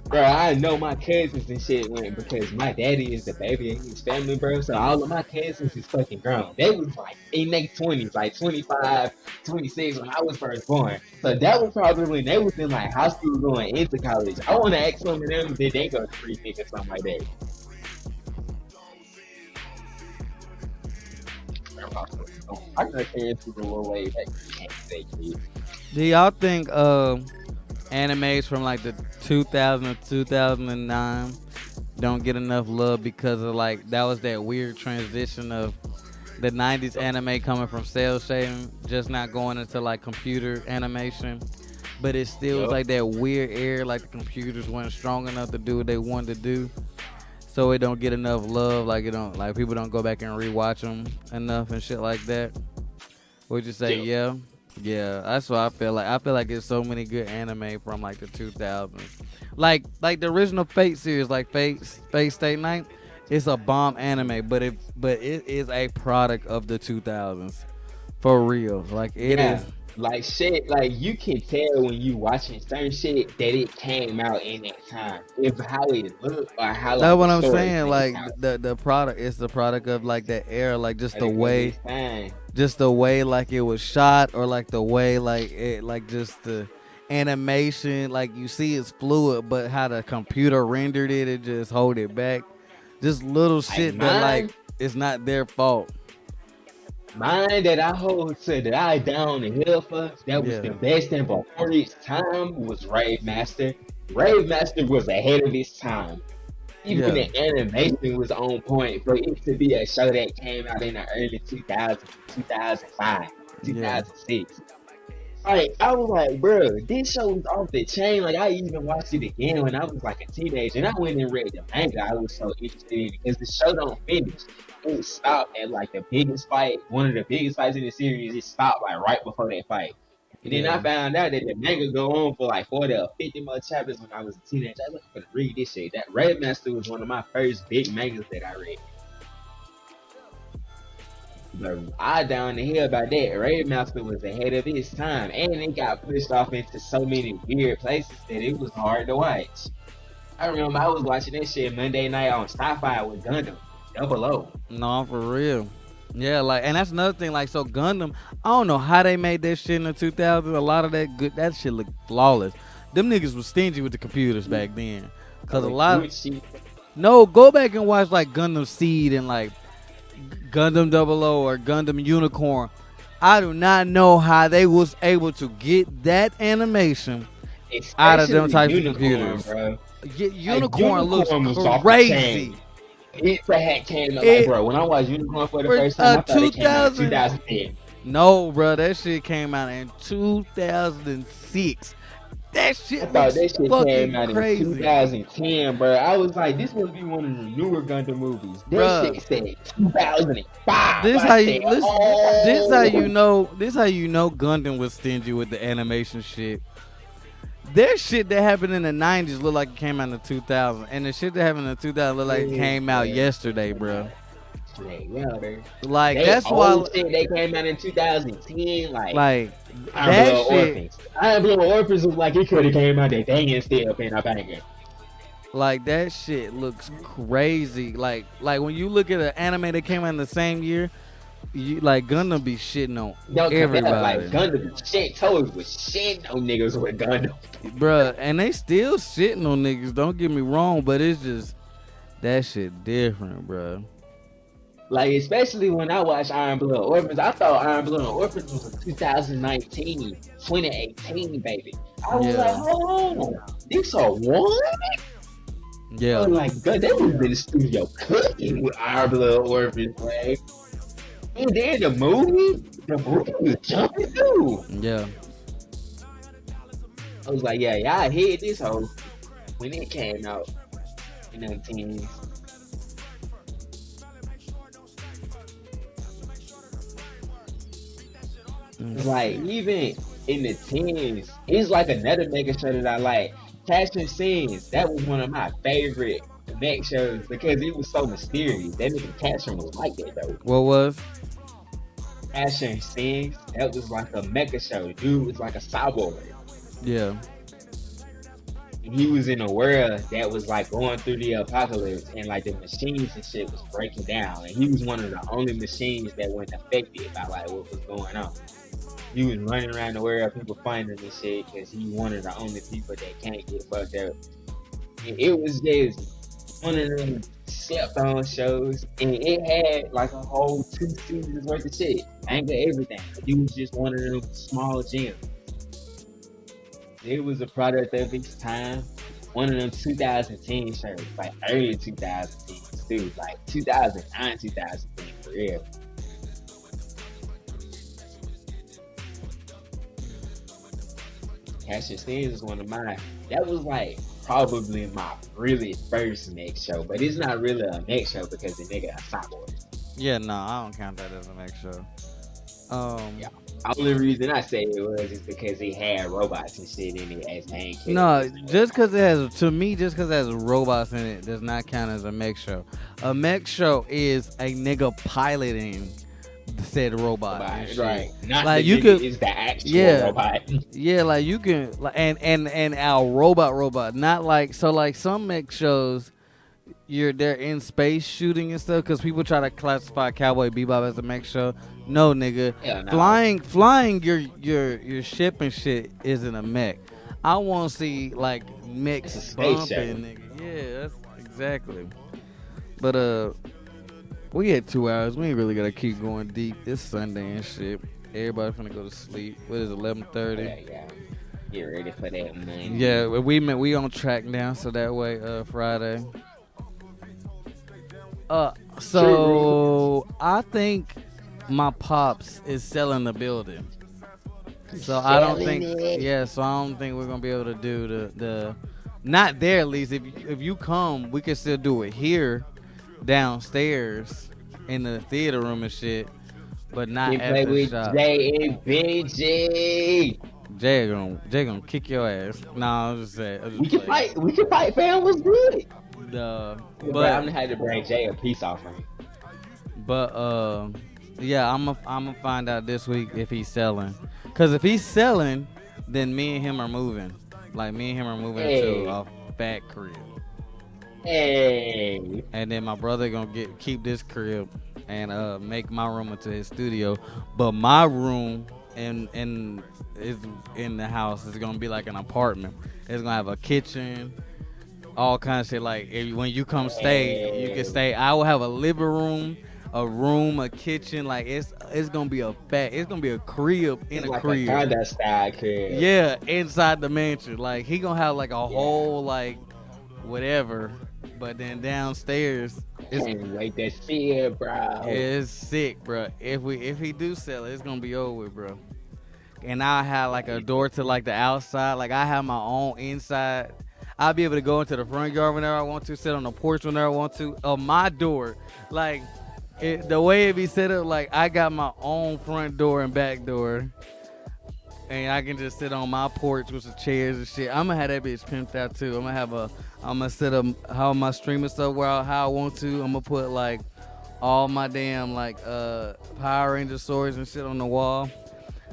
Bro, I know my cousins and shit went because my daddy is the baby in his family, bro. So all of my cousins is fucking grown. They was like in their 20s, like 25, 26 when I was first born. So that was probably when they was in like high school going into college. I want to ask some of them, did they go to free or something like that? I got parents who go way back. Can't say shit. Do y'all think animes from like the 2000 to 2009 don't get enough love because of like that was that weird transition of the 90s anime coming from cell shading just not going into like computer animation, but it still was Yup. like that weird era, like the computers weren't strong enough to do what they wanted to do, so it don't get enough love, like it don't, like people don't go back and rewatch them enough and shit like that. Would you say Yeah. yeah, that's what I feel like. I feel like there's so many good anime from like the 2000s. Like the original Fate series, like Fate Stay Night. It's a bomb anime, but it is a product of the 2000s. For real. Like it Yeah. is Like shit, like you can tell when you watching certain shit that it came out in that time. If how it looked or how That's like the what I'm story saying. plays Like out. the product is the product of like that era, like I think of this time. just the way like it was shot, or like the way like it, like just the animation, like you see it's fluid, but how the computer rendered it, it just hold it back. Just little Like shit that like mine, it's not their fault. mine that I hold to that I down the hill for, that was Yeah, the best thing before its time was Rave Master. Rave Master was ahead of its time. Even yeah, the animation was on point for it to be a show that came out in the early 2000s, 2005, yeah, 2006. Like, I was like, bro, this show was off the chain. Like, I even watched it again when I was like a teenager, and I went and read the manga. I was so interested in it because the show don't finish. It stopped at like the biggest fight, one of the biggest fights in the series. It stopped like right before that fight. And then I yeah. found out that the manga go on for like 40 or 50 more chapters when I was a teenager. I was going to read this shit. That Red Master was one of my first big mangas that I read. But I down to hear about that. Red Master was ahead of its time, and it got pushed off into so many weird places that it was hard to watch. I remember I was watching that shit Monday night on Sci-Fi with Gundam, Double O. No, for real. Yeah, like, and that's another thing. Like, so Gundam, I don't know how they made that shit in the 2000s. A lot of that shit looked flawless. Them niggas was stingy with the computers back then, cause a With lot of Gucci, no, go back and watch like Gundam Seed and like Gundam Double O or Gundam Unicorn. I do not know how they was able to get that animation out of them especially types of Unicorn, computers. bro. Like Unicorn looks Unicorn was off the crazy. chain. It had came out like, It bro. When I watched Unicorn for the for first time, I thought it came out in 2000. 2010. No, bro, that shit came out in 2006. That I shit thought looks that shit came fucking out in crazy, 2010, bro. I was like, this must be one of the newer Gundam movies. That bro. shit said 2005. This I how said, you listen. This how you oh. know. This how you know Gundam was stingy with the animation shit. There's shit that happened in the 90s look like it came out in the 2000s, and the shit that happened in the 2000s look like it Yeah, came out bro. yesterday, bro. Yeah, Like they that's why, old shit, they came out in 2010, like like Iron that Blood shit, Orphans. Iron Blood Orphans was like, it could have came out that dang and still been a banger. like that shit looks crazy. Like when you look at an anime that came out in the same year, you like Gundam be shitting on Don't cap, like everybody, Gundam shit, Toys was shitting on niggas with Gundam. bruh. And they still shitting on niggas. Don't get me wrong, but it's just that shit different, bruh. Like, especially when I watched Iron Blood Orphans, I thought Iron Blood Orphans was a 2019, 2018, baby. I was like, Yeah, hold on, this a one? I yeah, was like, God, they was in the studio cooking with Iron Blood Orphans, man. And then the movie was jumping too. yeah. I was like, yeah, y'all hit this hoe when it came out in the teens. It's like even in the teens, it's like another mega show that I like. Cash and Scenes, that was one of my favorite mech shows because it was so mysterious. That nigga Cashman was like that though. What was? Cash and Scenes, that was like a mecha show. Dude was like a cyborg. Yeah, He was in a world that was like going through the apocalypse and like the machines and shit was breaking down. And he was one of the only machines that wasn't affected by like what was going on. He was running around the world, people finding this shit because he one of the only people that can't get fucked up. And it was just one of them slept on shows, and it had like a whole 2 seasons worth of shit, manga, everything. It was just one of them small gems. It was a product of its time. One of them 2010 shows, like early 2010s too, like 2009, 2010 for real. Cash and Scenes is one of mine. That was like probably my really first next show, but it's not really a next show because the nigga a cyborg. yeah. No, I don't count that as a next show. Yeah. Only reason I say it was is because it had robots and shit in it as main No, characters. just because it has, to me, just because it has robots in it does not count as a mech show. A mech show is a nigga piloting said robot and Robot, shit. right? Not the Like you nigga could, is the actual yeah, robot. yeah. Like you can, like, and our robot, not like so. Like some mech shows, they're in space shooting and stuff because people try to classify Cowboy Bebop as a mech show. No, nigga, Hell no. flying your ship and shit isn't a mech. I want to see like It's a mechs space bumping, shuttle. nigga. Yeah, that's exactly. But we had 2 hours. We ain't really gotta keep going deep. It's Sunday and shit. Everybody finna go to sleep. What is it, 11:30? Yeah, yeah. Get ready for that Yeah, Monday. we on track now, so that way Friday. Uh, True. so I think my pops is selling the building. So I don't Selling think, it. yeah. So I don't think we're gonna be able to do the not there at least. If you come, we can still do it here, downstairs in the theater room and shit, but not Can at play the with shop. Jay and Benji. Jay gonna kick your ass. Nah, I'm just saying. I'm We just can playing. fight. We can fight. Fam was good. Yeah, bro, I'm But gonna have to bring Jay a peace offering. but yeah, I'm gonna find out this week if he's selling. Cause if he's selling, then me and him are moving. Like me and him are moving into Hey, a back crib. hey. And then my brother gonna keep this crib and make my room into his studio. But my room in is in the house is gonna be like an apartment. It's gonna have a kitchen, all kinds of shit. Like when you come stay, you can Hey. stay. I will have a living room, a kitchen. Like it's gonna be it's gonna be a crib in It's a like a crib. condo style crib. Yeah, inside the mansion. Like he gonna have like a Yeah. whole like whatever, but then downstairs it's Can't wait to see it, bro. it's sick, bro. If he do sell it, it's gonna be over with, bro. And I have like a door to like the outside. Like I have my own inside. I'll be able to go into the front yard whenever I want to, sit on the porch whenever I want to. My door, like the way it be set up, like I got my own front door and back door, and I can just sit on my porch with the chairs and shit. I'm gonna have that bitch pimped out too. I'm gonna set up how my streaming stuff how I want to. I'm gonna put like all my damn like Power Ranger swords and shit on the wall.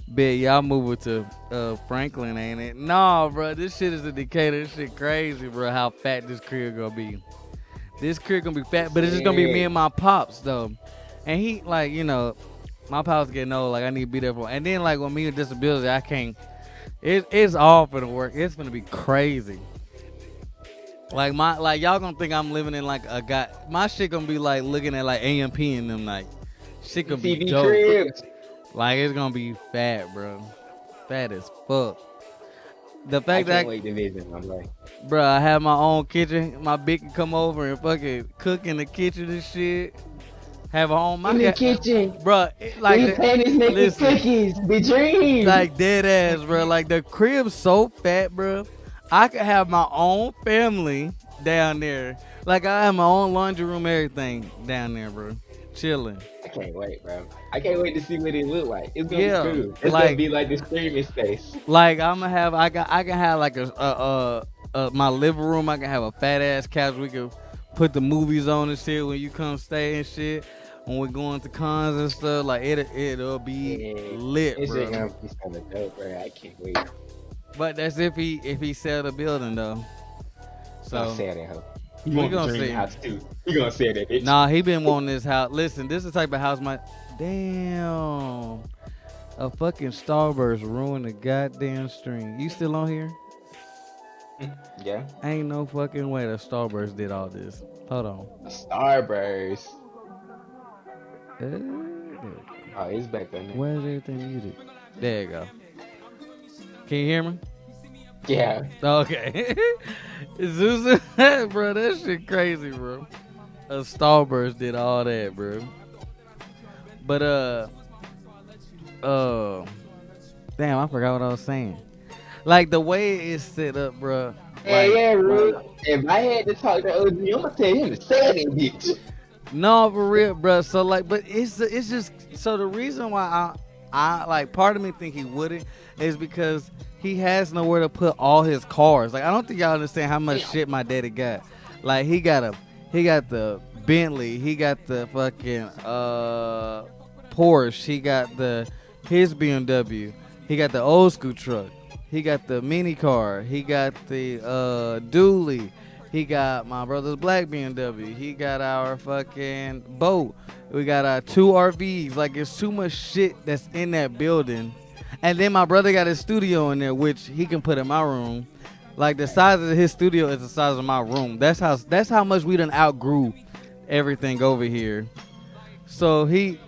Bet y'all moving to Franklin, ain't it? Nah, bro, this shit is a Decatur. This shit crazy, bro. How fat this crib gonna be? This crib gonna be fat, but it's just gonna be me Yeah. and my pops though. And he like my pops getting old. Like I need to be there for. And then like with me with disability, I can't. It's all for the work. It's gonna be crazy. Like y'all gonna think I'm living in like a guy. My shit gonna be like looking at like AMP and them like shit gonna be TV dope. cribs. Like it's gonna be fat, bro. Fat as fuck. The I fact can't that, wait to visit my boy. bro, I have my own kitchen. My bitch can come over and fucking cook in the kitchen and shit. Have a home. In the kitchen. Bro, like We playing this making listen, cookies. The dream. like dead ass, bro. Like the crib's so fat, bro. I could have my own family down there. Like I have my own laundry room, everything down there, bro. Chilling. I can't wait, bro. I can't wait to see what it look like. It's gonna Yeah, be cool. It's gonna like be like the streaming space. Like I'm gonna have, I can have like my living room. I can have a fat ass couch. We can put the movies on and shit when you come stay and shit. When we're going to cons and stuff, like it'll be Yeah. lit, It's just bro. gonna be kind of dope, bro. I can't wait. But that's if he sell the building though. I'll So sell that hoe. You we want the gonna dream see. house too. You gonna sell that bitch. Nah, he been wanting this house. Listen, this is the type of house damn. A fucking Starburst ruined the goddamn stream. You still on here? Yeah. Ain't no fucking way the Starburst did all this. Hold on. A Starburst. Uh, Oh, it's back on there. Where's everything muted? There you go. Can you hear me? Yeah. Okay. Zeus, bro, that shit crazy, bro. A Starburst did all that, bro. But damn, I forgot what I was saying. Like the way it's set up, bro. Hey, Like, yeah, bro. If I had to talk to OG, I'm gonna tell him to sell that bitch. no, for real, bro. So like, but it's just so the reason why I like part of me think he wouldn't is because he has nowhere to put all his cars. Like I don't think y'all understand how much Damn. shit my daddy got. Like he got the Bentley, he got the fucking Porsche. He got his BMW. He got the old school truck. He got the mini car. He got the dually. He got my brother's black BMW. He got our fucking boat. We got our 2 RVs. Like, it's too much shit that's in that building. And then my brother got his studio in there, which he can put in my room. Like, the size of his studio is the size of my room. That's how much we done outgrew everything over here. So he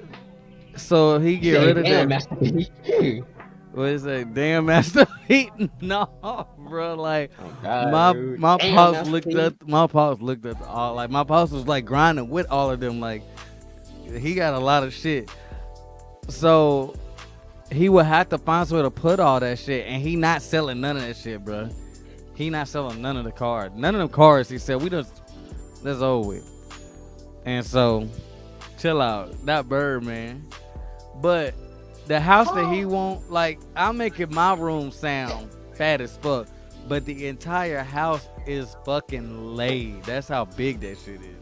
get rid of Damn, that. Master What is that? Damn, Master Heat? No, bro. Like, Oh God, my dude. my Damn, pops Master looked P. at all. Like, my pops was like grinding with all of them. Like, he got a lot of shit. So he would have to find somewhere to put all that shit, and he not selling none of that shit, bro. He not selling none of the cars. None of them cars. He said that's over with. And so, chill out. That bird, man. But the house that he want, like, I'm making my room sound fat as fuck, but the entire house is fucking laid. That's how big that shit is.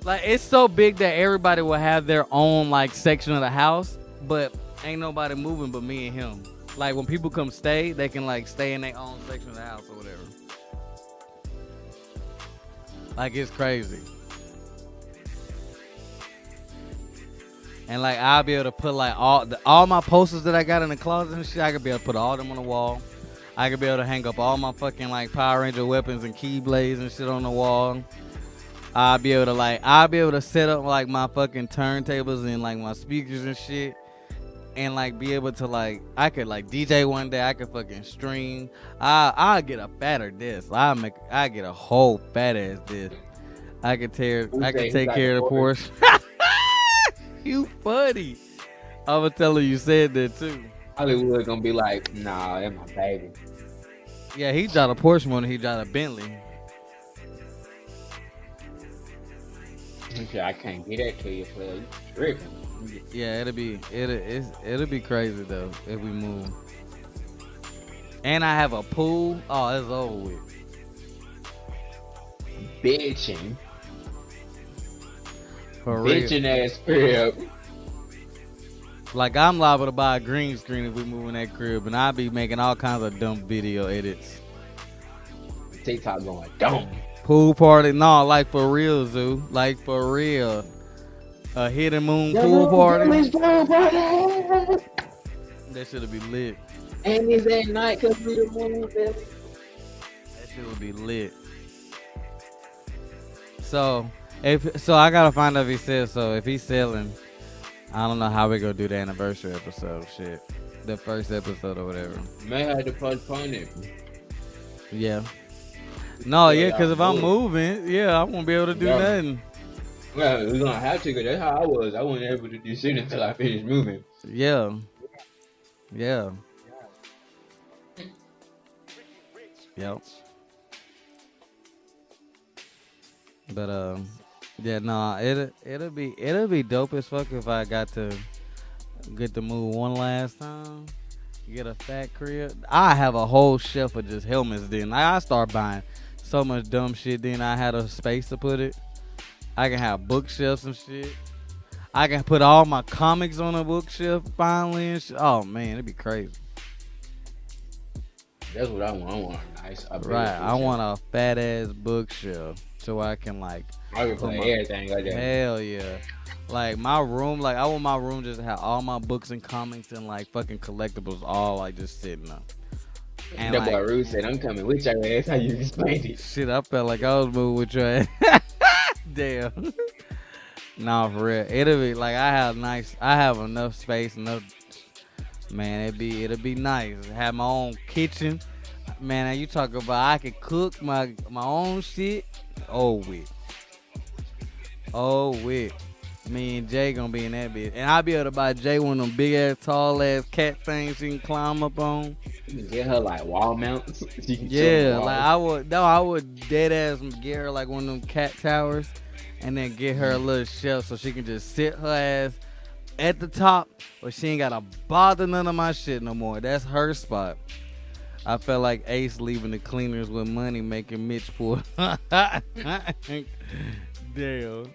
Like, it's so big that everybody will have their own, like, section of the house, but ain't nobody moving but me and him. Like, when people come stay, they can, like, stay in their own section of the house or whatever. Like, it's crazy. And, like, I'll be able to put, like, all my posters that I got in the closet and shit, I could be able to put all them on the wall. I could be able to hang up all my fucking, like, Power Ranger weapons and Keyblades and shit on the wall. I'll be able to set up, like, my fucking turntables and, like, my speakers and shit. And, like, be able to, like, I could, like, DJ one day. I could fucking stream. I'll get a fatter disc. I get a whole fat ass disc. I could take care of the Porsche. You funny. I was telling you said that too. Hollywood gonna be like, nah, that's my baby. Yeah, he drive a Porsche more than he drive a Bentley. I can't get that to you, for you tripping. Yeah, it'll be crazy though if we move. And I have a pool. Oh, it's over with. Bitching. For real. Bitching ass crib. Like, I'm liable to buy a green screen if we move in that crib, and I'll be making all kinds of dumb video edits. TikTok going dumb. Pool party, no, like for real, Zoo, like for real. A hidden moon pool party. That shit'll be lit. And it's at night because we the moon, baby. That shit would be lit. So I gotta find out if he says so. If he's selling, I don't know how we gonna do the anniversary episode. Shit, the first episode or whatever. May have to postpone it. Yeah. No, yeah, because if I'm moving, yeah, I won't be able to do nothing. Well, we're gonna have to, because that's how I was. I wasn't able to do shit until I finished moving. Yeah. Yeah. Yep. But yeah, no, it'll be dope as fuck if I got to get to move one last time. Get a fat crib. I have a whole shelf of just helmets. Then I start buying so much dumb shit. Then I had a space to put it. I can have bookshelves and shit. I can put all my comics on a bookshelf finally and shit. Oh man, it'd be crazy. That's what I want. I want a nice. Right, I want a fat ass bookshelf so I can like. I can play everything like that. Hell yeah. Like my room, like I want my room just to have all my books and comics and like fucking collectibles all like just sitting up. And that like, boy Rude said, "I'm coming with your ass." How you explained it? Shit, I felt like I was moving with your ass. Damn. Nah, for real. It'll be like I have enough space, man, it'll be nice. Have my own kitchen. Man, you talk about I can cook my own shit. Oh wait. Me and Jay gonna be in that bitch. And I'll be able to buy Jay one of them big ass, tall ass cat things she can climb up on. You can get her like wall mounts. Yeah, like I would dead ass get her like one of them cat towers and then get her a little shelf so she can just sit her ass at the top where she ain't gotta bother none of my shit no more. That's her spot. I felt like Ace leaving the cleaners with money making Mitch poor. Damn.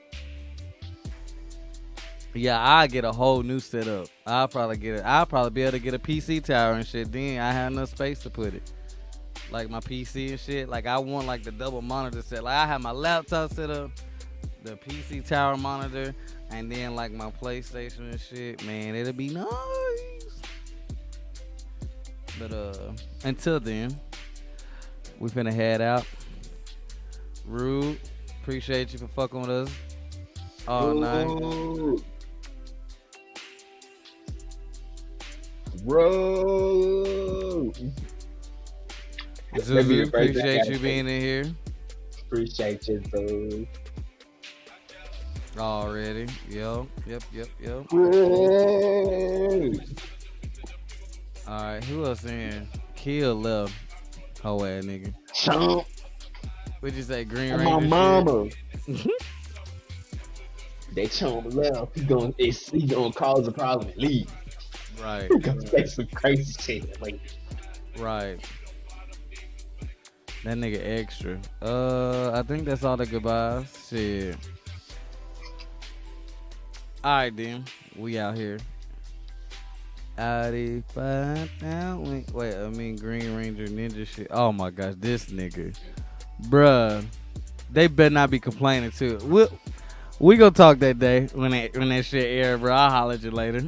Yeah, I get a whole new setup. I'll probably be able to get a PC tower and shit. Then I have enough space to put it. Like my PC and shit. Like I want like the double monitor set. Like I have my laptop set up, the PC tower monitor, and then like my PlayStation and shit. Man, it'll be nice. But until then, we finna head out. Rude, appreciate you for fucking with us all night. Ooh, bro. That'd be the Zuzu, first thing I appreciate gotta you say. being in here Appreciate you, bro. already. Yep. Bro. All right, who else in here? Kill left. Hoe ass nigga. Chomp What'd you say? Green on my Ranger mama. shit? They chomp left. He gonna cause a problem and leave. Right, He gonna say some crazy shit. Like, right. That nigga extra. I think that's all the goodbyes. Shit. All right, then. We out here. Audi 5,000. Wait, I mean Green Ranger Ninja shit. Oh my gosh, this nigga. Bruh. They better not be complaining too. We gonna talk that day when that shit air, bro. I'll holler at you later.